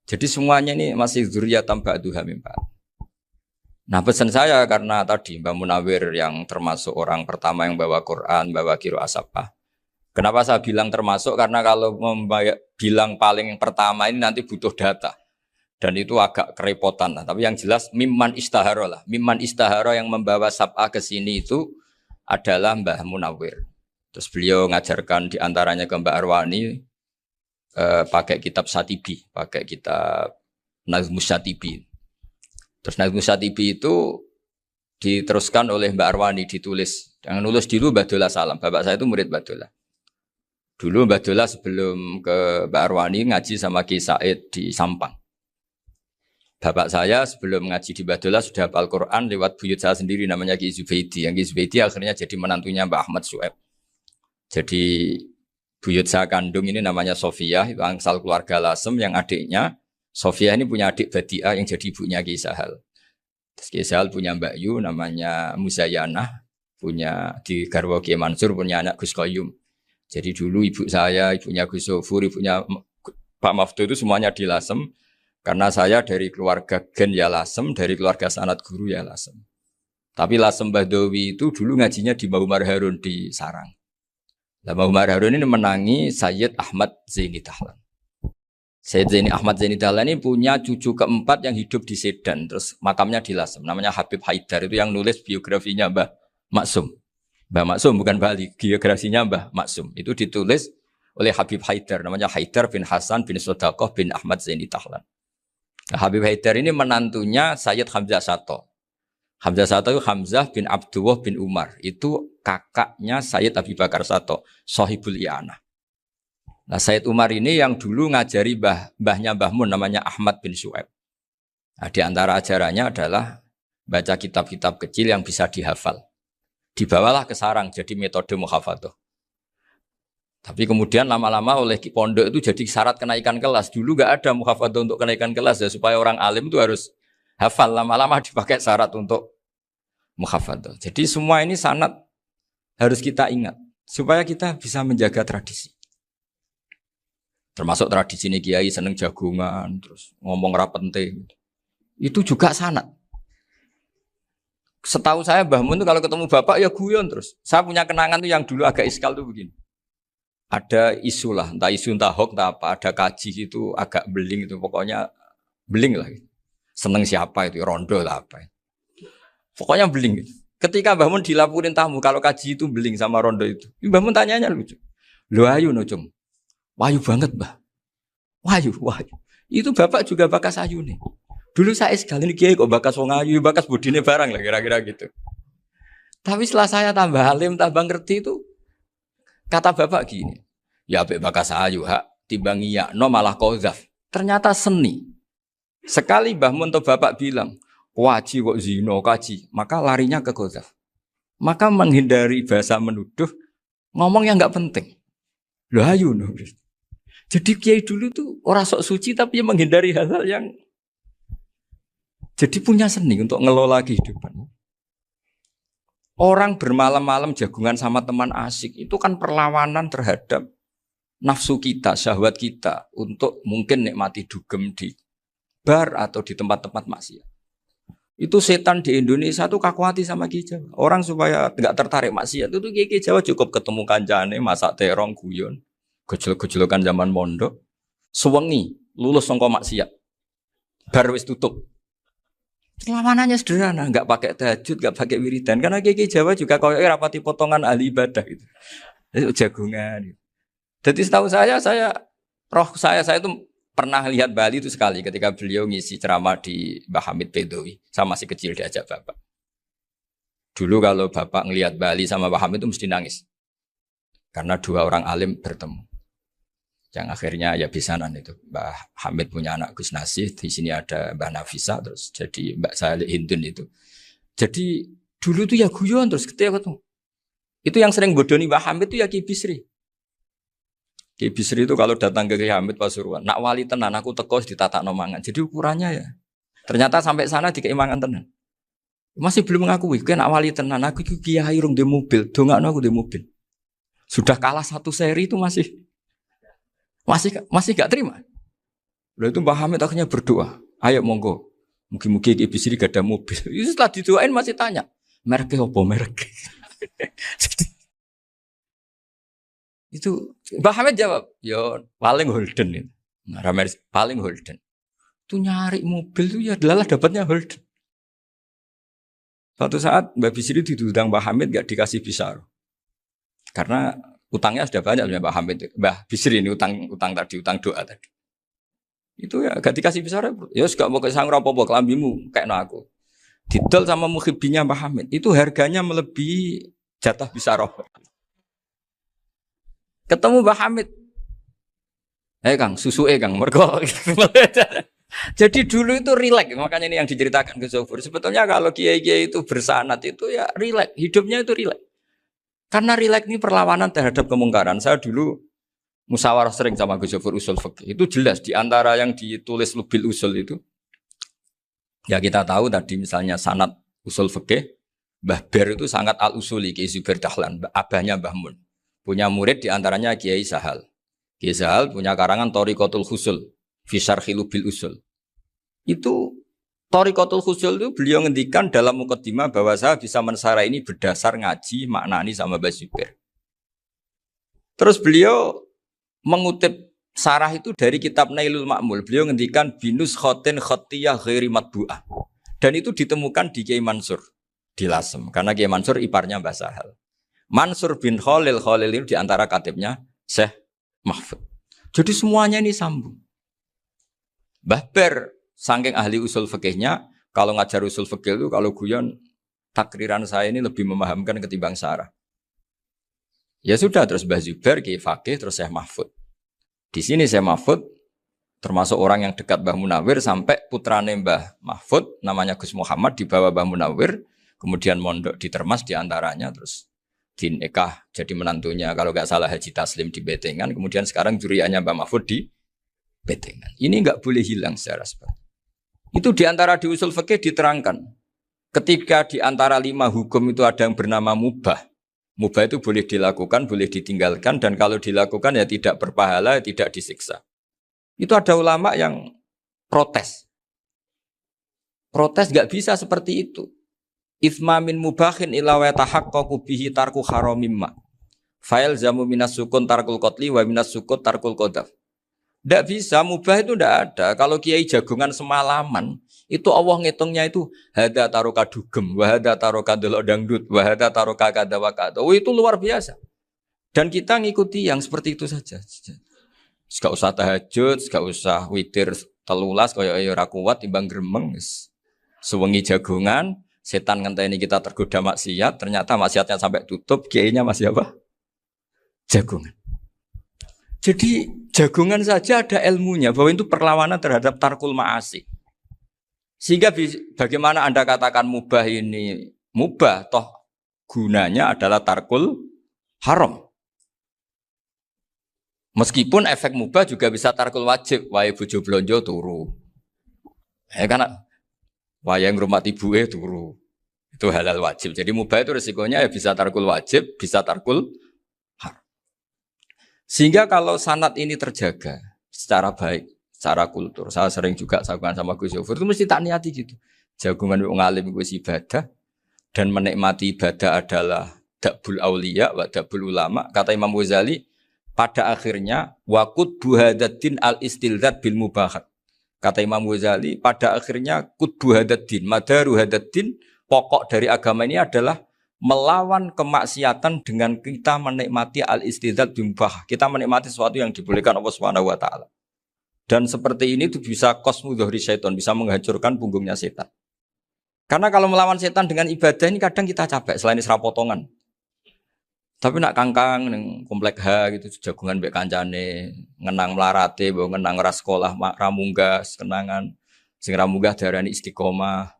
Jadi semuanya ini masih dzurriyyatan ba'duha min ba'd. Nah pesan saya karena tadi Mbah Munawir yang termasuk orang pertama yang bawa Quran, bawa Qiraah Sabah. Kenapa saya bilang termasuk? Karena kalau bilang paling pertama ini nanti butuh data. Dan itu agak kerepotan lah. Tapi yang jelas mimman istahara lah. Mimman istahara yang membawa Sabah ke sini itu adalah Mbah Munawir. Terus beliau ngajarkan diantaranya ke Mbak Arwani pakai kitab Satibi, pakai kitab Nazmus Satibi. Terus Nazmus Satibi itu diteruskan oleh Mbak Arwani, ditulis. Yang nulis dulu Mbak Dola Salam. Bapak saya itu murid Mbak Dola. Dulu Mbak Dola sebelum ke Mbak Arwani ngaji sama Ki Said di Sampang. Bapak saya sebelum ngaji di Mbak Dola sudah hafal Quran lewat buyut saya sendiri namanya Ki Zubaidi. Yang Ki Zubaidi akhirnya jadi menantunya Mbak Ahmad Su'eb. Jadi buyut saya kandung ini namanya Sofiyah, itu angsal keluarga Lasem yang adiknya. Sofiyah ini punya adik Badi'ah yang jadi ibunya Ki Sahal. Terus Ki Sahal punya Mbak Yu namanya Muzayanah, punya di Garwo Ki Mansur punya anak Gus Qayyum. Jadi dulu ibu saya, ibunya Gus Sofur, ibunya Pak Maftu itu semuanya di Lasem. Karena saya dari keluarga Gen ya Lasem, dari keluarga sanad guru ya Lasem. Tapi Lasem Bahdawi itu dulu ngajinya di Mbah Umar Harun di Sarang. Nah, Mbah Umar Harun ini menangi Sayyid Ahmad Zaini Dahlan. Sayyid Zaini Ahmad Zaini Dahlan ini punya cucu keempat yang hidup di Sedan. Terus makamnya di Lasem. Namanya Habib Haidar. Itu yang nulis biografinya Mbah Maksum. Mbah Maksum bukan Bali. Biografinya Mbah Maksum. Itu ditulis oleh Habib Haidar. Namanya Haidar bin Hasan bin Sodaqoh bin Ahmad Zaini Dahlan. Nah, Habib Haidar ini menantunya Sayyid Hamzah Sato. Hamzah Sato itu Hamzah bin Abdullah bin Umar. Itu kakaknya Sayyid Abi Bakar Sato, Sohibul I'anah. Nah Sayyid Umar ini yang dulu ngajari mbahnya Mbah Mun namanya Ahmad bin Su'eb. Nah, di antara ajarannya adalah baca kitab-kitab kecil yang bisa dihafal. Dibawalah ke sarang jadi metode muhafadzah. Tapi kemudian lama-lama oleh pondok itu jadi syarat kenaikan kelas. Dulu gak ada muhafadzah untuk kenaikan kelas ya, supaya orang alim itu harus hafal. Lama-lama dipakai syarat untuk muhafadzah. Jadi semua ini sanad harus kita ingat supaya kita bisa menjaga tradisi. Termasuk tradisi ini kiai seneng jagungan, terus ngomong penting. Itu juga sanad. Setahu saya Mbah Mun itu kalau ketemu bapak ya guyon terus. Saya punya kenangan tuh yang dulu agak iskal tuh begini. Ada isu lah, entah isu entah hoax entah apa, ada kaji itu agak beling itu, pokoknya beling lah. Seneng siapa itu, rondo lah apa. Pokoknya beling. Ketika Mbah Mun dilaporin tamu, kalau kaji itu beling sama rondo itu. Mbah Mun tanyanya lucu. Lu ayu no cung. Wahyu banget Mbah. Wahyu. Itu bapak juga bakas ayu nih. Dulu saya sekali ini kiai kok bakas wong ayu, bakas budine barang lah kira-kira gitu. Tapi setelah saya tambah alim, tambah ngerti itu, kata bapak gini, ya apik bakas ayu hak timbang iya no malah qadzaf. Ternyata seni. Sekali Mbah Mun atau bapak bilang, waji kok zino kaji, maka larinya ke qadzaf. Maka menghindari bahasa menuduh, ngomong yang enggak penting. Loh ayu no. Jadi kiai dulu tuh orang sok suci tapi menghindari hal-hal yang Jadi punya seni untuk ngelola kehidupan. Orang bermalam-malam jagungan sama teman asik itu kan perlawanan terhadap nafsu kita, syahwat kita untuk mungkin nikmati dugem di bar atau di tempat-tempat maksiat. Itu setan di Indonesia tuh kakuati sama Ki Jawa. Orang supaya nggak tertarik maksiat itu Ki Jawa cukup ketemu kancane masak terong guyon, gejol-gejolokan zaman mondok, sewengi lulus sangka maksiat. Bar wis tutup. Perlawanannya sederhana, nggak pakai tahajud, nggak pakai wiridan. Karena Ki Jawa juga koyo rapati potongan ahli ibadah gitu. Itu jagungan. Gitu. Jadi setahu saya itu pernah lihat Bali itu sekali ketika beliau ngisi ceramah di Mbah Hamid Bedowi. Saya masih kecil diajak bapak. Dulu kalau bapak ngelihat Bali sama Mbah Hamid itu mesti nangis. Karena dua orang alim bertemu. Yang akhirnya ya bisanan itu. Mbah Hamid punya anak Gus Nasih, di sini ada Mbah Nafisa, terus jadi Mbak Salih Hindun itu. Jadi dulu tuh ya guyon terus ketika ketemu. Itu yang sering bodoni Mbah Hamid itu ya Ki Bisri. Ki Bisri itu kalau datang ke Ki Hamid Pasuruan, nak wali tenan aku teko ditata nomangan. Jadi ukurannya ya. Ternyata sampai sana dikeimangan tenan. Masih belum mengakui, kan nak wali tenan aku kiai rung di mobil, dongakno aku di mobil. Sudah kalah satu seri itu masih gak terima. Lalu itu Mbah Hamid akhirnya berdoa, ayo monggo, mungkin-mungkin Ki Bisri gak ada mobil. Itu setelah didoain masih tanya, mereknya apa merek? Itu Mbah Hamid jawab, yo paling Holden itu. Nah, paling Holden. Itu nyari mobil itu ya adalah dapatnya Holden. Suatu saat Mbah Bisri diundang Mbah Hamid gak dikasih bisar. Karena utangnya sudah banyak Mbah Hamid. Mbah Bisri ini utang tadi, utang doa tadi. Itu ya gak dikasih bisar. Ya gak mau kesang apa-apa kelambimu kayak aku. Didol sama muhibbinya Mbah Hamid. Itu harganya melebihi jatah bisar. Ketemu Mbah Hamid. Kang, susu Kang, mergo. Jadi dulu itu rileks, makanya ini yang diceritakan ke Zofur. Sebetulnya kalau kiai-kiai itu bersanat itu ya rileks, hidupnya itu rileks. Karena rileks ini perlawanan terhadap kemungkaran. Saya dulu musyawarah sering sama Gus Zofur usul fikih. Itu jelas di antara yang ditulis Lubil Usul itu. Ya kita tahu tadi misalnya sanad usul fikih, Mbah Ber itu sangat al-usuli, Kiai Zubair Dahlan, abahnya Mbah Mun. Punya murid di antaranya Kiai Sahal. Kiai Sahal punya karangan Thariqatul Husul, fi syarhi Lubil Usul. Itu Thariqatul Husul itu beliau ngendikan dalam mukaddimah bahwa saya bisa mensarah ini berdasar ngaji maknani sama Mbah Zubair. Terus beliau mengutip sarah itu dari kitab Nailul Ma'mul. Beliau ngendikan binus khotin khotiyah ghairi matbu'ah. Dan itu ditemukan di Kiai Mansur di Lasem. Karena Kiai Mansur iparnya Mbah Sahal. Mansur bin Khalil itu di antara katibnya Syekh Mahfud. Jadi semuanya ini sambung. Mbah Ber saking ahli usul fikihnya, kalau ngajar usul fikih itu kalau guyon takriran saya ini lebih memahamkan ketimbang sarah. Ya sudah terus Mbah Zubair Kiai Fakih terus Syekh Mahfud. Di sini Syekh Mahfud termasuk orang yang dekat Mbah Munawir sampai putrane Mbah Mahfud namanya Gus Muhammad dibawa Mbah Munawir, kemudian mondok di Termas di antaranya terus dinikah jadi menantunya kalau nggak salah Haji Taslim di Betengan, kemudian sekarang juriannya Mbah Mahfud di Betengan. Ini nggak boleh hilang secara sebab. Itu diantara di usul fikih diterangkan. Ketika diantara 5 hukum itu ada yang bernama mubah. Mubah itu boleh dilakukan, boleh ditinggalkan, dan kalau dilakukan ya tidak berpahala, tidak disiksa. Itu ada ulama yang protes. Protes nggak bisa seperti itu. Ithma min mubahin ila wa tahaqqaqu bihi tarku haramimma. Fail zamu minas sukun tarkul qatli wa minas sukut tarkul qadaf. Tidak bisa, mubah itu tidak ada. Kalau kiai jagungan semalaman, itu Allah ngitungnya itu hada taroka dugem, wahada taroka delok dangdut, wahada taroka kada wakada. Oh itu luar biasa. Dan kita ngikuti yang seperti itu saja. Gak usah tahajud, gak usah witir telulas, kaya ora kuat timbang gremeng. Sewengi jagungan, setan ngenteni kita tergoda maksiat, ternyata maksiatnya sampai tutup, kiainya masih apa? Jagungan. Jadi jagungan saja ada ilmunya bahwa itu perlawanan terhadap tarkul ma'asi. Sehingga bagaimana Anda katakan mubah ini mubah, toh gunanya adalah tarkul haram. Meskipun efek mubah juga bisa tarkul wajib, wae bojo blonjo turu. Karena Wayang ngurmati ibuke turu. Itu halal wajib. Jadi mubah itu resikonya ya bisa tarkul wajib, bisa tarkul haram. Sehingga kalau sanad ini terjaga secara baik, secara kultur, saya sering juga sakuan sama Gus Yofur, itu mesti tak niati gitu. Jagungan wong alim gue ibadah dan menikmati ibadah adalah dakbul aulia wa dakbul ulama. Kata Imam Ghazali, pada akhirnya waqud buhadatin al istilzat bil mubahat. Kata Imam Ghazali, pada akhirnya qutbu hadaddin, madaru hadaddin, pokok dari agama ini adalah melawan kemaksiatan dengan kita menikmati al-istidzat bimubah. Kita menikmati sesuatu yang dibolehkan Allah Subhanahu wa taala. Dan seperti ini itu bisa qasmu dhuhri syaitan, bisa menghancurkan punggungnya setan. Karena kalau melawan setan dengan ibadah ini kadang kita capek selain isra potongan. Tapi nak kangkang ning komplek H gitu jagungan mbek kancane, ngenang melarate, mbok ngenang ora sekolah ramunggah, kenangan sing ramunggah diarani istiqomah.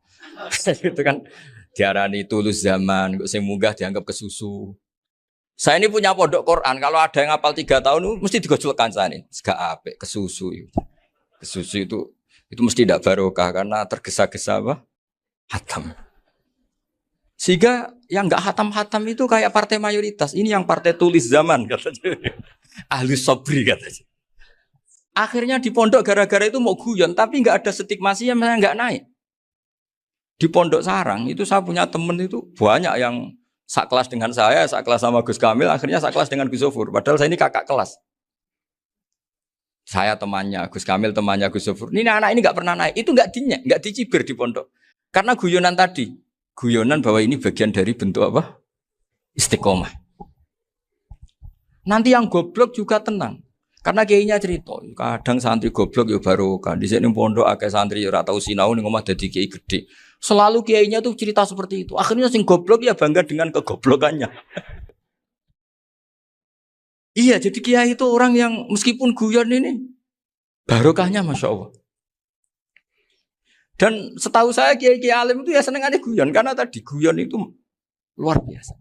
Gitu kan diarani tulus zaman, kok sing munggah dianggap kesusu. Saya ini punya pondok Quran, kalau ada yang hafal 3 tahun mesti digojol kancane. Gak apik kesusu itu. Kesusu itu mesti tidak barokah karena tergesa-gesa apa? Hatam. Sehingga yang enggak hatam-hatam itu kayak partai mayoritas. Ini yang partai tulis zaman katanya. Ahli sobri katanya. Akhirnya di pondok gara-gara itu mau guyon, tapi enggak ada stigmasi yang enggak naik. Di pondok sarang itu saya punya temen itu banyak yang sekelas dengan saya, sekelas sama Gus Kamil, akhirnya sekelas dengan Gus Sofur. Padahal saya ini kakak kelas. Saya temannya, Gus Kamil temannya Gus Sofur. Ini anak ini enggak pernah naik. Itu enggak dicibir di pondok. Karena guyonan tadi. Guyonan bahwa ini bagian dari bentuk apa? Istiqomah. Nanti yang goblok juga tenang. Karena kiainya cerita, kadang santri goblok ya barokah. Di sini pondok akeh santri ora tau sinau ning omah dadi kiai gede. Selalu kiainya tuh cerita seperti itu. Akhirnya sing goblok ya bangga dengan kegoblokannya. Iya, jadi kiai itu orang yang meskipun guyon ini barokahnya Masya Allah. Dan setahu saya kiai-kiai alim itu ya senengannya guyon karena tadi guyon itu luar biasa.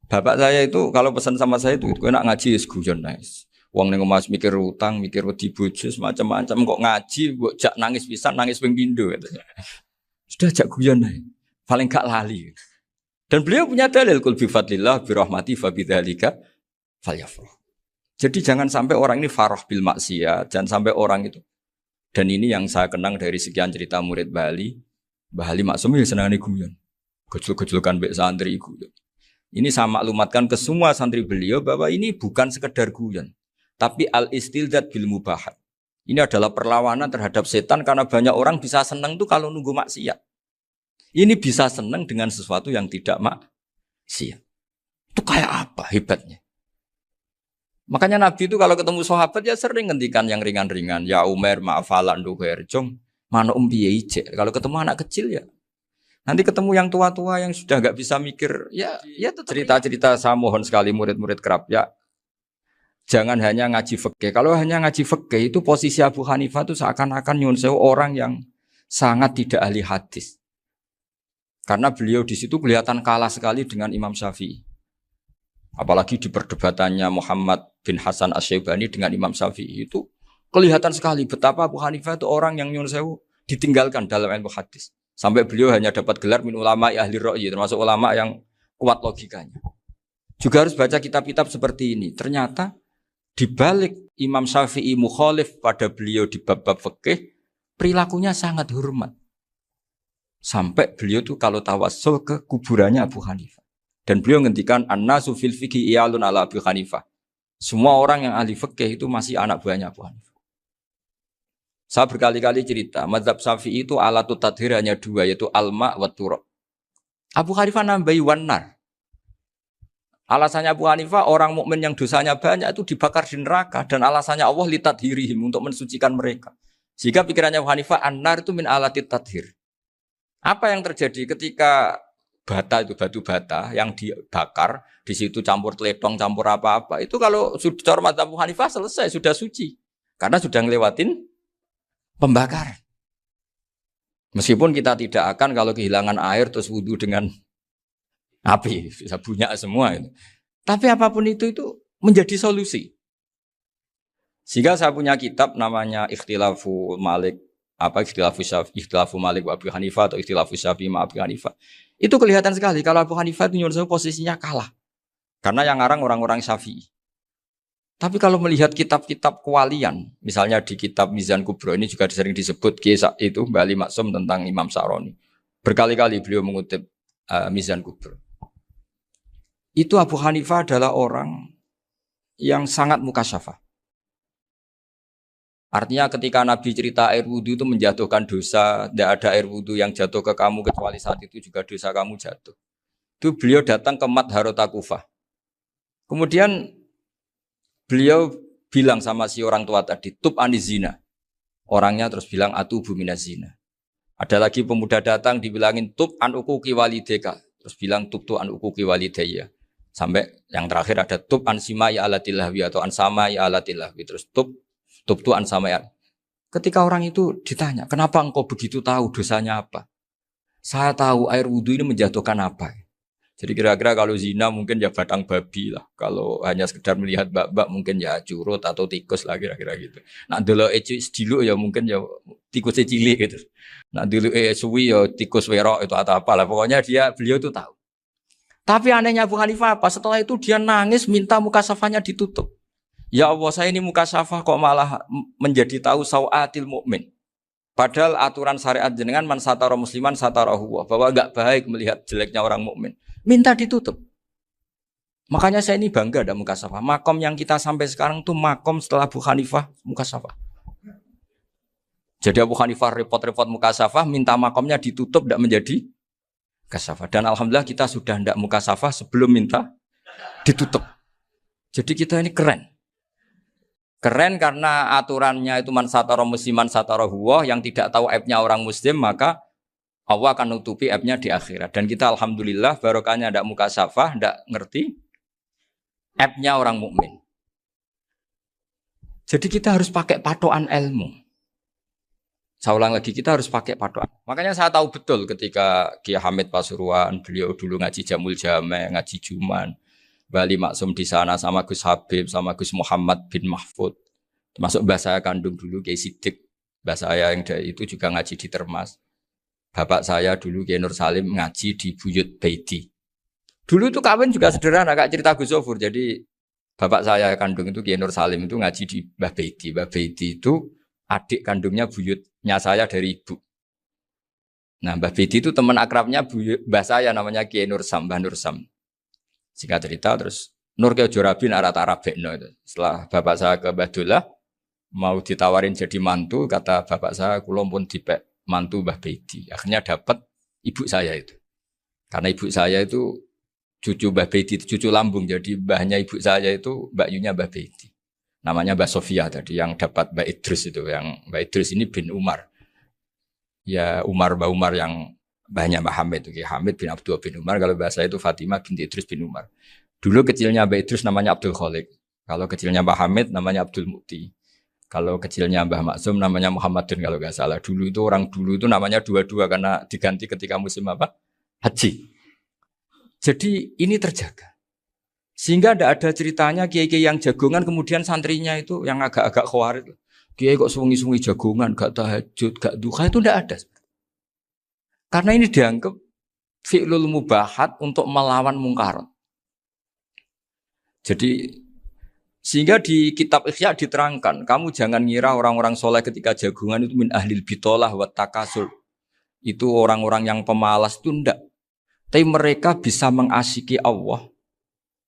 Bapak saya itu kalau pesan sama saya itu enak ngaji es guyon nice. Wong ning omah mikir utang, mikir wedi bojo macam-macam kok ngaji mbok jak nangis pisan, nangis ping pindho katanya. Sudah jak guyon ae. Paling gak lali. Dan beliau punya dalil kul bi fadlillah bi rahmati fa bidzalika falyafrah. Jadi jangan sampai orang ini farah bil maksiat, jangan sampai orang itu. Dan ini yang saya kenang dari sekian cerita murid Bali. Mbah Ali Maksum ya senangane guyon. Gojol-gojolkan mbek santri guyon. Ini saya maklumatkan ke semua santri beliau bahwa ini bukan sekedar guyon, tapi al-istilzat bil mubahat. Ini adalah perlawanan terhadap setan karena banyak orang bisa senang tuh kalau nunggu maksiat. Ini bisa senang dengan sesuatu yang tidak maksiat. Itu kayak apa hebatnya? Makanya Nabi itu kalau ketemu sahabat ya sering ngendikan yang ringan-ringan. Ya Umar ma'afalan duher jong mana piye ijek. Kalau ketemu anak kecil ya. Nanti ketemu yang tua-tua yang sudah enggak bisa mikir ya cerita-cerita saya mohon sekali murid-murid kerap ya. Jangan hanya ngaji fikih. Kalau hanya ngaji fikih itu posisi Abu Hanifah itu seakan-akan nyuwun sewu orang yang sangat tidak ahli hadis. Karena beliau di situ kelihatan kalah sekali dengan Imam Syafi'i. Apalagi di perdebatannya Muhammad bin Hasan Asy-Syaibani dengan Imam Syafi'i itu kelihatan sekali betapa Abu Hanifah itu orang yang nyuwun sewu ditinggalkan dalam ilmu hadis. Sampai beliau hanya dapat gelar min ulama ahli ra'yi, termasuk ulama yang kuat logikanya. Juga harus baca kitab-kitab seperti ini. Ternyata di balik Imam Syafi'i mukhalif pada beliau di bab-bab fikih, perilakunya sangat hormat. Sampai beliau tuh kalau tawassul ke kuburannya Abu Hanifah. Dan beliau ngendikan an-nasu fil fiqhi iyalun ala Abu Hanifah. Semua orang yang ahli fikih itu masih anak buahnya Abu Hanifah. Saya berkali-kali cerita, mazhab Syafi'i itu alatut tadhir hanya 2, yaitu alma wa turab. Abu Hanifah nambahi wanar. Alasannya Abu Hanifah orang mukmin yang dosanya banyak itu dibakar di neraka dan alasannya Allah litadhirihim untuk mensucikan mereka. Jika pikirannya Abu Hanifah an-nar itu min alatit tadhir. Apa yang terjadi ketika bata itu batu bata yang dibakar di situ campur teletong campur apa-apa itu kalau sudah mazhab Abu Hanifah selesai sudah suci karena sudah ngelewatin pembakaran. Meskipun kita tidak akan kalau kehilangan air terus wudu dengan api bisa bunyak semua itu. Tapi apapun itu menjadi solusi. Sehingga saya punya kitab namanya Ikhtilaful Malik apa ikhtilafu Malik wa Abu Hanifah atau ikhtilafu Syafi'i ma Abu Hanifah. Itu kelihatan sekali kalau Abu Hanifah itu nyuruh posisinya kalah. Karena yang ngarang orang-orang Syafi'i. Tapi kalau melihat kitab-kitab kewalian, misalnya di kitab Mizan Kubro ini juga sering disebut kisah itu Bali Maksum tentang Imam Sa'roni. Berkali-kali beliau mengutip Mizan Kubro. Itu Abu Hanifah adalah orang yang sangat mukasyafah. Artinya ketika Nabi cerita air wudhu itu menjatuhkan dosa, tidak ada air wudhu yang jatuh ke kamu kecuali saat itu juga dosa kamu jatuh. Itu beliau datang ke Madharota Kufah. Kemudian beliau bilang sama si orang tua tadi, tub anizina. Orangnya terus bilang atubu minazina. Ada lagi pemuda datang dibilangin tub an ukuki walideka. Terus bilang tub tu an ukuki walidaya. Sampai yang terakhir ada tub an simai alatilahwi atau an samai alatilahwi. Terus tub tu an samai. Ketika orang itu ditanya, kenapa engkau begitu tahu dosanya apa? Saya tahu air wudhu ini menjatuhkan apa. Jadi kira-kira kalau zina mungkin ya batang babi lah. Kalau hanya sekedar melihat bak-bak mungkin ya curut atau tikus lah kira-kira gitu. Nak dulu dulu ya mungkin ya tikus cilik gitu. Nak dulu suwi ya tikus werok itu atau apalah. Pokoknya beliau itu tahu. Tapi anehnya Abu Hanifah apa? Setelah itu dia nangis minta mukasafahnya ditutup. Ya Allah, saya ini mukasafah kok malah menjadi tahu sawatil mukmin. Padahal aturan syariat jenengan man satara musliman satarahu, bahwa enggak baik melihat jeleknya orang mukmin. Minta ditutup. Makanya saya ini bangga ada mukasafah. Makom yang kita sampai sekarang tuh makom setelah Abu Hanifah mukasafah. Jadi Abu Hanifah repot-repot mukasafah, minta makomnya ditutup tidak menjadi mukasafah. Dan alhamdulillah kita sudah tidak mukasafah sebelum minta ditutup. Jadi kita ini keren. Keren karena aturannya itu man satara musliman satara huwa, yang tidak tahu aibnya orang muslim maka Allah akan nutupi aibnya di akhirat. Dan kita alhamdulillah barokahnya tidak mukasafah, tidak ngerti aibnya orang mukmin. Jadi kita harus pakai patokan ilmu. Saya ulang lagi, kita harus pakai patokan. Makanya saya tahu betul ketika Kiai Hamid Pasuruan, beliau dulu ngaji Jamul Jame, ngaji Juman, Bali Maksum di sana sama Gus Habib, sama Gus Muhammad bin Mahfud. Termasuk mbah saya kandung dulu Kiai Sidik, mbah saya yang dari itu juga ngaji di Termas. Bapak saya dulu Kiai Nur Salim ngaji di Buyut Baiti. Dulu itu kawin juga sederhana, Kak, cerita Gus Sofur. Jadi bapak saya kandung itu Kiai Nur Salim itu ngaji di Mbah Baiti. Mbah Baiti itu adik kandungnya buyutnya saya dari ibu. Nah, Mbah Baiti itu teman akrabnya mbah saya namanya Kiai Nur Sam, Mbah Nur Sam. Singkat cerita terus Nur Kiai Jorabin arah-arah bekno itu. Setelah bapak saya ke Badullah mau ditawarin jadi mantu, kata bapak saya kula pun dipek mantu Mbah Baiti. Akhirnya dapat ibu saya itu. Karena ibu saya itu cucu Mbah Baiti, cucu lambung. Jadi mbahnya ibu saya itu Mbak Yunya Mbah Baiti. Namanya Mbak Sofia tadi yang dapat Mbak Idris itu. Yang Mbak Idris ini bin Umar. Ya Mbak Umar yang mbahnya Mbak Hamid. Hamid bin Abdul bin Umar. Kalau bahasa itu Fatimah binti Idris bin Umar. Dulu kecilnya Mbak Idris namanya Abdul Khalik. Kalau kecilnya Mbak Hamid namanya Abdul Mukti. Kalau kecilnya Mbah Maksum namanya Muhammadun kalau nggak salah. Dulu itu orang dulu itu namanya dua-dua karena diganti ketika musim apa? Haji. Jadi ini terjaga. Sehingga tidak ada ceritanya kiai-kiai yang jagongan kemudian santrinya itu yang agak-agak khawatir. Kiai kok sungi-sungi jagongan, gak tahajud, gak duha, itu tidak ada. Karena ini dianggap fi'lul mubahat untuk melawan mungkar. Jadi sehingga di kitab Ihya diterangkan, kamu jangan ngira orang-orang soleh ketika jagungan itu min ahlil bitolah wa takasul. Itu orang-orang yang pemalas itu enggak. Tapi mereka bisa mengasiki Allah.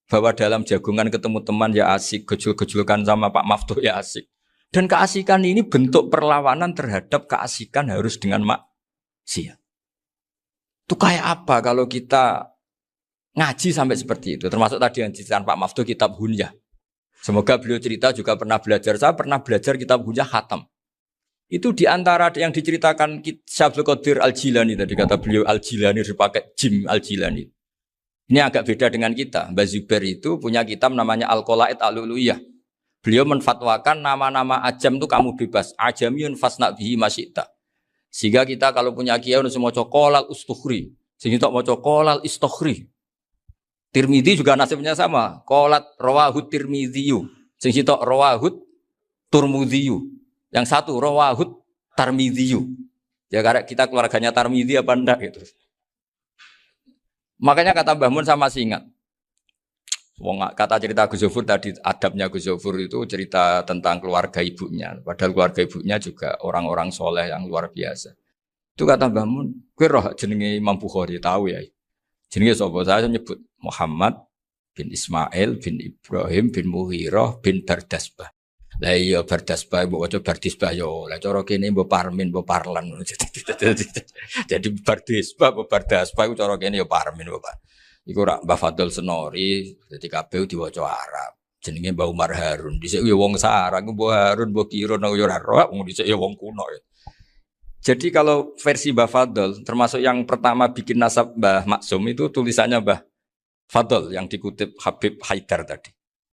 Bahwa dalam jagungan ketemu teman ya asik, gejul-gejulkan sama Pak Maftuh ya asik. Dan keasikan ini bentuk perlawanan terhadap keasikan harus dengan maksiat. Itu kayak apa kalau kita ngaji sampai seperti itu. Termasuk tadi yang diceritakan Pak Maftuh kitab Hunyah. Semoga beliau cerita juga pernah belajar. Saya pernah belajar kitab Hunyah khatam. Itu diantara yang diceritakan Syabdul Qadir Al-Jilani tadi kata beliau Al-Jilani dipakai Jim Al-Jilani. Ini agak beda dengan kita. Mbah Zubair itu punya kitab namanya Al-Qolaid Al-Uluyah. Beliau menfatwakan nama-nama ajam itu kamu bebas. Ajamiyun fasna bihi masyita. Sehingga kita kalau punya kiai harus mau cokolal ustukhri. Sehingga tak mau cokolal istukhri. Tirmidzi juga nasibnya sama. Qolat rawahut Tirmidziyu. Sing sitok rawahut Turmudziyu. Yang satu rawahut Tarmidhiyu. Ya karena kita keluarganya Tarmidhi apa enggak gitu. Makanya kata Mbah Mun sama masih ingat. Kata cerita Gus Zofur tadi, adabnya Gus Zofur itu cerita tentang keluarga ibunya. Padahal keluarga ibunya juga orang-orang soleh yang luar biasa. Itu kata Mbah Mun, kowe roh jenenge Imam Bukhari tahu ya. Jenenge sapa? Saya nyebut Muhammad bin Ismail bin Ibrahim bin Mughirah bin Bardasbah. Lah iya Bardasbah mbok waca Bardisbah yo. Lah cara kene mbok Parmin mbok Parlan. Jadi Bardisbah mbok Bardasbah iku cara kene yo Parmin mbok. Iku rak Mbah Fadl Senori, dadi kabeh diwaca Arab. Jenenge Mbah Umar Harun. Dhisik yo wong sarang Mbah Harun mbok kira nang yo ora roh, wong dhisik yo wong kuno ya. Jadi kalau versi Mbah Fadl, termasuk yang pertama bikin nasab Mbah Maksum itu tulisannya Mbah Fadl yang dikutip Habib Haidar tadi.